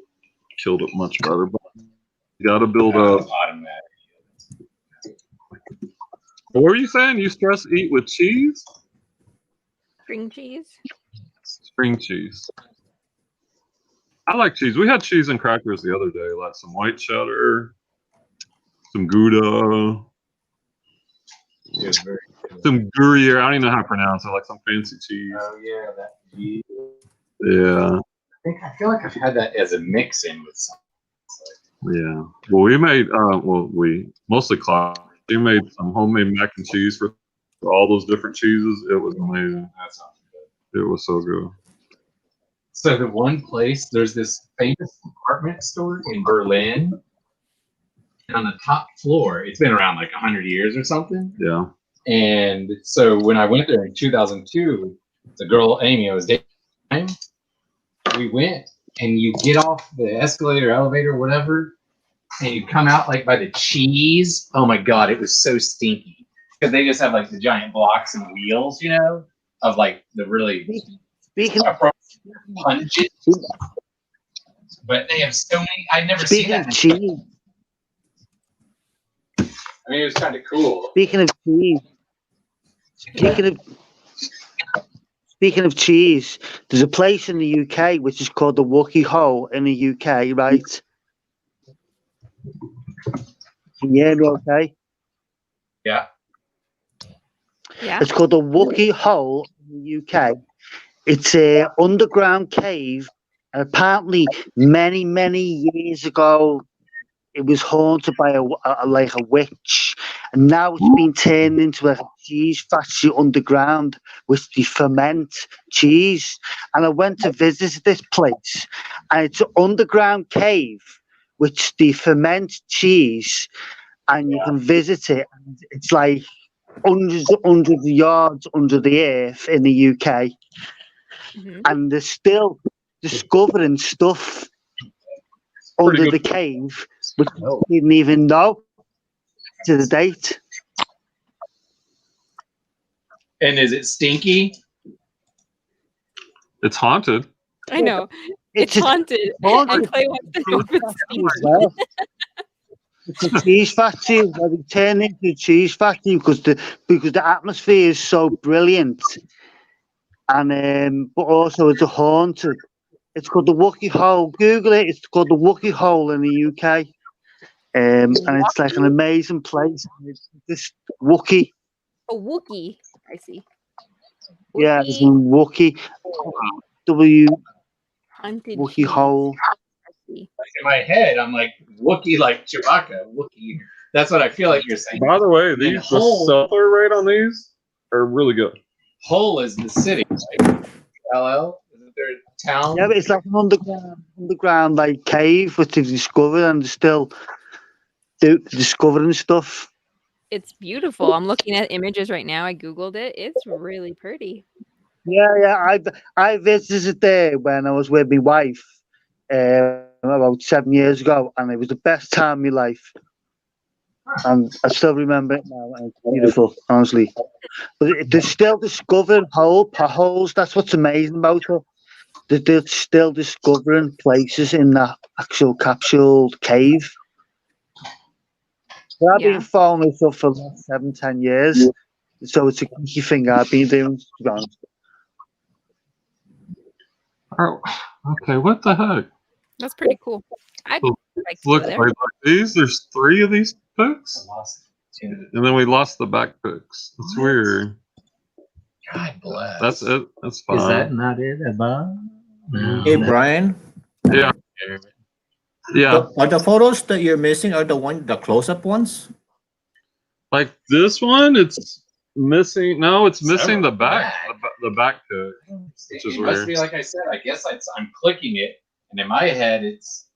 killed it much better. But you got to build up. Automatic. What were you saying? You stress eat with cheese? String cheese. String cheese. I like cheese. We had cheese and crackers the other day, like some white cheddar, some Gouda, It was very good. some Gruyere. I don't even know how to pronounce it. Like some fancy cheese. Oh yeah, that. Yeah, I feel like I've had that as a mix in with something. yeah. Well, we made. We mostly Claude. We made some homemade mac and cheese for all those different cheeses. It was amazing. That sounds good. It was so good. So the one place, there's this famous department store in Berlin. And on the top floor, it's been around like 100 years or something. Yeah. And so when I went there in 2002, the girl Amy I was dating, we went, and you get off the escalator, elevator, whatever, and you come out like by the cheese. Oh my God, it was so stinky because they just have like the giant blocks and wheels, you know, of like the really Speaking of, pungent. But they have so many. I'd never seen speaking that. of cheese, I mean, it was kind of cool. speaking of cheese, speaking of cheese, there's a place in the UK which is called the Wookie Hole in the UK, right? Yeah, okay. Yeah. Yeah. It's called the Wookie Hole in the UK. It's a underground cave, and apparently many, many years ago, it was haunted by a witch, and now it's been turned into a cheese factory underground, which they ferment cheese. And I went to visit this place, and it's an underground cave, which they ferment cheese, and you can visit it. And it's like hundreds of yards under the earth in the UK. Mhm. And they're still discovering stuff under the cave, which we didn't even know to the date. And is it stinky? It's haunted. I know. It's just haunted. haunted. And Clay wants to know if it's stinky. Well, it's a cheese factory. Well, they turn into a cheese factory because the atmosphere is so brilliant, and but also it's a haunted. It's called the Wookie Hole. Google it. It's called the Wookie Hole in the UK, and it's like an amazing place. It's this Wookie. A Wookie. I see. Yeah, it's in Wookie. W Haunted Wookie cheese. Hole. Wookiee. Like in my head, I'm like Wookiee, like Chewbacca, Wookiee. That's what I feel like you're saying. By the way, And then the Hull, seller rate on these are really good. Hull is the city, right? LL, isn't there a town? Yeah, but it's like an underground like cave which they've discovered and they're still discovering stuff. It's beautiful. I'm looking at images right now. I googled it. It's really pretty. Yeah. I visited there when I was with my wife about 7 years ago, and it was the best time of my life. And I still remember it now. And it's beautiful, honestly. But they're still discovering holes. That's what's amazing about it. They're still discovering places in that actual capsule cave. I've been following this up for the last 7-10 years. So it's a key thing I've been doing, to be honest. Oh, okay, what the heck? That's pretty cool. I'd So, like to go look there. like these. There's 3 of these picks, I lost it. and then we lost the back picks. That's What? weird. God bless. That's it. That's fine. Is that not it, Abba? No. Hey, Brian. Yeah. Yeah. Are the photos that you're missing are the close-up ones? Like this one, it's missing. No, it's missing the back. Back. The back pick. Which is It must weird. be like I said. I guess I'm clicking it, and in my head, it's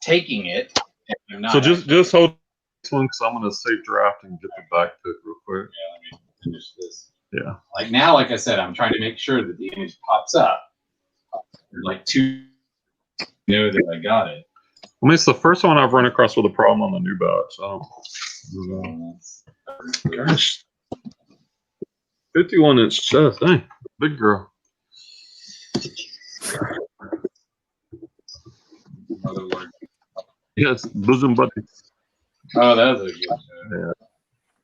taking it. And I'm not So just actually- hold this one because I'm gonna save draft and get the back pick real quick. Yeah, let me finish this. Yeah. Like now, like I said, I'm trying to make sure that the image pops up. Like to know that I got it. I mean, it's the first one I've run across with a problem on the new batch. So, gosh, 51-inch chest. Dang, big girl. Yes, bosom buddies. Oh, that was a good.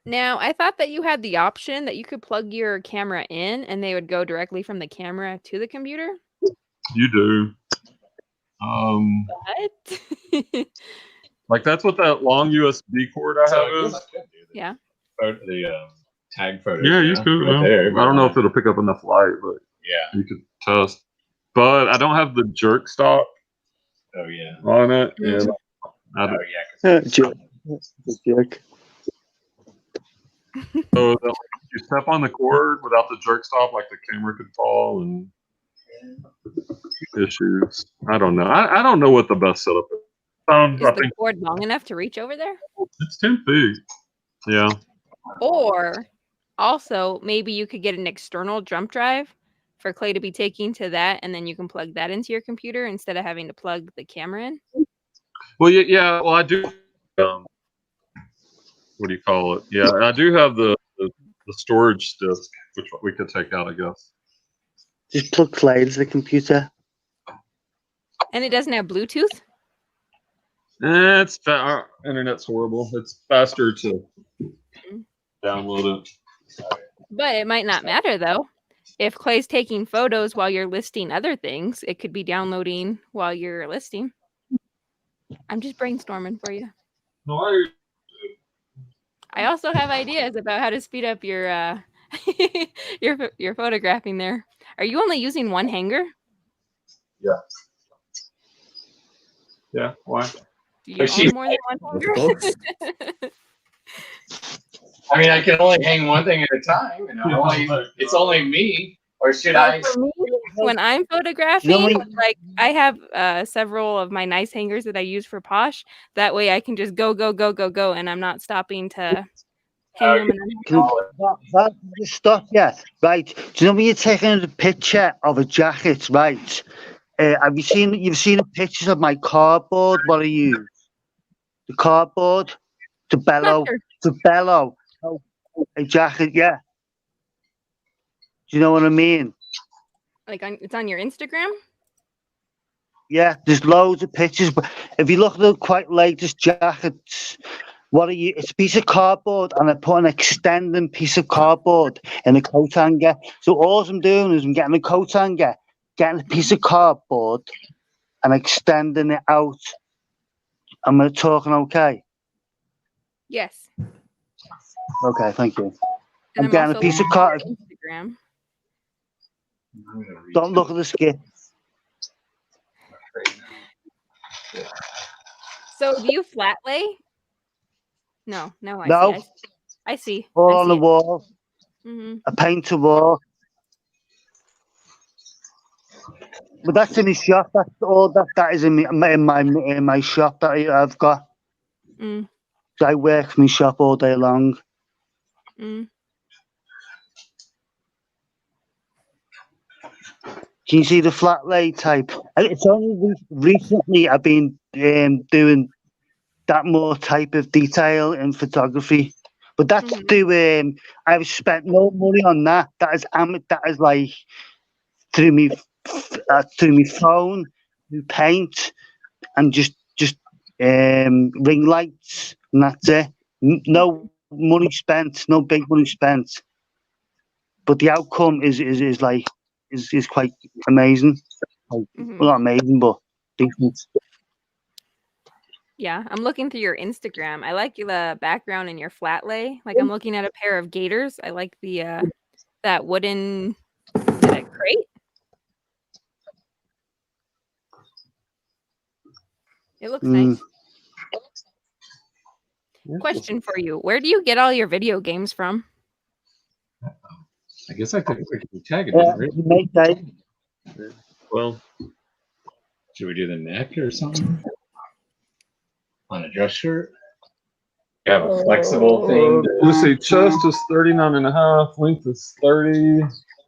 Now, I thought that you had the option that you could plug your camera in and they would go directly from the camera to the computer. You do. What? Like that's what that long USB cord I have is. Yeah. The tag photo. Yeah, you could. Right there, I don't know if it'll pick up enough light, but Yeah. you could test. But I don't have the jerk stop Oh yeah. on it, and I Oh don't, yeah. Jerk. Jerk. so that, like, if you step on the cord without the jerk stop, like the camera could fall and issues. I don't know. I don't know what the best setup is. I Is the think cord long enough to reach over there? it's 10 feet. Yeah. Or also, maybe you could get an external jump drive for Clay to be taking to that, and then you can plug that into your computer instead of having to plug the camera in. Well, yeah. Well, I do. What do you call it? Yeah, I do have the storage disk, which we could take out, I guess. Just plug Clay into the computer. And it doesn't have Bluetooth? Our internet's horrible. It's faster to download it. But it might not matter, though. If Clay's taking photos while you're listing other things, it could be downloading while you're listing. I'm just brainstorming for you. No, I also have ideas about how to speed up your your photographing there. Are you only using one hanger? yeah. Why? Do you she's own more than one hanger? Books? I mean, I can only hang one thing at a time, and it's only me. Or should I? For me, when I'm photographing, You know, like I have several of my nice hangers that I use for Posh. That way, I can just go, and I'm not stopping to hang them. Just stop, yeah. Right. Do you know when you're taking a picture of a jacket, right? You've seen the pictures of my cardboard, what I use? The cardboard to bellow a jacket, yeah. Do you know what I mean? Like it's on your Instagram. Yeah, there's loads of pictures, but if you look at the quite latest jackets, it's a piece of cardboard, and I put an extending piece of cardboard in a coat hanger. So all I'm doing is I'm getting a coat hanger, getting a piece of cardboard, and extending it out. Am I talking okay? Yes. Okay, thank you. And I'm getting a also piece of on card. Instagram. Don't look at the skip. So do you flat lay? No, I No, see. I see. all I on see the it. wall. Hmm. I paint a wall. But that's in my shop. That's all that is in my shop that I've got. Mm, So I work from my shop all day long. mm. Can you see the flat lay type? It's only recently I've been doing that more type of detail in photography. But that's Mhm. I've spent no money on that. That is like through me through my phone, through paint, and just ring lights, and that's it. No money spent, no big money spent. But the outcome is like is quite amazing. Like, Mhm. well, not amazing, but decent. Yeah, I'm looking through your Instagram. I like the background in your flat lay. Like I'm looking at a pair of gaiters. I like the that wooden, is it a crate? It looks Mm. nice. Question for you. Where do you get all your video games from? I guess I could tag it, Yeah, didn't it? you make that. Well, Should we do the neck or something on a dress shirt? You have a flexible thing. let's see. Chest is 39 and a half. Length is 30.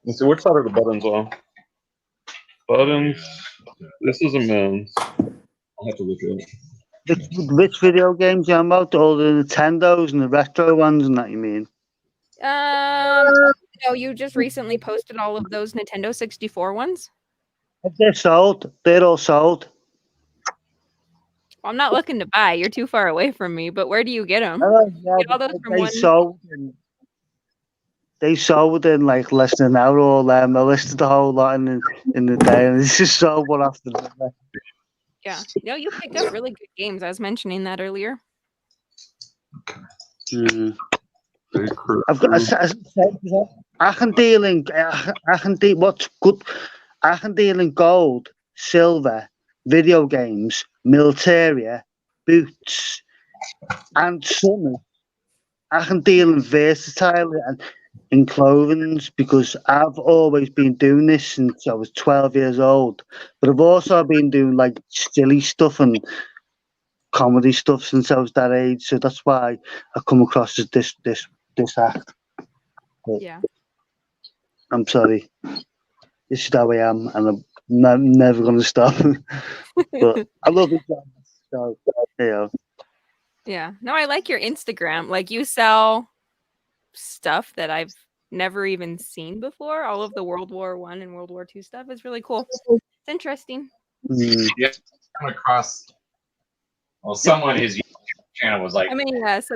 Let's see. Which side are the buttons on? Buttons. This is a men's. I'll have to look at it. Which video games you about? All the Nintendos and the retro ones and that you mean? No, you just recently posted all of those Nintendo 64 ones. They're sold. They're all sold. Well, I'm not looking to buy. You're too far away from me. But where do you get them? Yeah, Get all those from they one. sold. They sold in like less than an hour. All them. I listed the whole lot in the day, and it's just sold one after the other. Yeah. No, you pick up really good games. I was mentioning that earlier. Mm. Big crew. I've got. I can deal in. I can deal. What's good? I can deal in gold, silver, video games, militaria, boots, and summer. I can deal in versatile and in clothing because I've always been doing this since I was 12 years old. But I've also been doing like silly stuff and comedy stuff since I was that age. So that's why I come across as this act. But Yeah. I'm sorry. This is how I am, and I'm never going to stop. But I love it. So, yeah. Yeah. No, I like your Instagram. Like you sell stuff that I've never even seen before. All of the World War I and World War II stuff is really cool. It's interesting. Mm. Yeah, come across. Well, someone his YouTube channel was like, How many is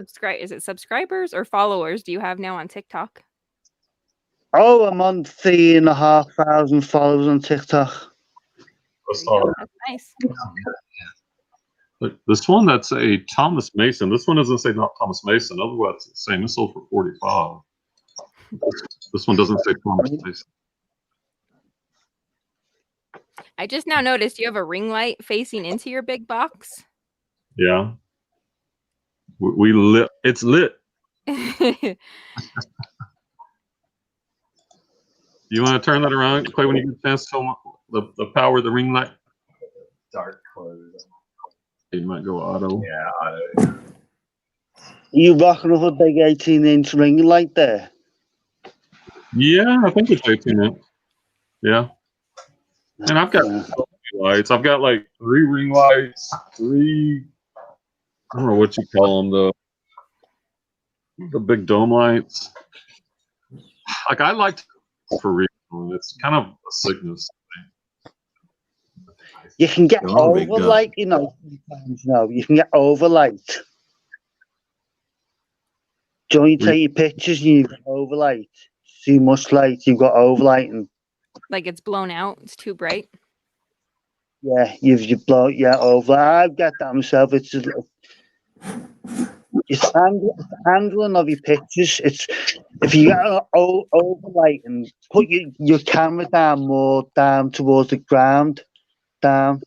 it subscribers or followers do you have now on TikTok? Oh, I'm on 3,500 followers on TikTok. There you go. That's nice. Look, this one that's a Thomas Mason. This one doesn't say not Thomas Mason. Otherwise, it's saying this sold for 45. This one doesn't say Thomas Mason. I just now noticed you have a ring light facing into your big box. Yeah. We lit. It's lit. You want to turn that around? Play when you get a chance to the power of the ring light. dark clothes. You might go auto. Yeah, auto. You rocking up a big 18-inch ring light there? Yeah, I think it's 18 inch. Yeah. And I've got so many lights. I've got like 3 ring lights, 3, I don't know what you call them, the big dome lights. Like I like for real. It's kind of a sickness. You can get They're all rigged up. overlight, sometimes, you can get overlight. Do you take your pictures and you've got overlight? See much light, you've got overlight, and Like it's blown out. It's too bright. yeah, you blow, over. I've got that myself. It's just, it's handling of your pictures. It's if you get overlight and put your camera down more down towards the ground, down.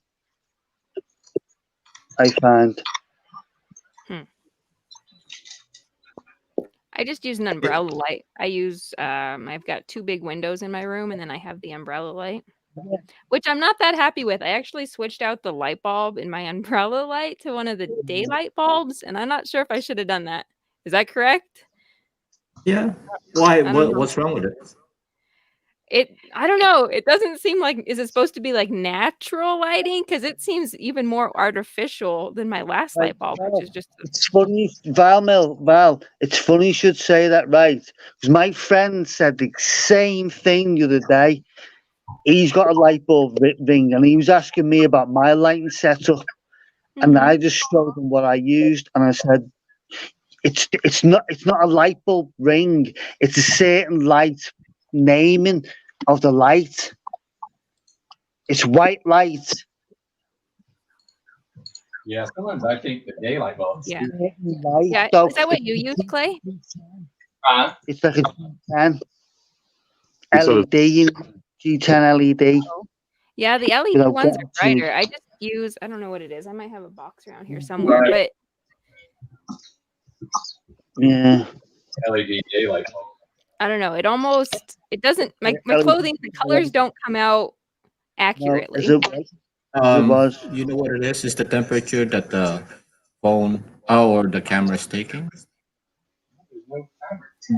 I find. I just use an umbrella light. I use I've got 2 big windows in my room, and then I have the umbrella light, which I'm not that happy with. I actually switched out the light bulb in my umbrella light to one of the daylight bulbs, and I'm not sure if I should have done that. Is that correct? Yeah. Why? I don't know. What's wrong with it? I don't know. It doesn't seem like, is it supposed to be like natural lighting? Because it seems even more artificial than my last light bulb, which is just It's funny, Val, it's funny you should say that, right? Because my friend said the same thing the other day. He's got a light bulb ring, and he was asking me about my lighting setup, and I just showed him what I used, and I said, it's not a light bulb ring. It's a certain light naming of the light. It's white light. Yeah, sometimes I think the daylight bulbs. Yeah. Light, Yeah. though. Is that what you use, Clay? It's like a G10 You said LED, G10 LED. Yeah, the LED You know, ones are getting to- brighter. I just use, I don't know what it is. I might have a box around here somewhere, but Yeah. LED daylight bulb. I don't know. It doesn't, my LED. clothing, the colors don't come out No, accurately. is it was. You know what it is? It's the temperature that the phone or the camera is taking.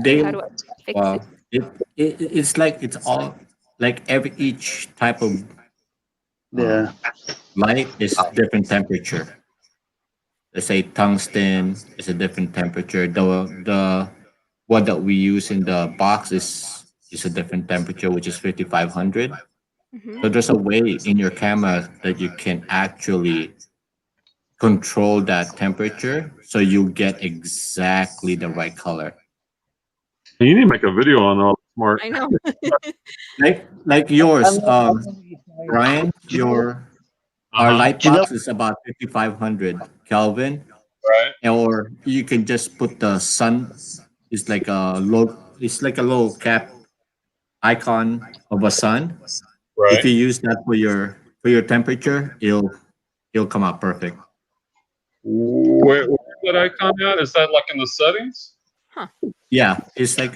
They How do I fix it? it's like it's all like each type of Yeah. light is different temperature. Let's say tungsten is a different temperature. The what that we use in the box is a different temperature, which is 5500. Mhm. So there's a way in your camera that you can actually control that temperature so you get exactly the right color. you need to make a video on all this, Mark. I know. Like yours, I know what you're saying. Brian, Do you know- our light Do you know- box is about 5500 Kelvin, Right. or you can just put the sun. It's like a low. It's like a little cap icon of a sun. If Right. you use that for your temperature, it'll come out perfect. Where's that icon at? Is that like in the settings? Yeah, it's like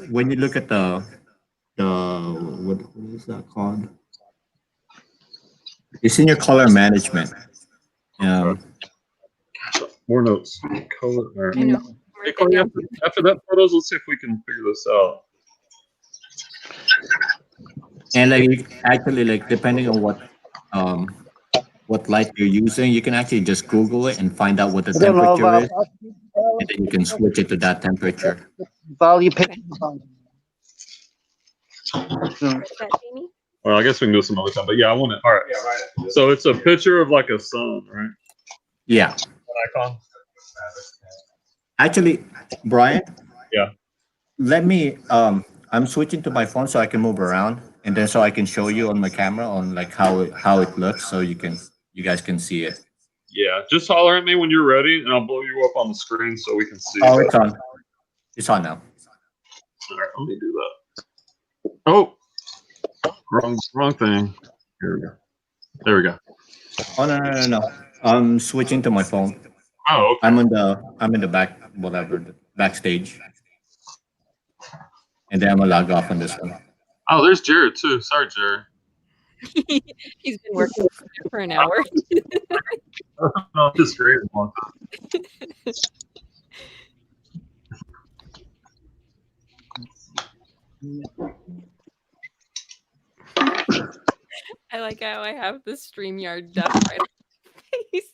when you look at the what is that called? It's in your color management. More notes. Color. All right. I know. Hey, Write that Corey, down. after that photos, let's see if we can figure this out. And like actually like depending on what light you're using, you can actually just Google it and find out what the I don't know, temperature is, Val. and then you can switch it to that temperature. Val, you picked. What's that, Jamie? Well, I guess we can do some other time, but yeah, I want to. All right. Yeah, right. So it's a picture of like a sun, right? Yeah. An icon. Actually, Brian. Yeah. Let me I'm switching to my phone so I can move around, and then so I can show you on my camera on like how it looks, so you guys can see it. Yeah. Just holler at me when you're ready, and I'll blow you up on the screen so we can see. Oh, it's on. It's on now. All right. Let me do that. Oh, wrong thing. Here we go. There we go. Oh no. I'm switching to my phone. Oh, okay. I'm in the back whatever the backstage, and then I'm gonna log off on this one. Oh, there's Jared too. Sorry, Jared. He's been working for an hour. No, this is great. I like how I have the StreamYard duck right on my face.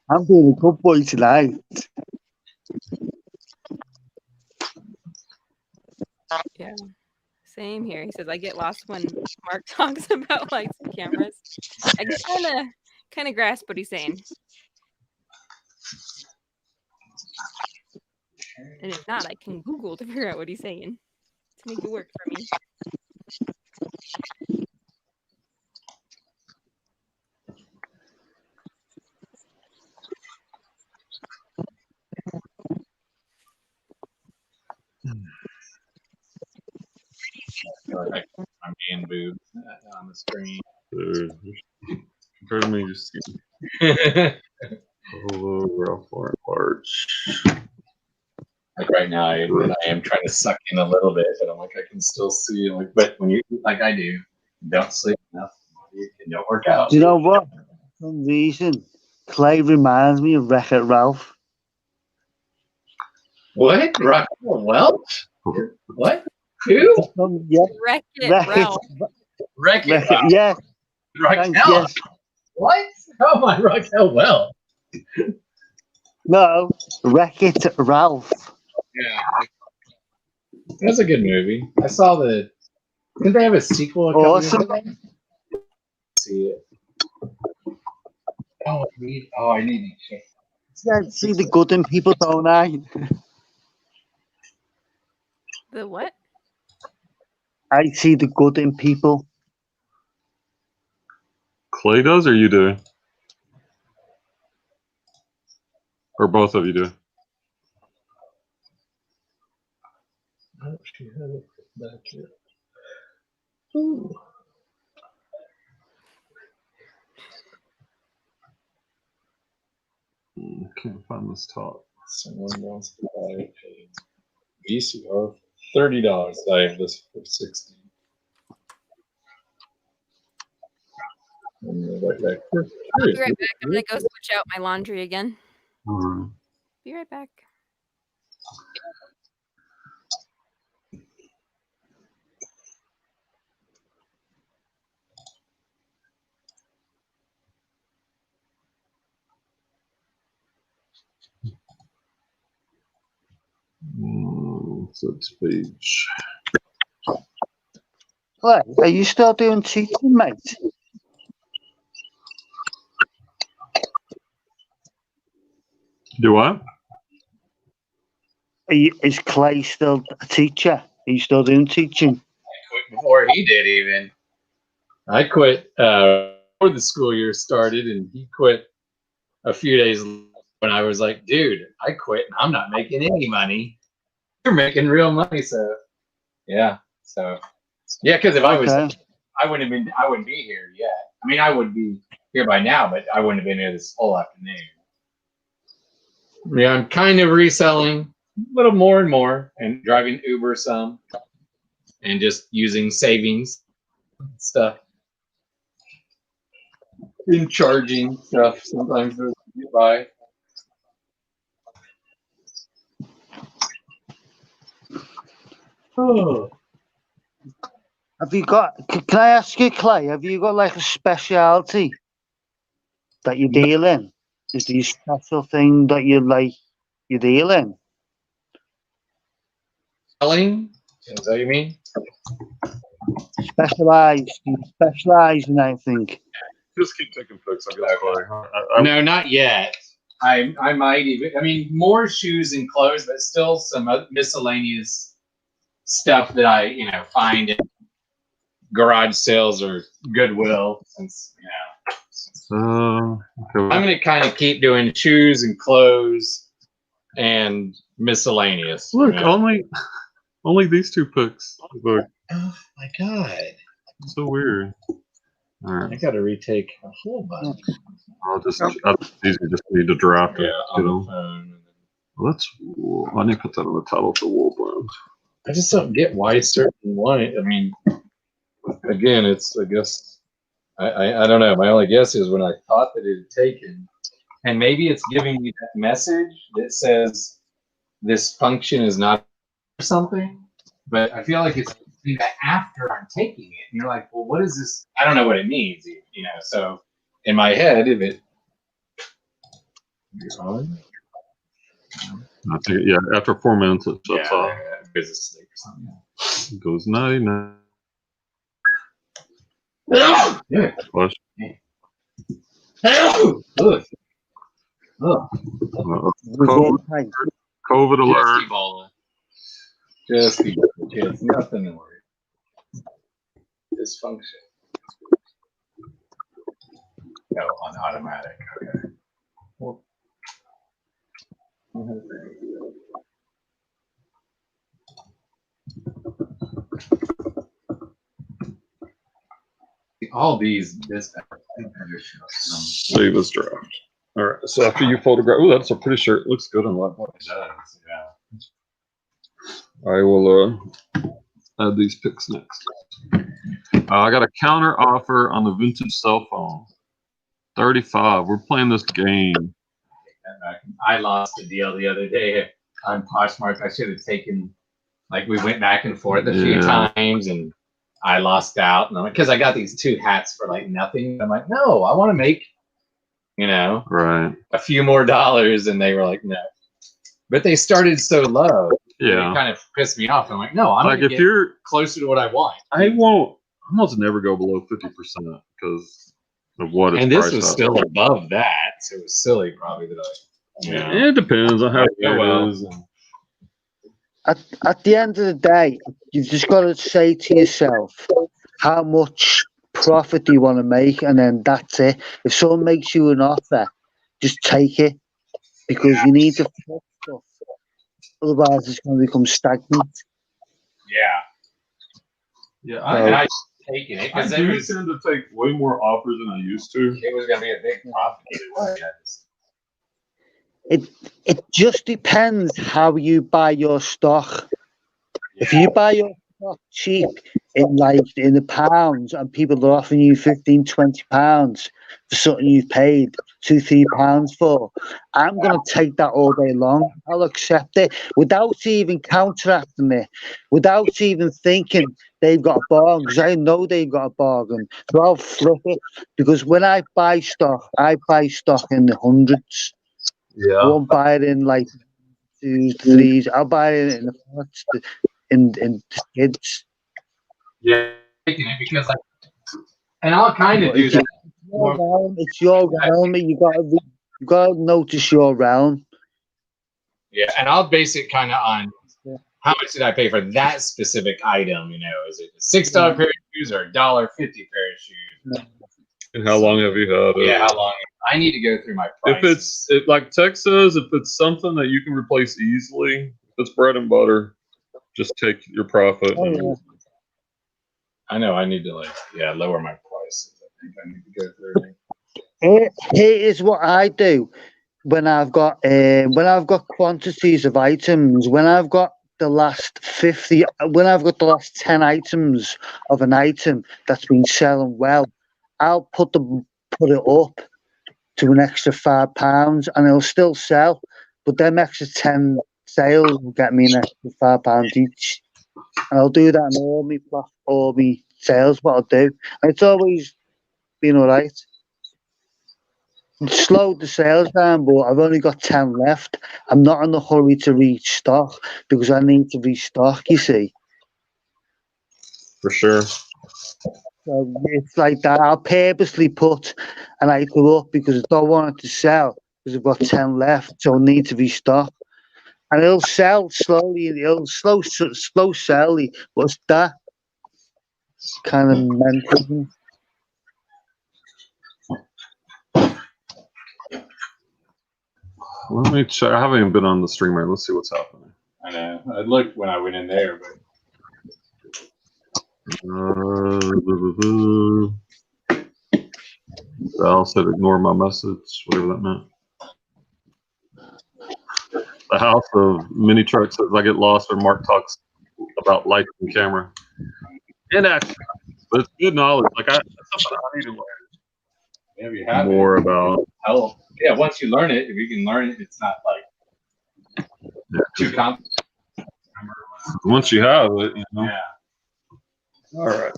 I'm being a good boy tonight. Yeah. Same here. He says I get lost when Mark talks about lights and cameras. I can kind of grasp what he's saying. And if not, I can Google to figure out what he's saying to make it work for me. I'm being booed on the screen. Dude, compared to me, just Polo, Ralph Lauren, large. Like right now, I am trying to suck in a little bit, but I'm like, I can still see. Like, but when you eat like I do, don't sleep enough, you don't work out. Do you know what? For some reason, Clay reminds me of Wreck-It Ralph. What? Raquel Welch? What? Who? Yeah, Wreck-It Wreck-It. Ralph. Wreck-It Wreck-It. Ralph. Yeah, Raquel. thanks, yes. What? Oh my Raquel Welch. No, Wreck-It Ralph. Yeah. That's a good movie. I saw the. Didn't they have a sequel? Awesome. See it. I need to check. Yeah, I see the good in people, don't I? The what? I see the good in people. Clay does, or you do? Or both of you do? Oh, she had it back here. Ooh. Can't find this top. Someone wants to buy a VCR for $30. I have this for $60. I'll be right back. I'm gonna go switch out my laundry again. Be right back. So it's page. Clay, are you still doing teaching, mate? Do what? Is Clay still a teacher? Are you still doing teaching? Quit before he did even. I quit before the school year started, and he quit a few days when I was like, dude, I quit and I'm not making any money. You're making real money. So yeah. Because if I was, Okay. I wouldn't be here yet. I mean, I would be here by now, but I wouldn't have been here this whole afternoon. Yeah, I'm kind of reselling a little more and more, and driving Uber some, and just using savings stuff. In charging stuff sometimes to get by. Oh. Have you got? Can I ask you, Clay? Have you got like a specialty that you deal in? Is there a special thing that you deal in? Selling? Is that what you mean? Specialized? You specialize in anything? Just keep taking pics, I guess, Clay. No, not yet. I might even. I mean, more shoes and clothes, but still some miscellaneous stuff that I find in garage sales or Goodwill. Since Okay. I'm gonna kind of keep doing shoes and clothes and miscellaneous. Look, only these two pics. Look, Oh my god! so weird. All I right, got to retake a whole bunch. it's easy. Just need to draft it. On the phone. I need to put that on the title for Wool Blend. I just don't get why certain one. I mean, again, it's. I guess I don't know. My only guess is when I thought that it had taken, and maybe it's giving me that message that says this function is not or something. But I feel like it's after I'm taking it, and you're like, well, what is this? I don't know what it means, So in my head, if it. I think, yeah, after 4 minutes, it shuts off. Goes to sleep or something. It goes 99. Yeah. Flush. Look. COVID alert. Just Ebola, kids. Nothing to worry. Dysfunction. No, on automatic. Okay. Well, all these. This. Save as draft. All right. So after you photograph, oh, that's a pretty shirt. It looks good on that one. It does, yeah. I will add these pics next. I got a counter offer on the vintage cell phone. 35. We're playing this game. I lost a deal the other day on Poshmark. I should have taken, like, we went back and forth a few times, and I lost out. And because I got these 2 hats for like nothing. I'm like, no, I want to make, Right. a few more dollars, and they were like, no. But they started so low. Yeah. It kind of pissed me off. I'm like, no, I'm like gonna if get you're closer to what I want. I won't almost never go below 50% because of what it's And this priced was out. still above that, so it was silly probably that I. It depends on how it is. At the end of the day, you've just got to say to yourself, how much profit do you want to make? And then that's it. If someone makes you an offer, just take it, because you need to flip stuff. Otherwise, it's going to become stagnant. Yeah, I taking it I because do tend to take way more offers than I used to. it was going to be a big profit either way. It just depends how you buy your stock. If you buy your stock cheap in the pounds, and people are offering you 15, 20 pounds for something you've paid £2, £3 for, I'm gonna take that all day long. I'll accept it without even counteracting it, without even thinking they've got a bargain, because I know they've got a bargain. So I'll flip it, because when I buy stock in the hundreds. Yeah. I won't buy it in like 2s, 3s. I'll buy it in the parts, in kids. Yeah, taking it because and I'll kind of do that. It's your realm. You gotta notice your realm. Yeah, and I'll base it kind of on how much did I pay for that specific item. Is it a $6 pair of shoes or a $1.50 pair of shoes? And how long have you had it? Yeah, how long? I need to go through my prices. If like Tech says, if it's something that you can replace easily, if it's bread and butter, just take your profit. Oh, yeah. I know I need to lower my prices. I think I need to go through. Here is what I do when I've got quantities of items. When I've got the last 50, when I've got the last 10 items of an item that's been selling well, I'll put it up to an extra £5, and it'll still sell, but them extra 10 sales will get me an extra £5 each, and I'll do that in all my sales. What I'll do, and it's always been all right. It's slowed the sales down, but I've only got 10 left. I'm not in a hurry to reach stock, because I need to restock, you see. For sure. So it's like that. I'll purposely put an item up because I don't want it to sell, because I've got 10 left, so I need to restock. And it'll sell slowly. It'll slow sell. What's that? Kind of mental. Let me check. I haven't even been on the streamer. Let's see what's happening. I know. I looked when I went in there, but Val said ignore my message, whatever that meant. The house of mini trucks says I get lost when Mark talks about lights and camera. And actually, but it's good knowledge. Like that's something I need to learn you have more about. Yeah, once you learn it, if you can learn it, it's not like too complicated. Once you have it, Yeah. All right.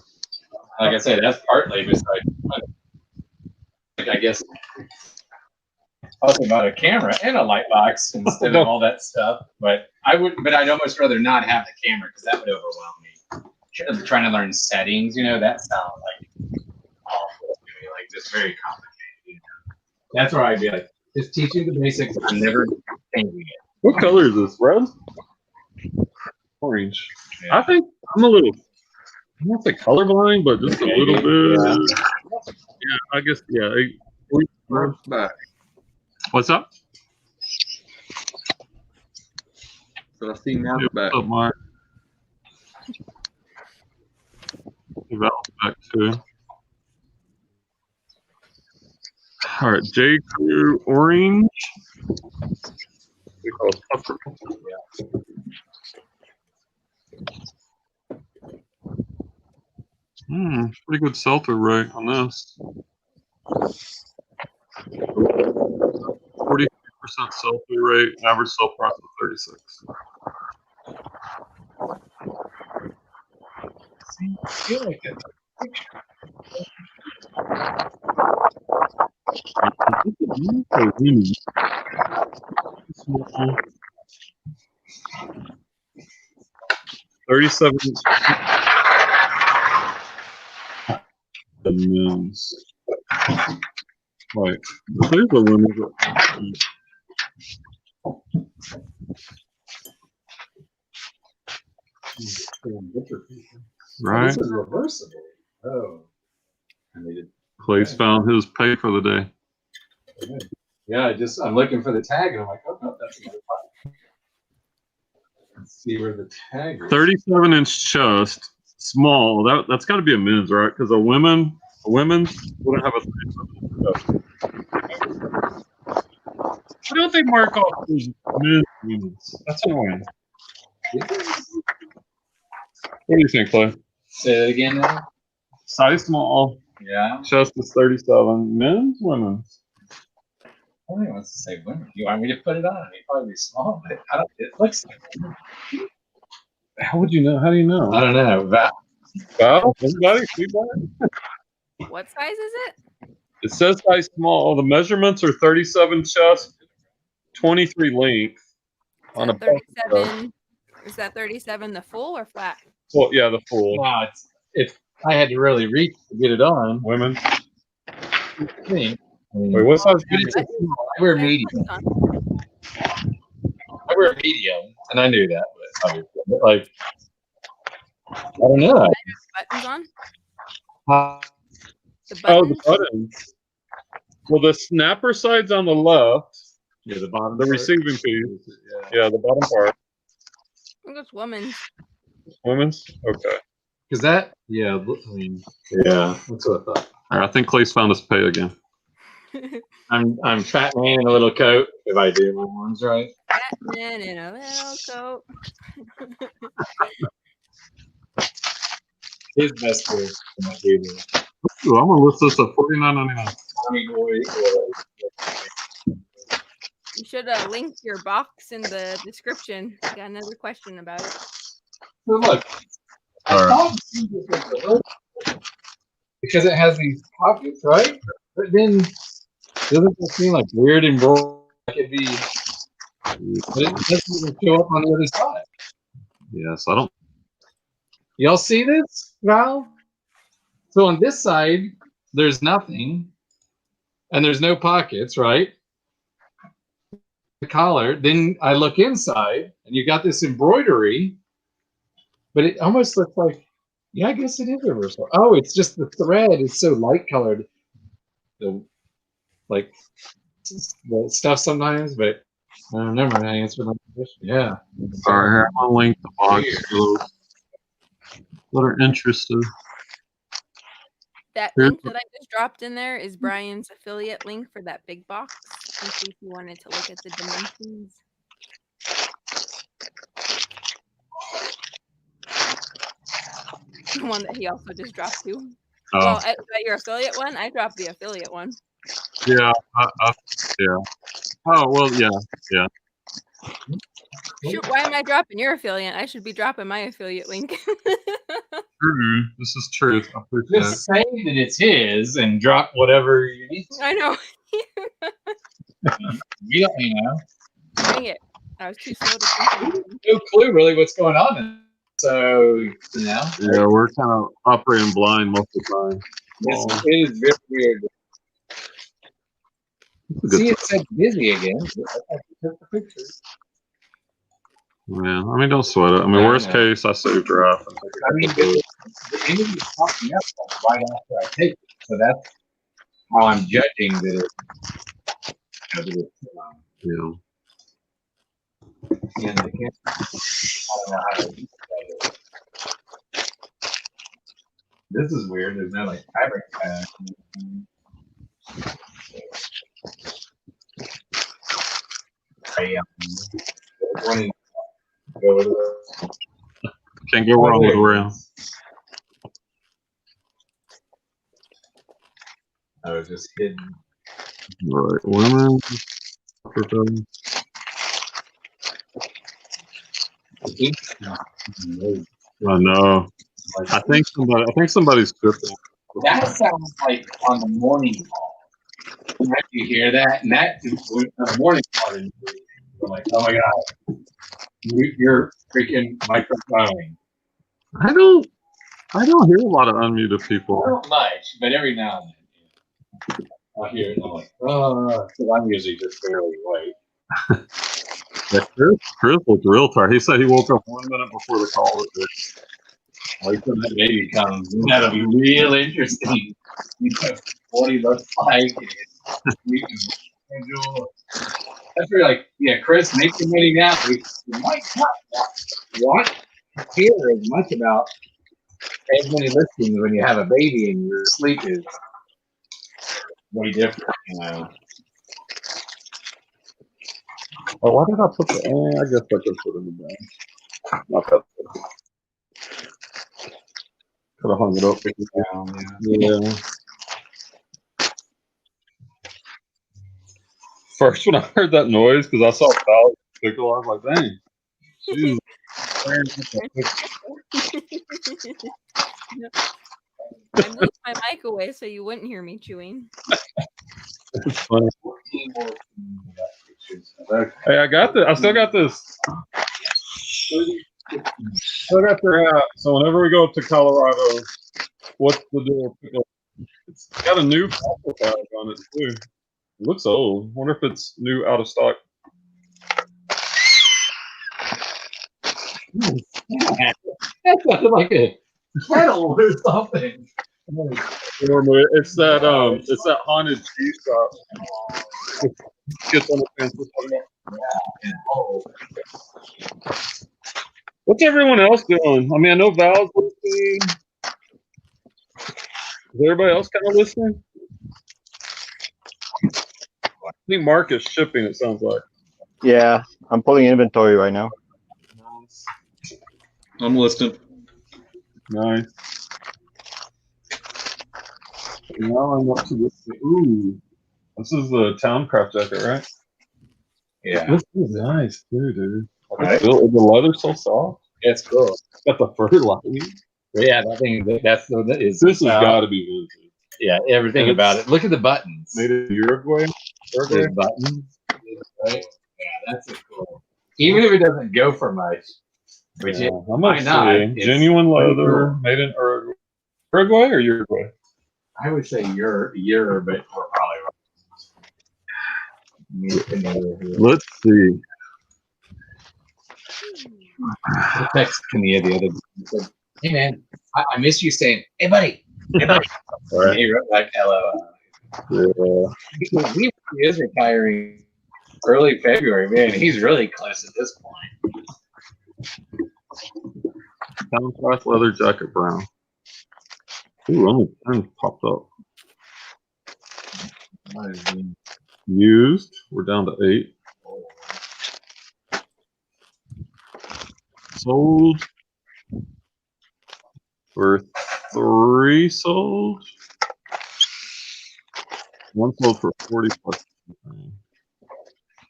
Like I said, that's partly besides, I guess, talking about a camera and a light box instead of all that stuff. But I'd almost rather not have the camera, because that would overwhelm me. Trying to learn settings, that sounds like awful to me, like just very complicated. That's where I'd be like, just teaching the basics. I'm never changing it. What color is this? Red? Orange. Yeah. I think I'm a little, I don't say colorblind, but just a little bit. Yeah, I guess, yeah. Mark's back. What's up? So I see Mark's back. What's up, Mark? Val's back too. All right, J. Crew orange. We call it puffer. Pretty good sell-through rate on this. 43% sell-through rate. Average sell price of 36. See, I feel like it's a picture. Small. 37. The men's. Right. There's the women's. Right. This is reversible. Oh. I need it. Clay's found his pay for the day. Yeah, I'm looking for the tag and I'm like, oh no, that's another part. Let's see where the tag is. 37-inch chest, small. That's got to be a men's, right? Because a women's wouldn't have a 37-inch chest. Why don't they mark off these men's? That's annoying. What do you think, Clay? Say that again now. Size small. Yeah. Chest is 37. Men's, women's. I don't think it wants to say women. You want me to put it on? It'd probably be small, but it looks like women. How would you know? How do you know? I don't know. Val? Anybody? Feedback? What size is it? It says size small. The measurements are 37 chest, 23 length. On a 37. Is that 37 the full or flat? Well, yeah, the full. Wow, if I had to really reach to get it on. Women. Wait, what size? I wear medium. I wear medium, and I knew that, but like, I don't know. Buttons on? The Oh, buttons? the buttons. Well, the snapper side's on the left. Yeah, the bottom. The receiving piece. Yeah, the bottom part. I think it's women's. Women's? Okay. Because that, yeah, I mean, yeah, that's what I thought. All right, I think Clay's found his pay again. I'm fat man in a little coat. If I do my ones right. Fat man in a little coat. His best food. Ooh, I'm gonna list this at $49.99. You should link your box in the description. I got another question about it. Look. Because it has these pockets, right? But then doesn't it seem like weird and raw? Like it'd be, but it doesn't even show up on the other side. Yes, I don't. Y'all see this, Val? So on this side, there's nothing, and there's no pockets, right? The collar. Then I look inside, and you got this embroidery, but it almost looks like, yeah, I guess it is reversible. Oh, it's just the thread is so light colored, the stuff sometimes, but never mind. I answered my question. Yeah. All right, here, I'm gonna link the box for those that are interested. That link that I just dropped in there is Brian's affiliate link for that big box, in case you wanted to look at the dimensions. The one that he also just dropped too. Oh. Well, is that your affiliate one? I dropped the affiliate one. Yeah, yeah. Oh, well, yeah. Shoot, why am I dropping your affiliate? I should be dropping my affiliate link. True. This is truth. I appreciate Just say that it's his and drop whatever you need. I know. You don't know. Dang it. I was too slow to think. No clue really what's going on. So, you know. Yeah, we're kind of operating blind most of the time. It is very weird. See, it said busy again. I took the picture. Yeah, I mean, don't sweat it. I mean, worst case, I save draft. I mean, the image is popping up right after I take it. So that's how I'm judging that it's, Yeah. and the camera. I don't know how to do that. This is weird. There's no like fabric. Can't go wrong with Ram. I was just hidden. Right, women. I know. I think somebody's scripting. That sounds like on the morning call. You hear that? And that is the morning call. I'm like, oh my god, you're freaking microphoning. I don't hear a lot of unmuted people. Not much, but every now and then I'll hear it. And I'm like, oh, because I'm usually just barely awake. Yeah, Chris looked real tired. He said he woke up 1 minute before the call. Wait till that baby comes. That'll be real interesting. You know what he looks like. That's really like, yeah, Chris, make your money now. You might not want to hear as much about as many listings when you have a baby and your sleep is way different, you know. Oh, why did I put the? I guess I could put it in the bag. Not that. Could have hung it up. Yeah. First, when I heard that noise, because I saw Val pickle, I was like, "Dang, she's." I moved my mic away so you wouldn't hear me chewing. It's funny. Hey, I got this. I still got this. Still got their hat. So whenever we go up to Colorado, what's the deal? It's got a new Apple tag on it too. It looks old. Wonder if it's new, out of stock. That sounded like a kettle or something. It's that haunted tea shop. Gets on the fence. What's everyone else doing? I mean, I know Val's listening. Is everybody else kind of listening? I think Mark is shipping, it sounds like. Yeah, I'm pulling inventory right now. I'm listening. Nice. Now I'm up to this. Ooh, this is the Towncraft jacket, right? Yeah. This is nice too, dude. Right. The leather's so soft. It's cool. It's got the fur lining. Yeah, that thing, This has got to be vintage. Yeah, everything about it. Look at the buttons. Made in Uruguay. There's buttons. Right? Yeah, that's cool. Even if it doesn't go for much, which Yeah, it I'm might not. It's genuine pretty leather, cool. made in Uruguay or Uruguay? I would say you're, but we're probably wrong. Let's see. I texted Kania the other day and said, hey man, I miss you saying, hey buddy. Hey buddy. Right. And he wrote like LOL. Yeah. Because he is retiring early February, man. He's really close at this point. Contrast leather jacket brown. Ooh, only 10 popped up. Used. We're down to 8. Sold. For 3 sold. 1 sold for 40 plus.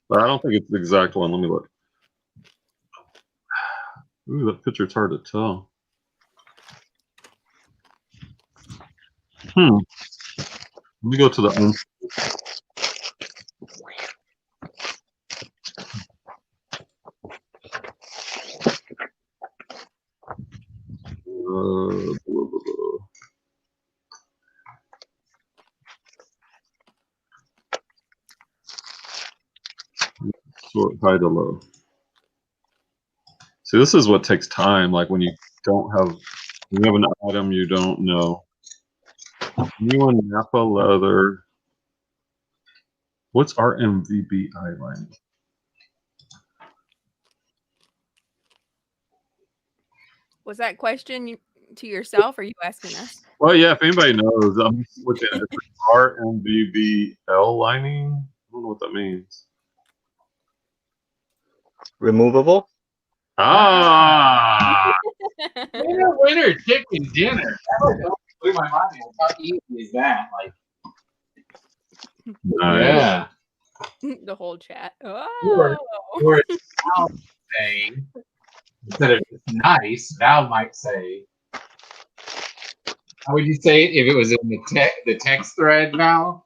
But I don't think it's the exact one. Let me look. Ooh, that picture's hard to tell. Let me go to the sort high to low. See, this is what takes time. Like when you don't have, you have an item you don't know. New one, Napa leather. What's RMVB eyeline? Was that question to yourself or are you asking us? Well, yeah, if anybody knows, I'm looking at RMVBL lining. I don't know what that means. Removable? Ah, Winner chicken dinner. That was blew my mind. How easy is that? Like, nice. yeah. The whole chat. Or, Oh. or Val would say, instead of nice, Val might say, how would you say it if it was in the text thread, Val?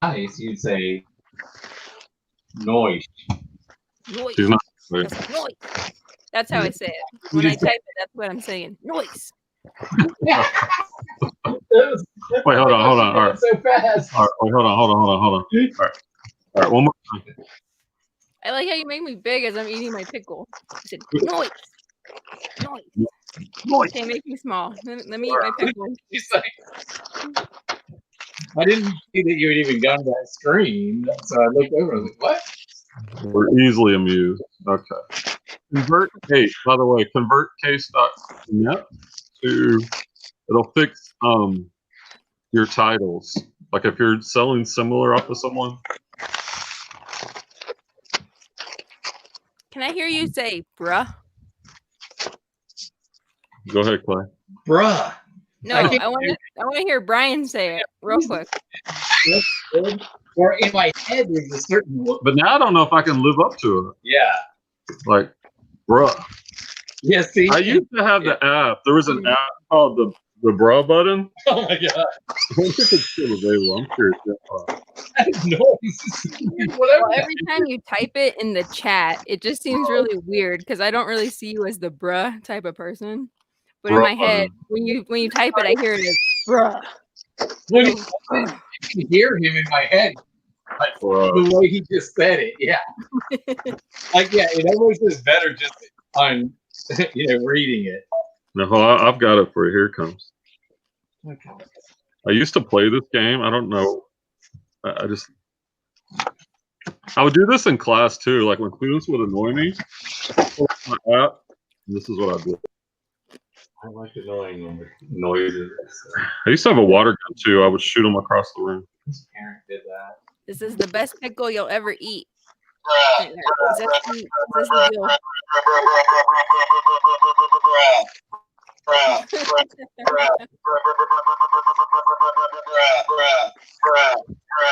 Nice, you'd say noise. Noise. She's not. That's noise. That's how I say it. When I type it, that's what I'm saying. Noise. Yeah. Wait, hold on. All right. So fast. All right. Wait, hold on. All right. One more time. I like how you make me big as I'm eating my pickle. I said, noise. Noise. Okay, make me small. Let me eat my pickle. He's like, I didn't see that you had even gone to that screen, so I looked over. I was like, what? We're easily amused. Okay. Convert case. By the way, convertcase.net to it'll fix your titles. Like if you're selling similar off of someone. Can I hear you say, bruh? Go ahead, Clay. Bruh. No, I want to hear Brian say it real quick. Or in my head, there's a certain look. But now I don't know if I can live up to it. Yeah. Like, bruh. Yeah, see? I used to have the app. There was an app called the bruh button. Oh my god. I wonder if it's still available. I'm curious. Whatever. Well, every time you type it in the chat, it just seems really weird because I don't really see you as the bruh type of person. But in my head, when you type it, I hear it as bruh. When you can hear him in my head, like the way he just said it, yeah. Like, yeah, it almost is better just on, reading it. No, I've got it for you. Here it comes. Okay. I used to play this game. I don't know. I would do this in class too. Like when students would annoy me, my app, this is what I did. I like annoying noises. I used to have a water gun too. I would shoot them across the room. His parent did that. This is the best pickle you'll ever eat. Zesty deal.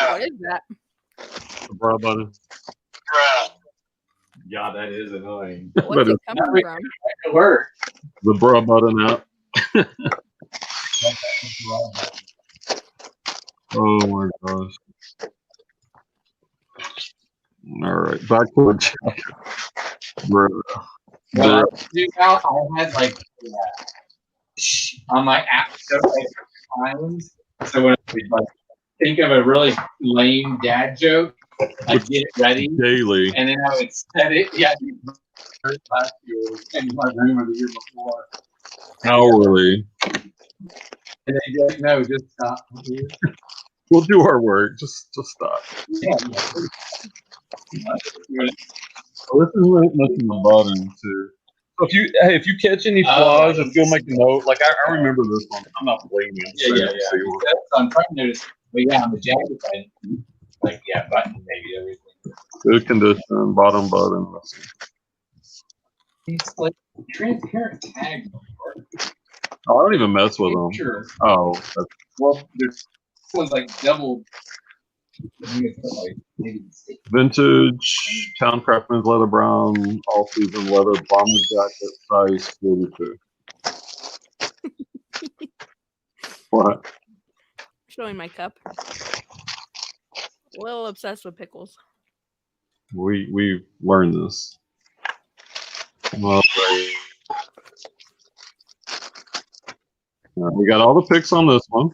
What is that? The bruh button. Yeah, that is annoying. What's it coming from? It worked. The bruh button app. Oh my gosh. All right, back to the chat. Well, I had like on my app islands. So when I would, like, think of a really lame dad joke, I'd get it ready daily, and then I would set it. Yeah, last year in my room or the year before. hourly. And they like, no, just stop. We'll do our work. Just stop. Yeah. Well, this is missing the button too. So if you catch any flaws, if you'll make a note. Like I remember this one. I'm not blaming you. Yeah. So I'm trying to notice, but yeah, on the jacket side, like button maybe everything. Good condition, bottom button. It's like transparent tags. Oh, I don't even mess with them. Sure. Oh, Well, this one's like double. vintage Town Craftsman's leather brown, all season leather bomber jacket, size 42. What? Showing my cup. A little obsessed with pickles. We learned this. Well, we got all the picks on this one.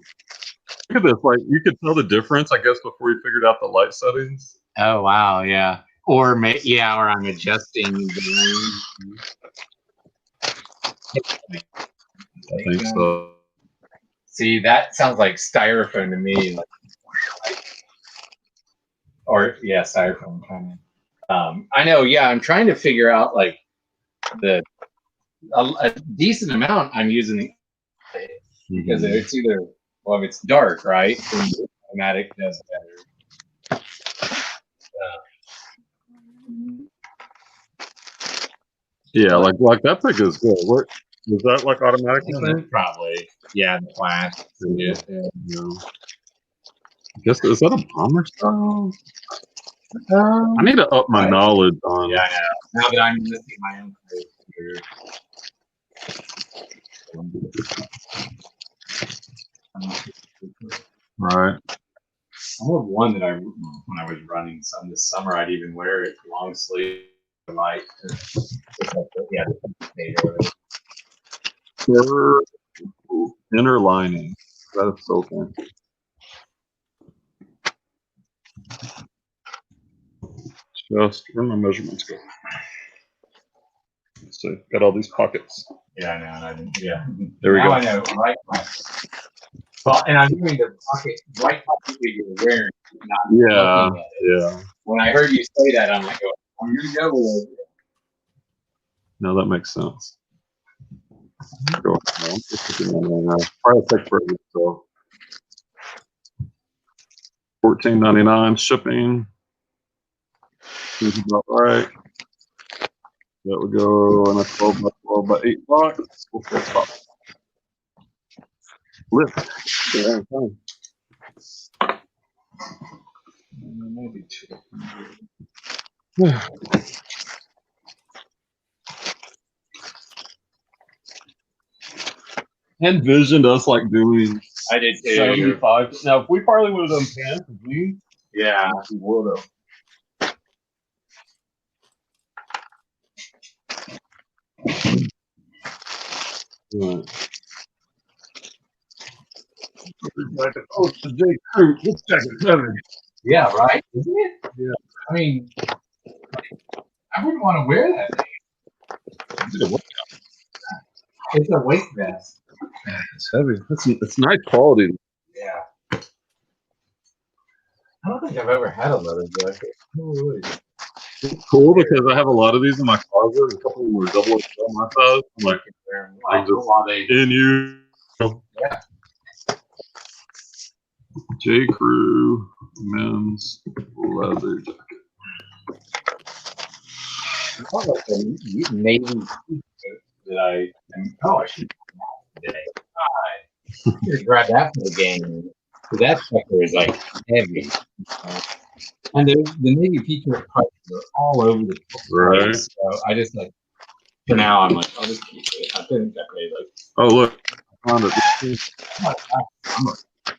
Look at this. Like you could tell the difference, I guess, before we figured out the light settings. Oh wow, yeah. Or or I'm adjusting the range. I think so. See, that sounds like styrofoam to me. Styrofoam kind of. I know. Yeah, I'm trying to figure out like a decent amount. I'm using because it's either if it's dark, right? Then automatic does better. Yeah, like that pick is good. What is that like automatic? Probably. Yeah, the class. Yeah. Yeah. I guess is that a bomber style? I need to up my knowledge on. Yeah, I know. Now that I'm missing my own Right. I have one that when I was running some this summer, I'd even wear it long sleeve, light. Yeah, Inner lining. That is so fun. Just where my measurements go. Let's see. Got all these pockets. Yeah, I know. And I didn't, yeah. There we now go. I know. Right. Well, and I'm doing the right pocket that you're wearing. Not looking at it. Yeah. When I heard you say that, I'm like, oh, I'm gonna go with it. No, that makes sense. Go. Probably take forever, so $14.99 shipping. Seems about right. That would go in a 12 by 12 by 8 box. Lift. Yeah, fine. Maybe 2. Envisioned us like doing I did too. 75. Now, if we probably would have done pants, we Yeah. would have. Right. Oh, it's the J. Crew. This jacket's heavy. Yeah, right. Isn't it? Yeah. I mean, I wouldn't want to wear that. It's a weight vest. It's heavy. It's nice quality. Yeah. I don't think I've ever had a leather jacket. It's cool because I have a lot of these in my closet. A couple of them were double XL my size. I'm like, I'm just in you. Yeah. J. Crew men's leather jacket. I thought like a navy t-shirt that I should have today. I should grab that for the game. Because that sucker is like heavy. And the navy t-shirt prices are all over the place. Right. So I just like, for now, I'm like, I'll just keep it. I think that way, like, Oh, look. I found it.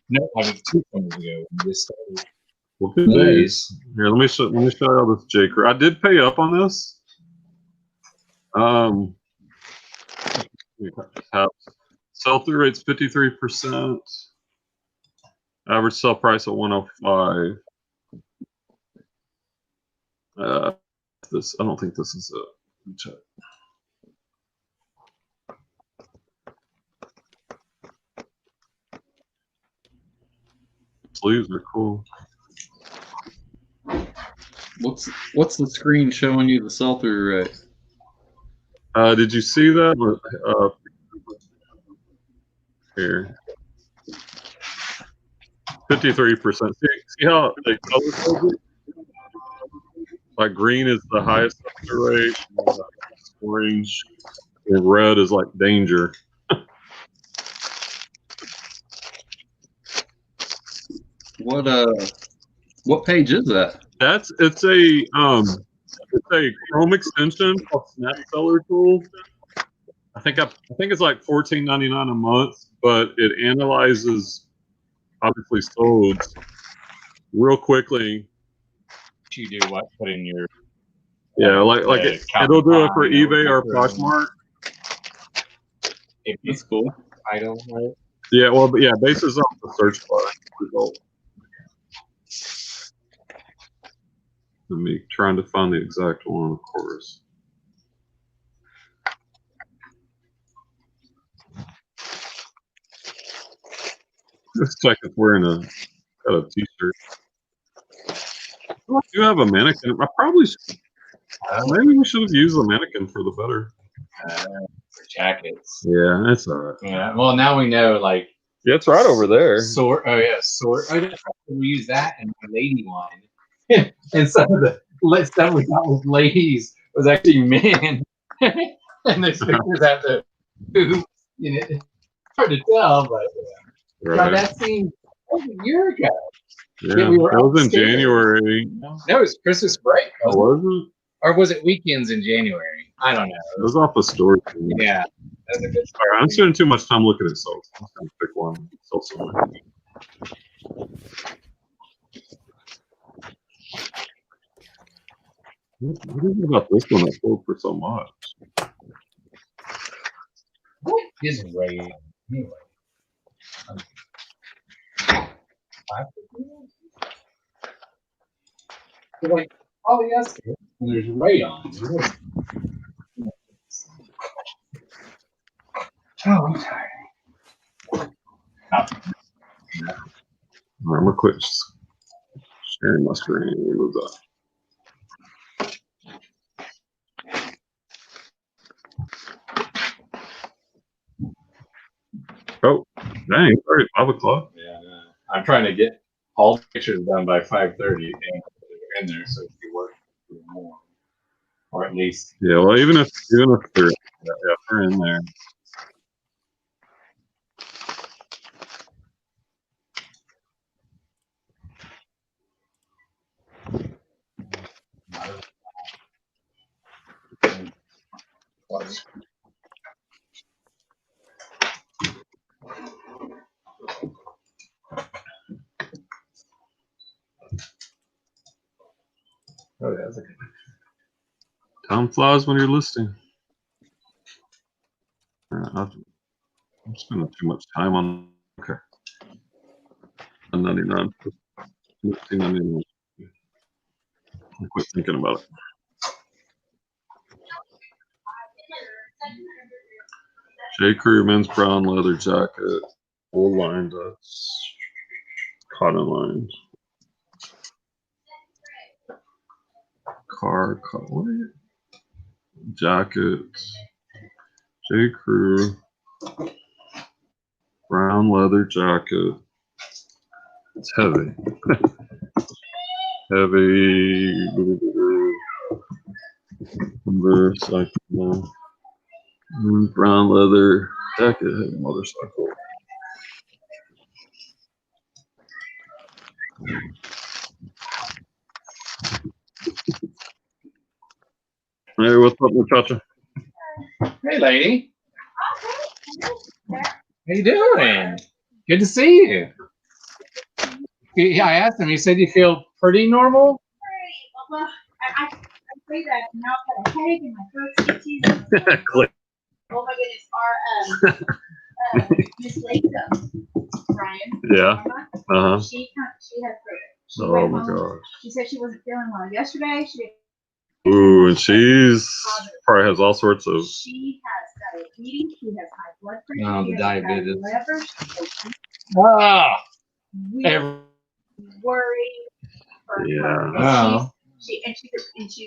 no, I was 2 summers ago when this started. Look at these. Here, let me show you all this J. Crew. I did pay up on this. Sell-through rate's 53%. Average sell price at 105. This I don't think this is it. Let me check. Sleeves are cool. What's the screen showing you the sell-through rate? Did you see that? Here. 53%. See how they color code it? Like green is the highest sell-through rate, orange and red is like danger. What page is that? It's a Chrome extension called Snap Seller Tool. I think it's like $14.99 a month, but it analyzes obviously solds real quickly. You do what? Put in your it'll do it for eBay or Poshmark. That's cool. Title, right? Yeah, well, but yeah, bases off the search bar result. Let me trying to find the exact one, of course. This check is wearing got a t-shirt. I do have a mannequin. I probably should. Maybe we should have used the mannequin for the better. For jackets. Yeah, that's all right. Yeah. Well, now we know, like. Yeah, it's right over there. Sort. Oh yeah, sort. Oh, we use that in my lady line. And some of the stuff we got with ladies was actually men. And the stickers have the poop. It's hard to tell, but Right. that scene was a year ago. Yeah, we were that was in upstairs. January. No, it was Christmas break. Oh, was it? Or was it weekends in January? I don't know. It was off a story. Yeah, that's a good All right, I'm spending too much time looking at soaps. I'm just gonna pick one. So somewhere. What is it about this one that sold for so much? What is Ray anyway? Like, oh yes, and there's rayon. Oh, I'm tired. All right, I'm gonna quit sharing my screen. Move that. Oh, dang, it's already 5 o'clock. Yeah, I'm trying to get all the pictures done by 5:30 and they're in there so it can work more, or at least. Yeah, well, even if they're if they're in there. Oh, yeah, that's a good. Time flies when you're listening. I'm spending too much time on. Okay. 99. 15.99. I quit thinking about it. J. Crew men's brown leather jacket, full lined cotton lined. What is it? Jacket. J. Crew brown leather jacket. It's heavy. Heavy. Motorcycle. Brown leather jacket. Heavy motorcycle. Hey, what's up, muchacha? Hey, lady. How you doing? Good to see you. Yeah, I asked him. He said you feel pretty normal. Well, I say that now I've got a headache in my throat season. Click. Oh my goodness, our Miss Latham, Brian. Yeah. Uh huh. She had COVID. She Oh went my home. gosh. She said she wasn't feeling well yesterday. She didn't. Ooh, and she's probably has all sorts of. She has diabetes. She has high blood pressure. Oh, she the has diabetes. Liver. Ah. We're worried for her. Yeah. Oh. She's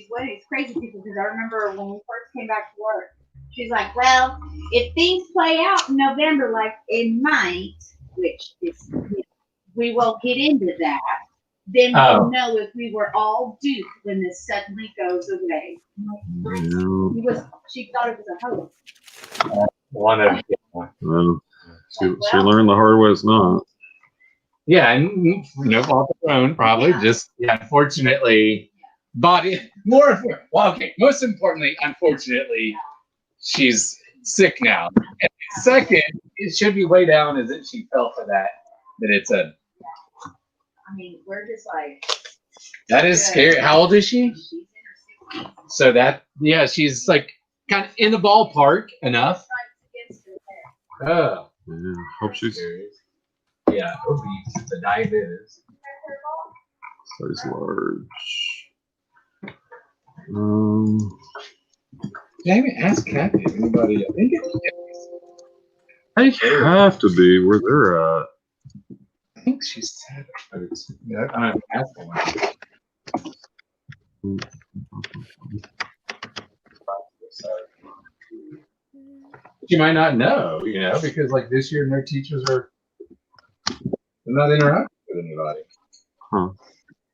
one of these crazy people because I remember when we first came back to work, she's like, well, if things play out in November like it might, which is, we won't get into that, then we'll know if we were all duped when this suddenly goes away. Yeah. She thought it was a hoax. One of Well, she learned the hard way. It's not. Yeah, and no fault of her own, probably. Yeah. Just unfortunately, body more. Well, okay. Most importantly, unfortunately, she's sick now. And second, it should be way down as if she fell for that. That it's a. I mean, we're just like. That is scary. How old is she? She's in her 60s. So that, yeah, she's like kind of in the ballpark enough. Oh. Yeah. Hope she's Yeah, obese. The diabetes. size large. Did I even ask Kathy if anybody? I think They have to be where they're at. I think she said it, but it's, yeah, I don't ask them. You might not know, because like this year, no teachers they're not interacting with anybody. Huh.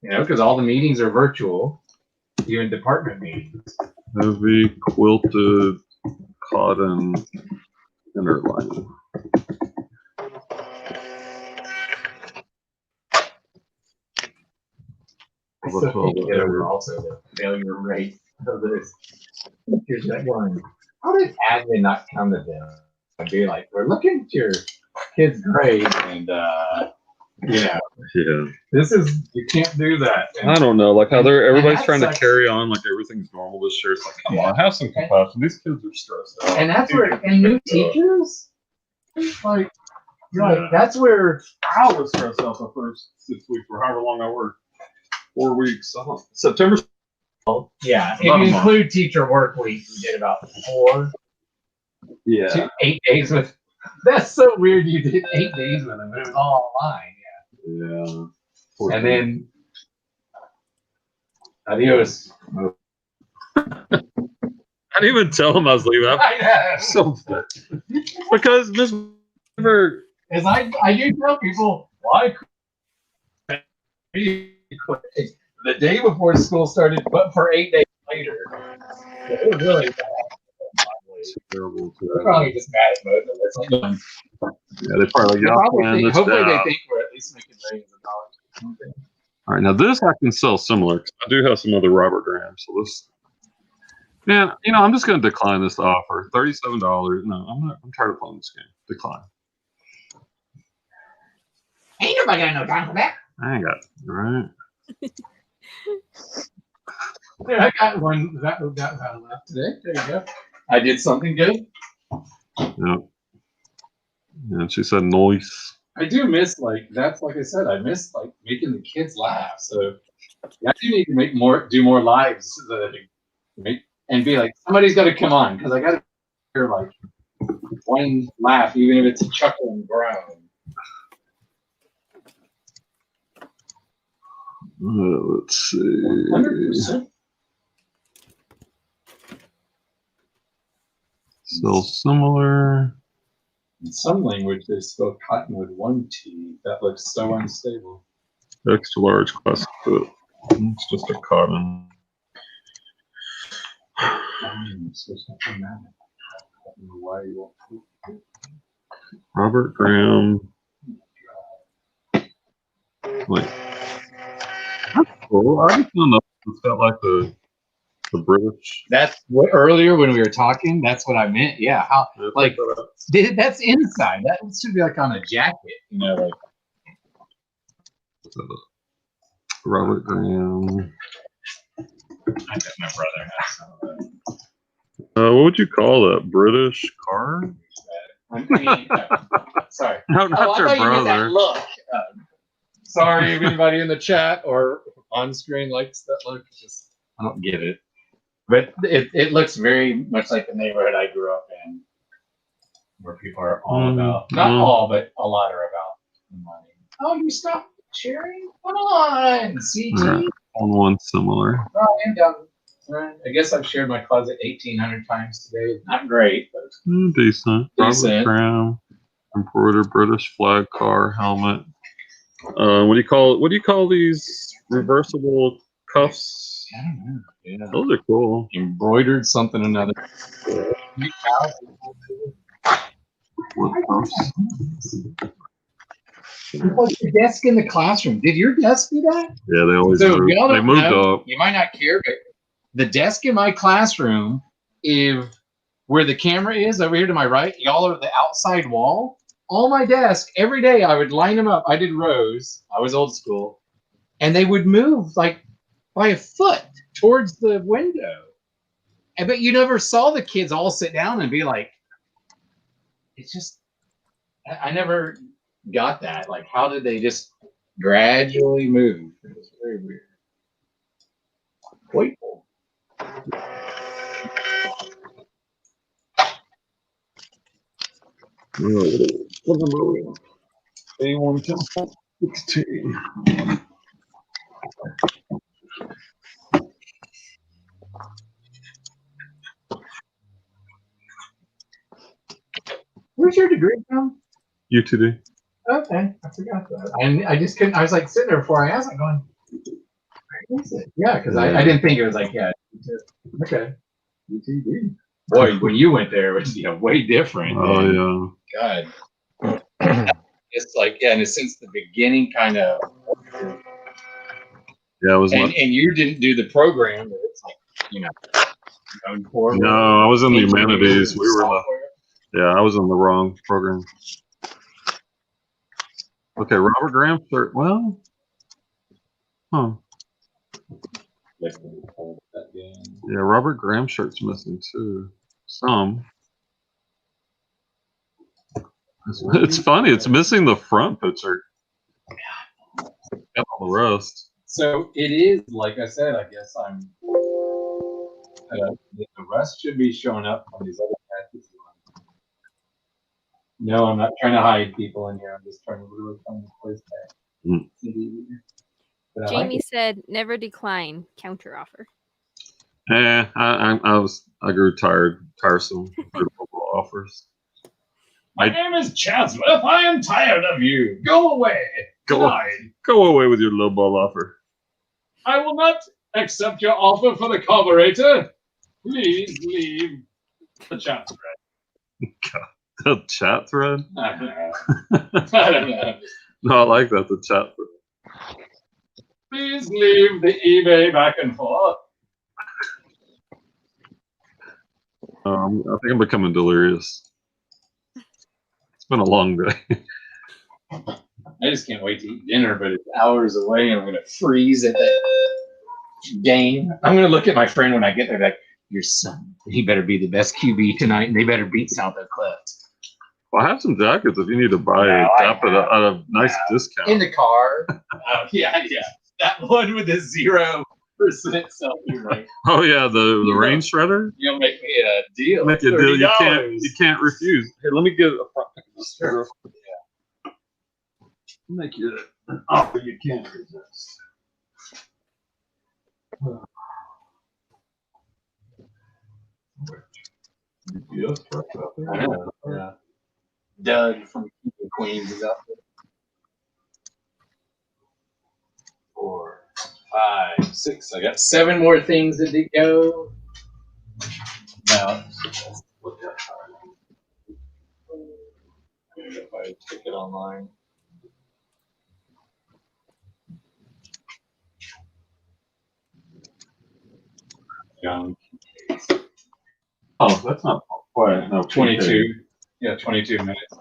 Because all the meetings are virtual, even department meetings. Heavy quilted cotton inner lining. I still can't get over also the failure rate of this. Here's that one. How did admin not come to them and be like, we're looking at your kid's grade and Yeah. this is, you can't do that. And I don't know, like how everybody's that trying to sucks. carry on like everything's normal this year. It's like, come on, have some compassion. These kids are stressed out. And that's where, and new teachers, like, that's where I was stressed out the first 6 weeks or however long I worked. 4 weeks. September. yeah, if About a you month. include teacher work week, we did about 8 days with. That's so weird. You did 8 days with them, but it was all online. Yeah. Yeah, and then adios. I didn't even tell them I was leaving. I know. So because Miss Weaver, As I do tell people, why the day before school started, but for 8 days later. It was really bad. terrible. They're probably just mad at both of us. Yeah, they probably They y'all probably plan think, this hopefully they out. think we're at least making millions of dollars. All right, now this I can sell similar. 'Cause I do have some other Robert Graham. So this, man, I'm just going to decline this offer. $37. No, I'm not. I'm tired of playing this game. Decline. Ain't nobody got no time for that. I ain't got it. All right. Yeah, I got one that left today. There you go. I did something good. Yep. And she said noise. I do miss that's like I said, I miss making the kids laugh. So I do need to do more lives so that I can make and be like somebody's got to come on because I got to hear one laugh, even if it's a chuckle and groan. Let's see. 100%. Still similar. In some language, they spell cotton with one T. That looks so unstable. Extra large classic foot. It's just a cotton. Robert Graham. Wait. That's cool. I just don't know. It's got like the British. That's what earlier when we were talking. That's what I meant. Yeah, how that's inside. That should be on a jacket. Robert Graham. I bet my brother has some of that. What would you call that? British car? I mean, sorry. No, not your brother. Look. Sorry, if anybody in the chat or on screen likes that look. I don't get it. But it looks very much like the neighborhood I grew up in, where people are all about, not all, but a lot are about the money. Oh, you stopped cheering? Come on, CT. Right. On one similar. Oh, and right. I guess I've shared my closet 1,800 times today. Not great, but Decent. Decent. Robert Graham. Embroidered British flag car helmet. What do you call these reversible cuffs? I don't know. Yeah. Those are cool. Embroidered something or another. What's your desk in the classroom? Did your desk do that? Yeah, they always So move. y'all They don't moved know, up. you might not care, but the desk in my classroom, where the camera is over here to my right, y'all are the outside wall. All my desk, every day I would line them up. I did rows. I was old school. And they would move by a foot towards the window. I bet you never saw the kids all sit down and be like, it's just, I never got that. How did they just gradually move? It was very weird. Quite cool. What number are we on? A1 16. Where's your degree from? UTD. Okay, I forgot that. And I just couldn't, I was sitting there before I asked, going, where is it? Yeah, because I didn't think it was yeah. Okay. UTV. Boy, when you went there, it was way different. Oh God. It's like, yeah, and since the beginning, kind of. yeah. It was And you didn't do the program, but it's like, going forward. no. I was in the humanities. We were in the, software. I was in the wrong program. Okay, Robert Graham shirt. Well, huh? Yeah, Robert Graham shirt's missing too. Some. It's funny. It's missing the front picture. Got all the rest. So it is, like I said, I guess I'm. The rest should be showing up on these other patches. No, I'm not trying to hide people in here. I'm just trying to really find the place back. But I like Jamie it. said, "Never decline. Counter offer." I grew tiresome with offers. My name is Chatsworth. I am tired of you. Go away. Go away with your low ball offer. I will not accept your offer for the carburetor. Please leave the chat thread. The chat thread? I don't know. No, I like that, the chat thread. Please leave the eBay back and forth. I think I'm becoming delirious. It's been a long day. I just can't wait to eat dinner, but it's hours away and I'm going to freeze at the game. I'm going to look at my friend when I get there like, your son, he better be the best QB tonight and they better beat South Oak Cliffs. Well, I have some jackets if you need to buy a jacket at a nice discount. In the car. Yeah. That one with the 0% selfie rate. Oh yeah, the rain shredder. You'll make me a deal. Make you a deal. You can't refuse. Hey, let me get a front pick of this. Sure. Yeah. Make you an offer you can't resist. UPS truck out there. I know. Yeah. Doug from Queens is out there. 4, 5, 6. I got 7 more things that did go. Now, look at if I check it online. Young. Oh, that's not quite. No, 22. Yeah, 22 minutes.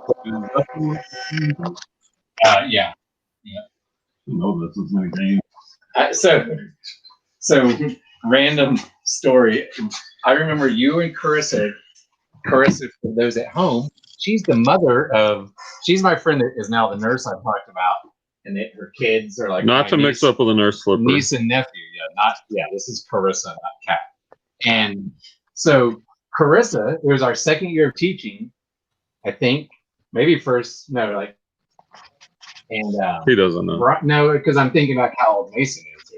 Yeah. No, this is my game. So random story. I remember you and Carissa, for those at home, she's the mother of, she's my friend that is now the nurse I talked about, and her kids are like Not to mix up with a nurse slipper. niece and nephew. This is Carissa, not Kat. And so Carissa, it was our second year of teaching, I think, maybe first, no, like, and he doesn't know. No, because I'm thinking about how old Mason is.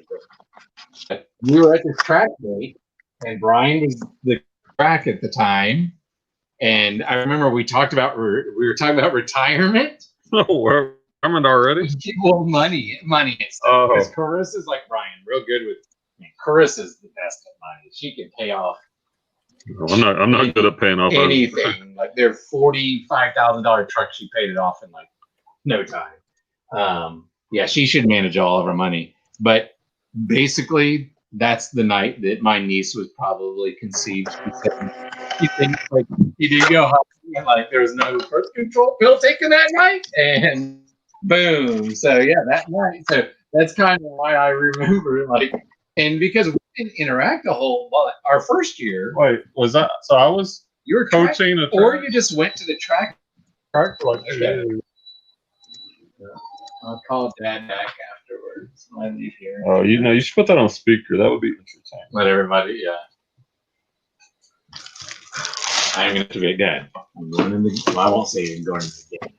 But we were at this track meet, and Brian was the track at the time, and I remember we were talking about retirement. Oh, retirement already? Well, money and stuff. Because Carissa's like Brian, real good with. Carissa's the best at money. She can pay off. I'm not good at paying off anything. Like their $45,000 truck, she paid it off in like no time. She should manage all of her money. But basically, that's the night that my niece was probably conceived. She thinks like he did go home, and like there was no birth control pill taken that night, and boom. So yeah, that night. So that's kind of why I remember like, and because we didn't interact a whole lot our first year. Wait, was that so? You were coaching, or you just went to the track for like a show. I'll call Dad back afterwards when I leave here. Oh, you should put that on speaker. That would be interesting. Let everybody, I'm going to be Dad. I'm going in the. Well, I won't say I'm going in the game.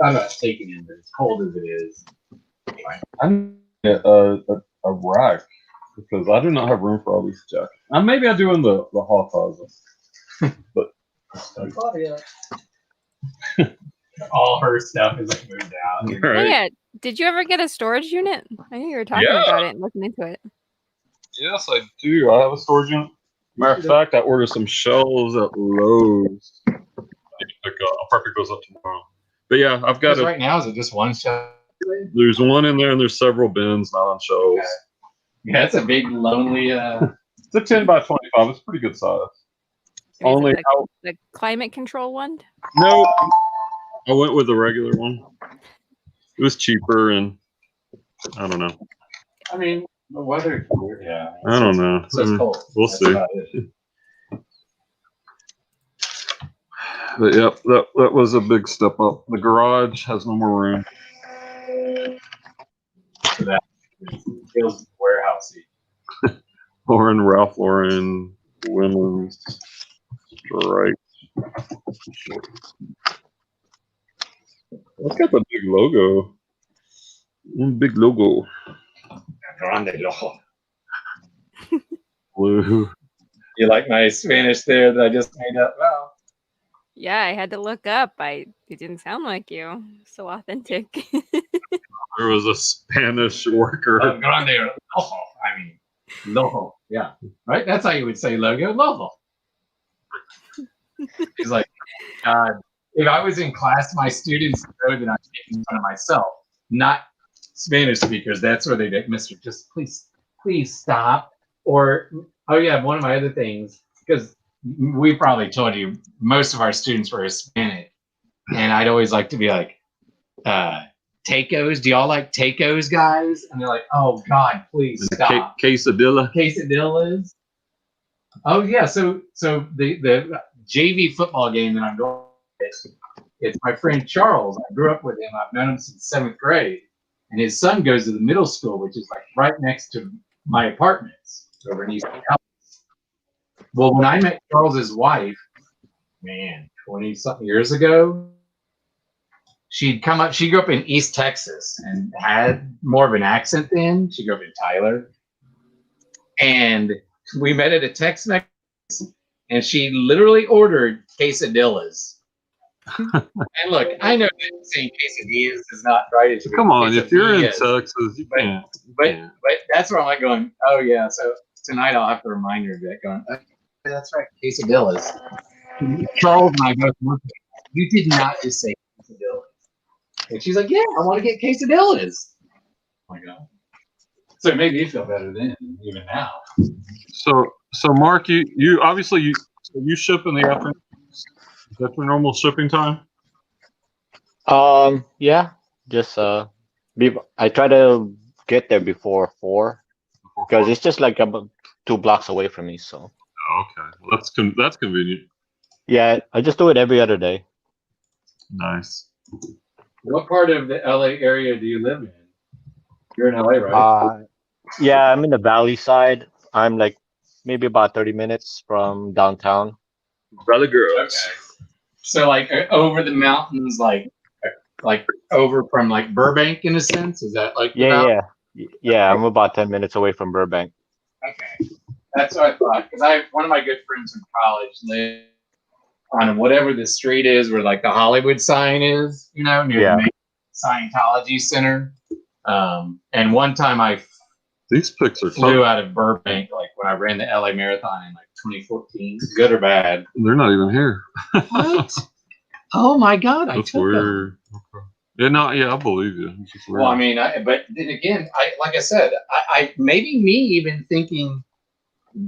I'm not taking in, but as cold as it is. I'm a rack because I do not have room for all these jackets. Maybe I do in the hall closet, but all her stuff is like moved out. Right. Oh, yeah. Did you ever get a storage unit? I think you were talking about it and looking into it. Yes, I do. I have a storage unit. Matter of fact, I ordered some shelves at Lowe's. I need to pick up. I'll probably pick those up tomorrow. But yeah, I've got Because right now, is it just one shelf? There's one in there, and there's several bins, not on shelves. Okay. Yeah, it's a big, lonely. It's a 10 by 25. It's pretty good size. Is it Only the climate control one? no, I went with the regular one. It was cheaper, and I don't know. I mean, the weather. Yeah. I don't know. So it's cold. We'll That's see. about it. But yep, that was a big step up. The garage has no more room. So that feels warehousey. Lauren, Ralph Lauren, women's stripes. Look at the big logo. Big logo. Grande lojo. Blue. You like my Spanish there that I just made up? Well, Yeah, I had to look up. It didn't sound like you. So authentic. There was a Spanish worker. grande lojo. I mean, lojo. Yeah. Right? That's how you would say logo. Lojo. He's like, God, if I was in class, my students know that I'm making fun of myself, not Spanish speakers. That's where they'd be like, Mister, just please stop. Or, oh yeah, one of my other things, because we probably told you most of our students were Hispanic, and I'd always like to be like, tacos. Do y'all like tacos, guys? And they're like, oh God, please stop. Quesadillas. Oh yeah, so the JV football game that I'm going to, it's my friend Charles. I grew up with him. I've known him since 7th grade, and his son goes to the middle school, which is like right next to my apartments over in East Dallas. Well, when I met Charles's wife, man, 20-something years ago, she'd come up. She grew up in East Texas and had more of an accent then. She grew up in Tyler, and we met at a Tex-Mex, and she literally ordered quesadillas. And look, I know that saying quesadillas is not right. Come on, if you're in Texas, you can't. But that's where I'm like going, oh yeah, so tonight I'll have to remind her of that going, okay, that's right, quesadillas. Charles and I both looked at her, you did not just say quesadillas. And she's like, yeah, I want to get quesadillas. Oh my God. So it made me feel better then, even now. So Mark, you obviously you ship in the afternoon. Is that your normal shipping time? Yeah, just I try to get there before 4 because it's just like about 2 blocks away from me. So. Oh, okay, well, that's convenient. Yeah, I just do it every other day. Nice. What part of the LA area do you live in? You're in LA, right? Yeah, I'm in the valley side. I'm like maybe about 30 minutes from downtown. Valley girls. Okay. So like over the mountains, like over from like Burbank in a sense. Is that like? Yeah. I'm about 10 minutes away from Burbank. Okay, that's what I thought. Because one of my good friends from college lived on whatever the street is where like the Hollywood sign is, near the main Scientology Center. And one time these pics are flew out of Burbank, like when I ran the LA Marathon in like 2014. Good or bad? They're not even here. What? Oh my God! That's weird. Okay. Yeah, I believe you. It's just weird. Well, I mean, but then again, like I said, I maybe me even thinking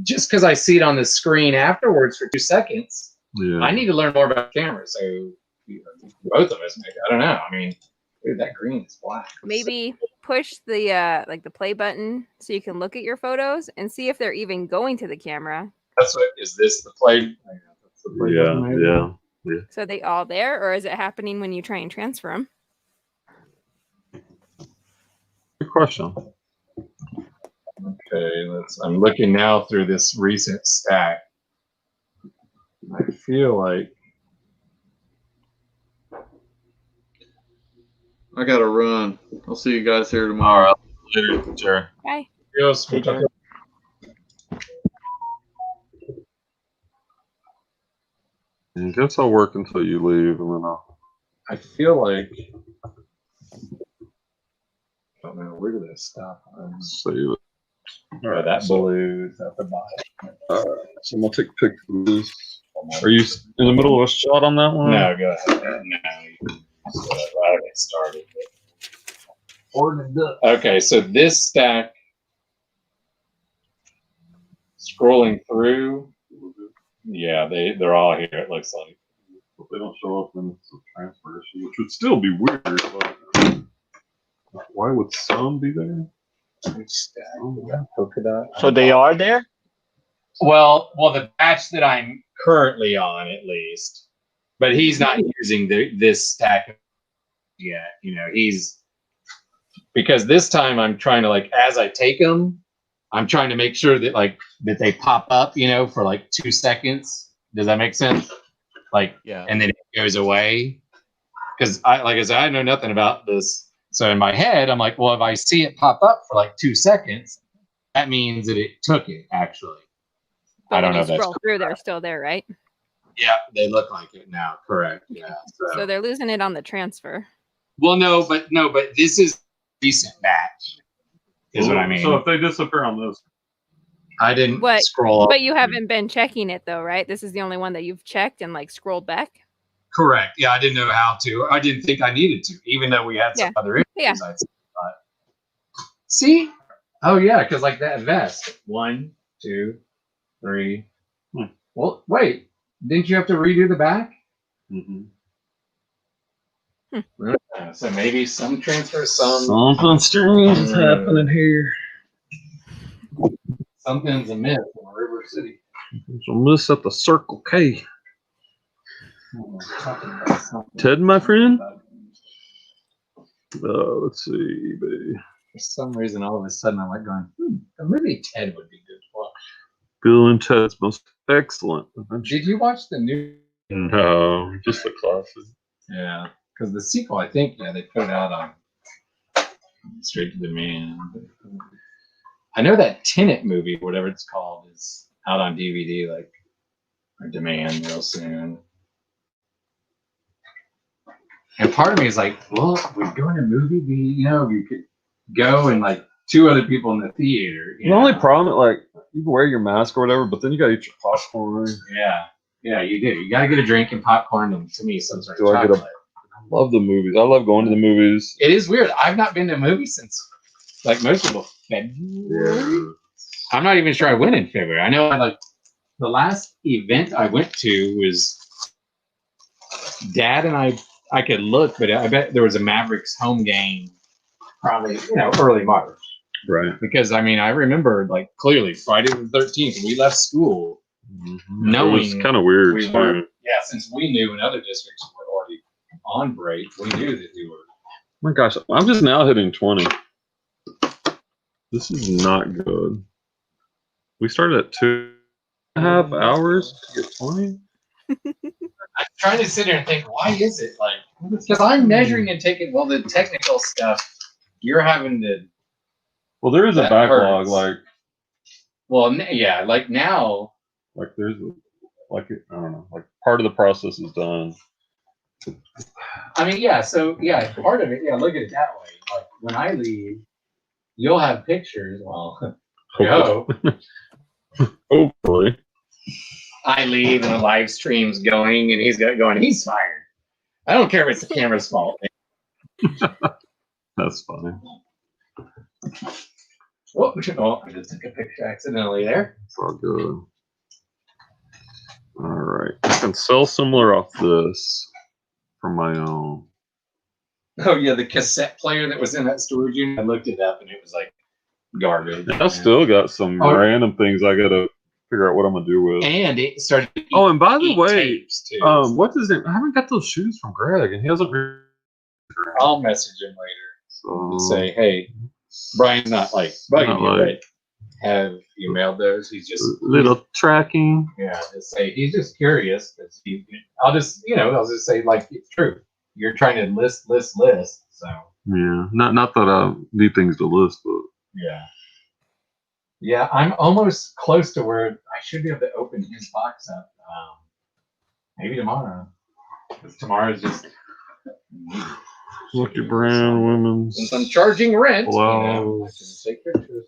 just because I see it on the screen afterwards for 2 seconds, I need to learn more about cameras. So both of us, maybe. I don't know. I mean, dude, that green is black. Maybe push the like the play button so you can look at your photos and see if they're even going to the camera. That's what is this the play? That's the play button, maybe? Yeah. So are they all there, or is it happening when you try and transfer them? Good question. Okay, I'm looking now through this recent stack. I feel like I gotta run. I'll see you guys here tomorrow. All right, later, Jerry. Bye. yes, I guess I'll work until you leave, and then I feel like I don't know where did I stop. save it. All right, that so, blue's at the bottom. so I'm gonna take pictures of this. Are you in the middle of a shot on that one? No, go ahead. No, I haven't started. Okay, so this stack, scrolling through, yeah, they're all here. It looks like. But they don't show up in the transfer issue, which would still be weird. But why would some be there? Polka dot. So they are there? Well, the batch that I'm currently on, at least, but he's not using this stack yet. You know, because this time I'm trying to, like, as I take them, I'm trying to make sure that that they pop up, you know, for like 2 seconds. Does that make sense? Like, Yeah. and then it goes away. Because like I said, I know nothing about this. So in my head, I'm like, well, if I see it pop up for like 2 seconds, that means that it took it actually. But I don't when know you if that's scroll through, they're still there, right? Yeah, they look like it now. Correct. Yeah. So they're losing it on the transfer. Well, no, but this is recent batch, is what I mean. So if they disappear on this, I didn't What? scroll up. But you haven't been checking it though, right? This is the only one that you've checked and like scrolled back. Correct. Yeah, I didn't know how to. I didn't think I needed to, even though we had some other issues. Yeah. I thought. See? Oh yeah, because like that vest. 1, 2, 3. Well, wait. Didn't you have to redo the back? Mm-hmm. So maybe some transfer, something strange is happening here. Something's amiss in River City. There's a miss at the Circle K. Ted, my friend. Let's see, baby. For some reason, all of a sudden, I'm like going, maybe Ted would be good to watch. Bill and Ted's Most Excellent Adventure. Did you watch the new? No, just the classic. Yeah, because the sequel, I think, they put it out on straight to demand. I know that Tenet movie, whatever it's called, is out on DVD, like, or demand real soon. And part of me is like, well, we're doing a movie, you could go and like 2 other people in the theater. The only problem, like, you can wear your mask or whatever, but then you gotta eat your popcorn. Yeah, you do. You gotta get a drink and popcorn, and to me, some sort of chocolate. I love the movies. I love going to the movies. It is weird. I've not been to a movie since, like most people, February. Yeah. I'm not even sure I went in February. I know the last event I went to was Dad and I could look, but I bet there was a Mavericks home game, probably, early March. Right. Because, I remember, like, clearly, Friday the 13th, we left school knowing. It was kind of weird, we weren't. Yeah, since we knew in other districts were already on break, we knew that we were. Oh my gosh, I'm just now hitting 20. This is not good. We started at 2.5 hours to get 20. I'm trying to sit here and think, why is it like? Because I'm measuring and taking the technical stuff. You're having to. Well, there is a backlog, hurts. Like now. Like there's I don't know, like part of the process is done. So part of it. Yeah, look at it that way. Like when I leave, you'll have pictures. Well, hopefully. I leave and the live stream's going, and he's fired. I don't care if it's the camera's fault. That's funny. Oh, I just took a picture accidentally there. It's all good. All right. I can sell similar off this from my own. Oh, yeah, the cassette player that was in that storage unit. I looked it up, and it was like garbage. I've still got some random things I got to figure out what I'm going to do with. And it started to Oh, and by the way, tapes too. what's his name? I haven't got those shoes from Greg, and he hasn't. I'll message him later. Say, hey, Brian's not like bugging you, but have you mailed those? He's just little tracking. Yeah, just say he's just curious because I'll just say like it's true. You're trying to list. So yeah, not that I need things to list, but yeah, I'm almost close to where I should be able to open his box up. Maybe tomorrow. Because tomorrow's just. Lucky Brand Women's. Since I'm charging rent, wow. I can take pictures.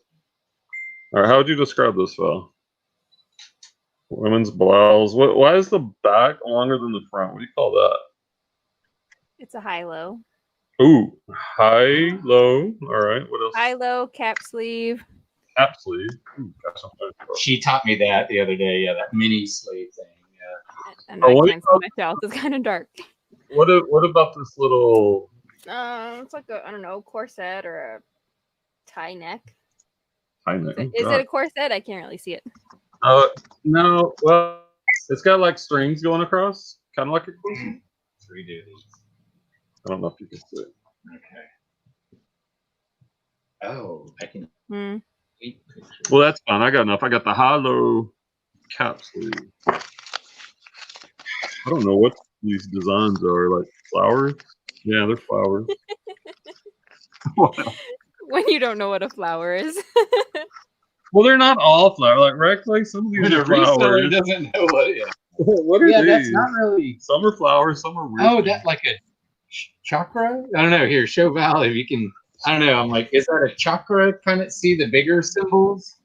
All right, how would you describe this, Phil? Women's blouse. Why is the back longer than the front? What do you call that? It's a high-low. Ooh, high, low. All right, what else? High-low, cap sleeve. Cap sleeve. Ooh, gosh, I'm trying to- She taught me that the other day. Yeah, that mini sleeve thing. Yeah. And Oh, I what can't see myself. It's kind of dark. What about this little? It's like a, I don't know, corset or a tie neck. I know. Is it a corset? I can't really see it. No. Well, it's got like strings going across, kind of like a corset. Three duties. I don't know if you can see it. Okay. Oh, I can. Hmm. Well, that's fine. I got enough. I got the high-low cap sleeve. I don't know what these designs are. Like flowers? Yeah, they're flowers. When you don't know what a flower is. Well, they're not all flowers. Like reckless, some of these When are a reseller flowers. doesn't know what it is. What are Yeah, these? that's not really. Some are flowers, some are weird. Oh, that like a chakra? I don't know. Here, show Val if you can. I don't know. I'm like, is that a chakra? Kind of see the bigger symbols?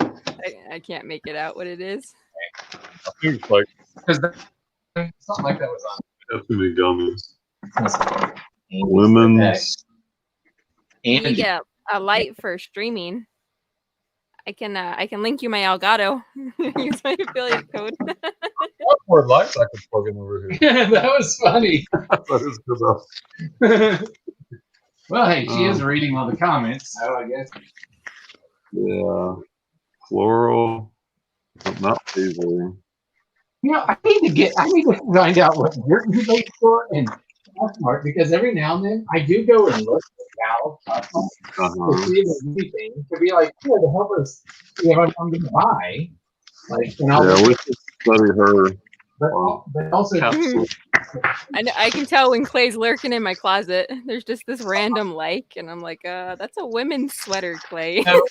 I can't make it out what it is. I think it's like Because something like that was on. got too many gummies. And Women's. You And get a light for streaming. I can link you my Elgato. Use my affiliate code. What more lights I could plug in over here? that was funny. That is good enough. Well, hey, she is reading all the comments, so I guess. Yeah. Floral. Not paisley. You know, I need to find out what you're late for and Poshmark, because every now and then I do go and look at Val to see if there's anything to be like, yeah, to help us, you know, I'm going to buy. Like, and I'll Yeah, we should study her. but also, Capsule. I can tell when Clay's lurking in my closet. There's just this random like, and I'm like, that's a women's sweater, Clay. No.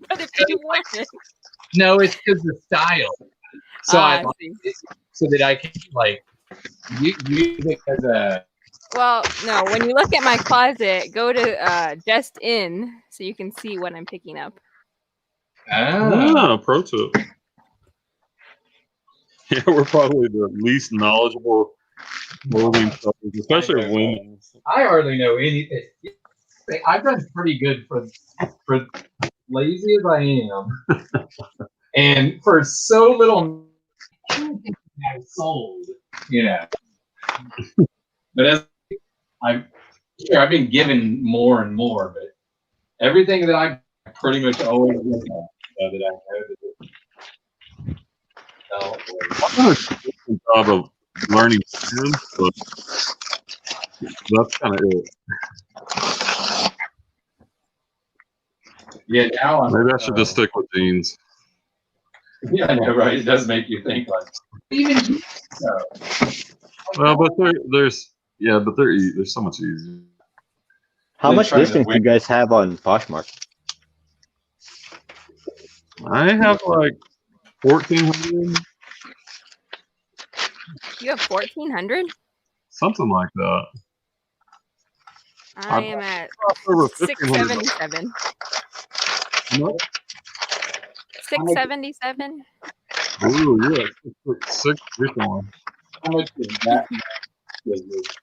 But if you want it, no, it's because the style. So I like see. it so that I can like use it as a. Well, no. When you look at my closet, go to just in so you can see what I'm picking up. Ah, pro tip. Yeah, we're probably the least knowledgeable clothing sellers, especially women. I hardly know anything. I've done pretty good for lazy as I am, and for so little I've sold, you know. But as I've been given more and more, but everything that I pretty much always look at that I know that. I'm doing a good job of learning hands, but that's kind of it. Yeah, now Maybe I should just stick with jeans. Yeah, I know, right? It does make you think like even so. Well, but there's so much easier. How They're much trying to listings do win. you guys have on Poshmark? I have like 1,400, You have 1,400. something like that. I am at Over 1,500. 677. Nope. 677. Ooh, yeah, six recently. How much is that versus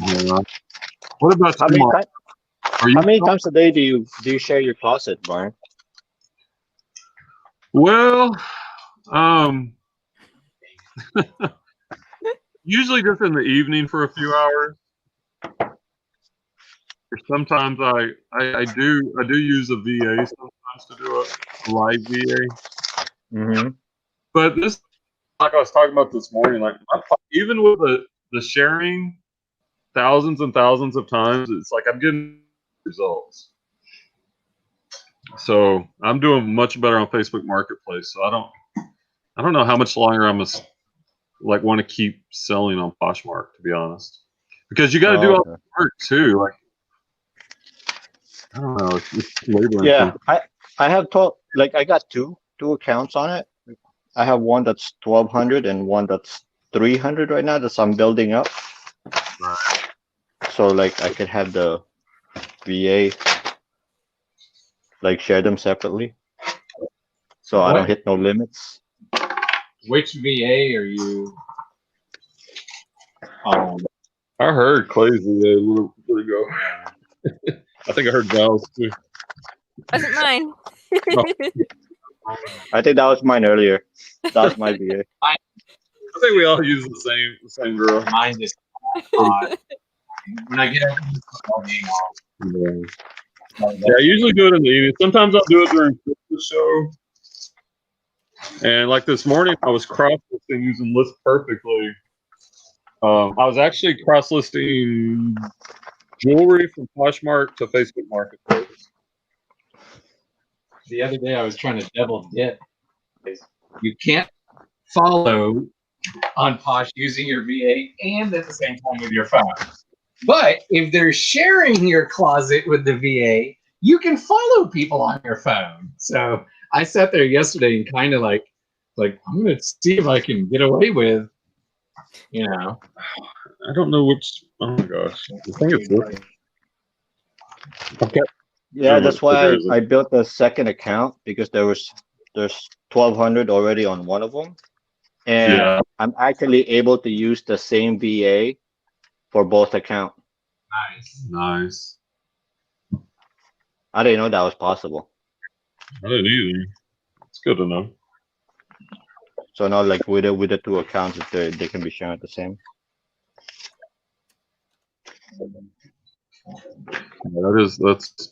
Yeah. What about How you, many, Mark? Are you how many times a day do you share your closet, Brian? Well, usually just in the evening for a few hours. Or sometimes I do use a VA sometimes to do a live VA. Mm-hmm. But this, like I was talking about this morning, like even with the sharing thousands and thousands of times, it's like I'm getting results. So I'm doing much better on Facebook Marketplace. So I don't know how much longer I'm want to keep selling on Poshmark, to be honest, because you got to do all the work too. Like I don't know, it's labor. Yeah, I have I got two accounts on it. I have one that's 1,200 and one that's 300 right now that I'm building up. Right. So like I could have the VA like share them separately, so I What? don't hit no limits. Which VA are you? I heard Clay's VA a little bit ago. I think I heard Val's too. Wasn't mine. I think that was mine earlier. That was my VA. I think we all use the same girl. Mine just hot. When I get out, Yeah, I usually do it in the evening. Sometimes I'll do it during the show. And like this morning, I was cross-listing using List Perfectly. I was actually cross-listing jewelry from Poshmark to Facebook Marketplace. the other day I was trying to double dip. You can't follow on Posh using your VA and at the same time with your phone. But if they're sharing your closet with the VA, you can follow people on your phone. So I sat there yesterday and kind of like I'm gonna see if I can get away with, you know. I don't know which. Oh my gosh! I think it's this. Okay. Yeah, that's why There's I built a second account, because there's 1,200 already on one of them, and Yeah. I'm actually able to use the same VA for both accounts. Nice. I didn't know that was possible. I didn't either. It's good to know. So now, like with the two accounts, they can be shared the same. Yeah, that's.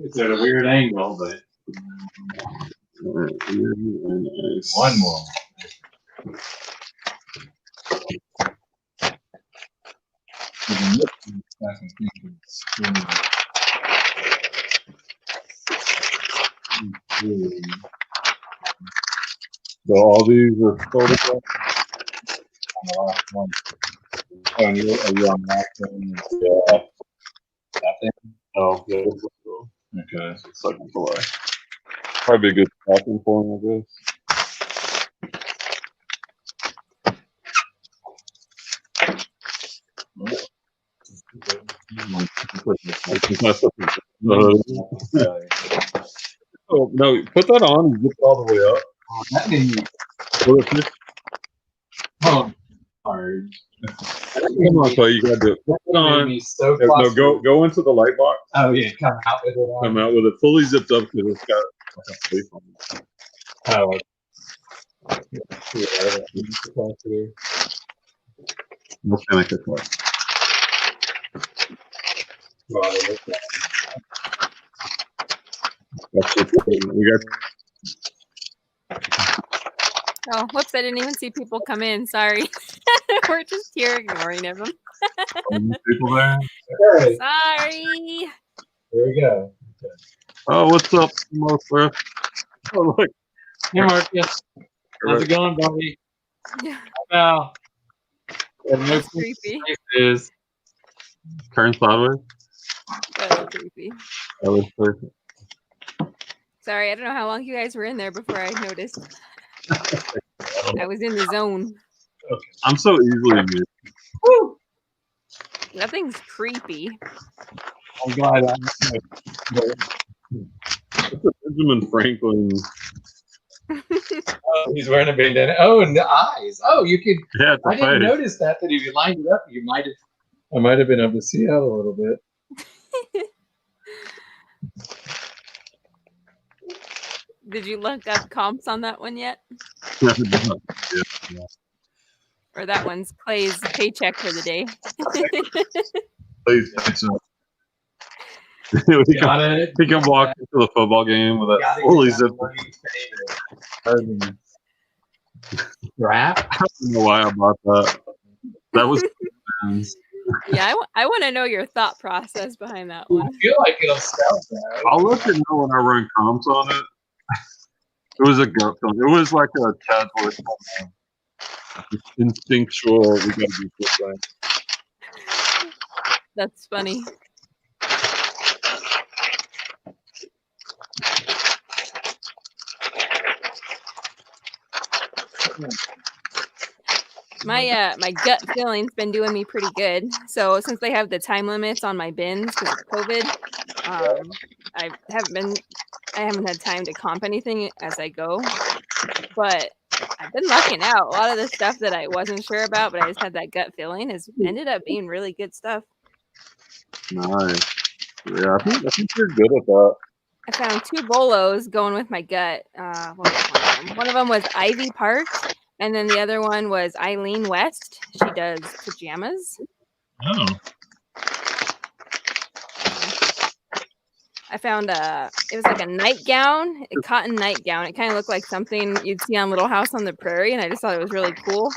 It's at a weird angle, but one more. So all these are photographs. On the last one. Oh, and are you on that thing? Yeah. That thing? Oh, yeah. Let's go. Okay. Second delay. Probably a good stopping point, I guess. Oh, no, put that on and zip it all the way up. That didn't. Oh, hard. Come on, Clay, you gotta do it. Put it on. So No, go into the light box. Oh yeah, come out with it on. Come out with it fully zipped up because it's got like a tape on it. Oh. What's gonna make it work? That's it. We got. Oh, whoops! I didn't even see people come in. Sorry, we're just here ignoring them. People there. Okay. Sorry. There we go. Okay. Oh, what's up, Martha? Oh, look. Hey, Marcus. How's it going, buddy? Yeah. Wow. That's creepy. Is Turn sideways. That's creepy. That was perfect. Sorry, I don't know how long you guys were in there before I noticed. I was in the zone. Okay. I'm so easily amused. Woo! Nothing's creepy. I'm glad It's a Benjamin Franklin. Oh, he's wearing a bandana. Oh, and the eyes. Oh, you could. Yeah, it's a I didn't face. notice that if you lined it up, you might have I might have been able to see out a little bit. Did you look up comps on that one yet? Yeah. Or that one's Clay's paycheck for the day? Please. he can walk into the football game with that fully zipped. Rap? I don't know why I bought that. That was. Yeah, I want to know your thought process behind that one. I feel like it'll sell though. I'll let you know when I run comps on it. It was a gut feeling. It was like a Chadwick instinctual. We gotta do this thing. That's funny. My gut feeling's been doing me pretty good. So since they have the time limits on my bins because of COVID, I haven't had time to comp anything as I go. But I've been lucking out. A lot of the stuff that I wasn't sure about, but I just had that gut feeling, has ended up being really good stuff. Nice. Yeah, I think you're good at that. I found 2 bolos going with my gut. What was one of them? One of them was Ivy Park, and then the other one was Eileen West. She does pajamas. Oh. I found it was like a nightgown, a cotton nightgown. It kind of looked like something you'd see on Little House on the Prairie, and I just thought it was really cool.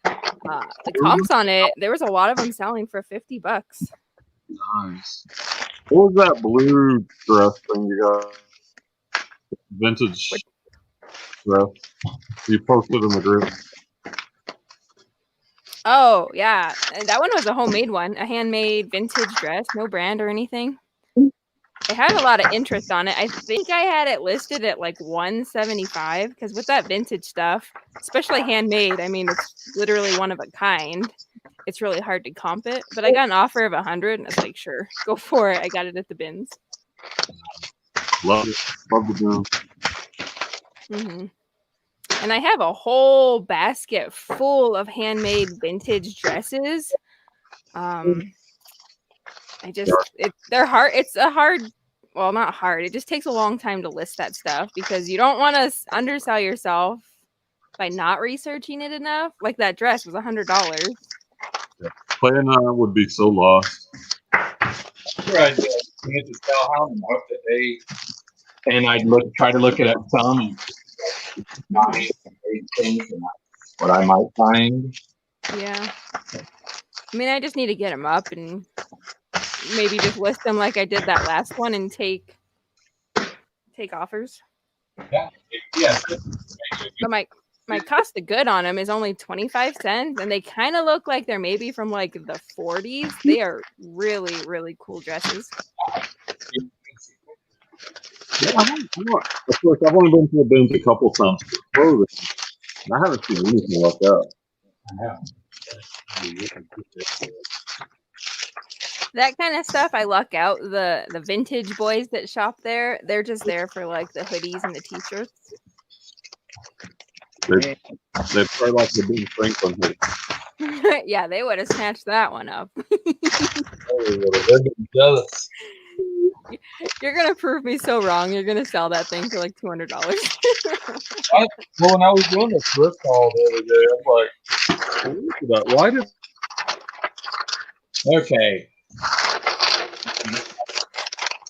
The comps on it, there was a lot of them selling for $50. Nice. What was that blue dress thing you got? Vintage dress. You posted in the group. Oh, yeah. And that one was a homemade one, a handmade vintage dress, no brand or anything. It had a lot of interest on it. I think I had it listed at like $175 because with that vintage stuff, especially handmade, I mean, it's literally one of a kind. It's really hard to comp it, but I got an offer of $100 and I was like, sure, go for it. I got it at the bins. Love it. Love the boom. Mm-hmm. And I have a whole basket full of handmade vintage dresses. They're hard. It's a hard, well, not hard. It just takes a long time to list that stuff because you don't want to undersell yourself by not researching it enough. Like that dress was $100. Yeah. Playing would be so lost. Sure, I'd need to tell how and hope that they, and I'd try to look it up some and not things and what I might find. Yeah. I mean, I just need to get them up and maybe just list them like I did that last one and take offers. Yeah. Yes. But my cost of good on them is only 25 cents, and they kind of look like they're maybe from like the 40s. They are really, really cool dresses. Yeah, of course, I've only been to the bins a couple times for clothing. I haven't seen anything like that. That kind of stuff, I luck out. The vintage boys that shop there, they're just there for like the hoodies and the t-shirts. They probably like the Ben Franklin hoodie. Yeah, they would have snatched that one up. They'd be jealous. You're gonna prove me so wrong. You're gonna sell that thing for like $200. Well, when I was doing the thrift haul the other day, I'm like, why did? Okay.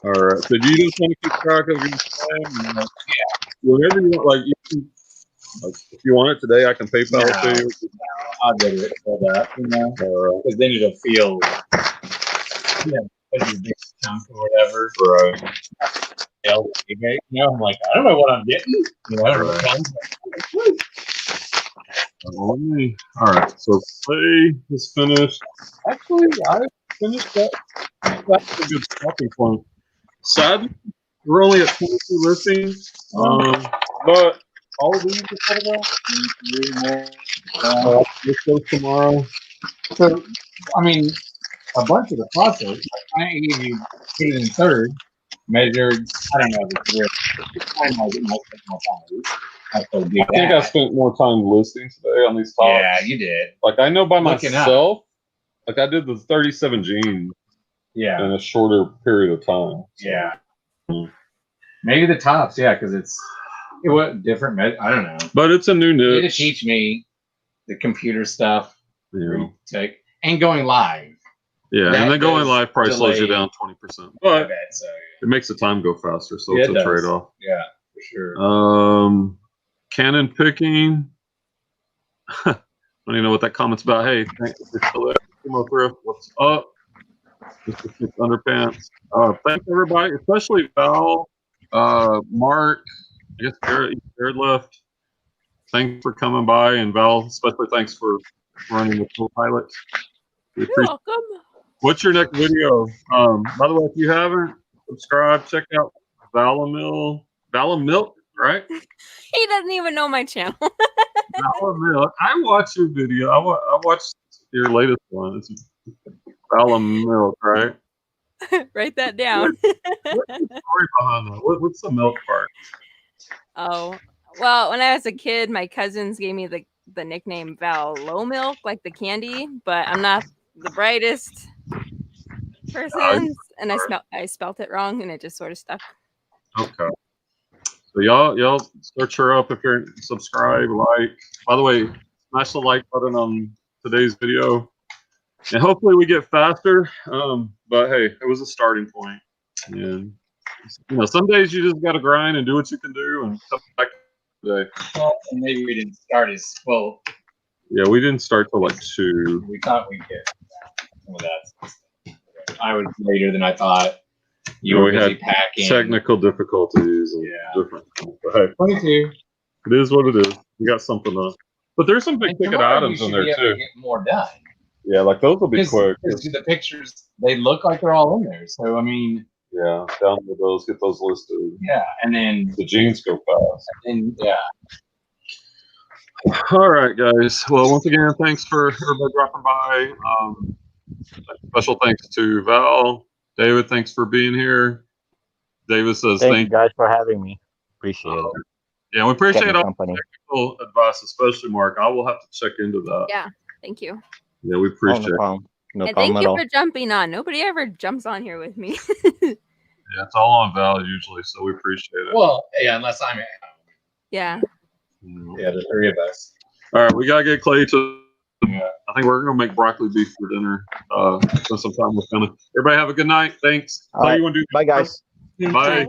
All right. So do you just want to keep track of your time? Yeah. Whenever you want, like, if you want it today, I can PayPal it to you. I'll do it for that, because then it'll feel, because you big chunk or whatever. Right. I'm like, I don't know what I'm getting. All right. So play is finished. Actually, I finished that. That's a good stopping point. Sadly, we're only at 22 listings, but all of these are photographs. This goes tomorrow. So, I mean, a bunch of the process, I think you put it in third, measured, I don't know if it's real. I might take more time. I think I spent more time listing today on these tops. Yeah, you did. Like, I know by Looking myself, Like I did the 37 jeans Yeah. in a shorter period of time. Yeah. Maybe the tops, yeah, because it was different. I don't know. But it's a new You need to niche. teach me the computer stuff, Yeah. and going live. Yeah, That and then going does live probably slows you delay- down 20%. I But bet so. it makes the time go faster, so Yeah, it's it a does. trade-off. Yeah, for sure. Cannon picking. I don't even know what that comment's about. Hey, thanks for still there. Timo Thrift, what's up? Mr. Six Underpants. Thanks everybody, especially Val, Mark. I guess Jared left. Thanks for coming by, and Val, especially thanks for running the co-pilot. We You're appreciate. welcome. What's your next video? By the way, if you haven't subscribed, check out Valamilk, right? He doesn't even know my channel. Valamilk. I watched your video. I watched your latest one. It's Valamilk, right? Write that down. What's the story behind that? What's the milk part? Oh, well, when I was a kid, my cousins gave me the nickname Val Low Milk, like the candy, but I'm not the brightest person, and I spelt it wrong, and it just sort of stuck. Okay. So y'all search her up if you're subscribe, like. By the way, smash the like button on today's video, and hopefully we get faster. But hey, it was a starting point, and some days you just got to grind and do what you can do, and come back today. Well, maybe we didn't start as well. Yeah, we didn't start till like 2. We thought we'd get some of that. I was later than I thought. You were we busy had packing. technical difficulties and different things. But hey, 22. it is what it is. We got something to. But there's some big And ticket tomorrow items you in should be there able to too. get more done. Yeah, like those will be quick. Because the pictures, they look like they're all in there. So I mean, Yeah, download those, get those listed. yeah, and then The jeans go fast. and yeah. All right, guys. Well, once again, thanks for everybody dropping by. Special thanks to Val. David, thanks for being here. David says Thank you thank guys for having me. Appreciate it. Yeah, we appreciate Kept me all company. technical advice, especially Mark. I will have to check into that. Yeah, thank you. Yeah, we appreciate No problem. No And problem thank at you all. for jumping on. Nobody ever jumps on here with me. it. Yeah, it's all on Val usually, so we appreciate it. Well, yeah, unless I'm at home. Yeah. Yeah, the three of us. All right, we gotta get Clay to. Yeah. I think we're gonna make broccoli beef for dinner. Spend some time with him. Everybody have a good night. Thanks. All Clay, right. you want to do? Bye, guys. Bye. Bye.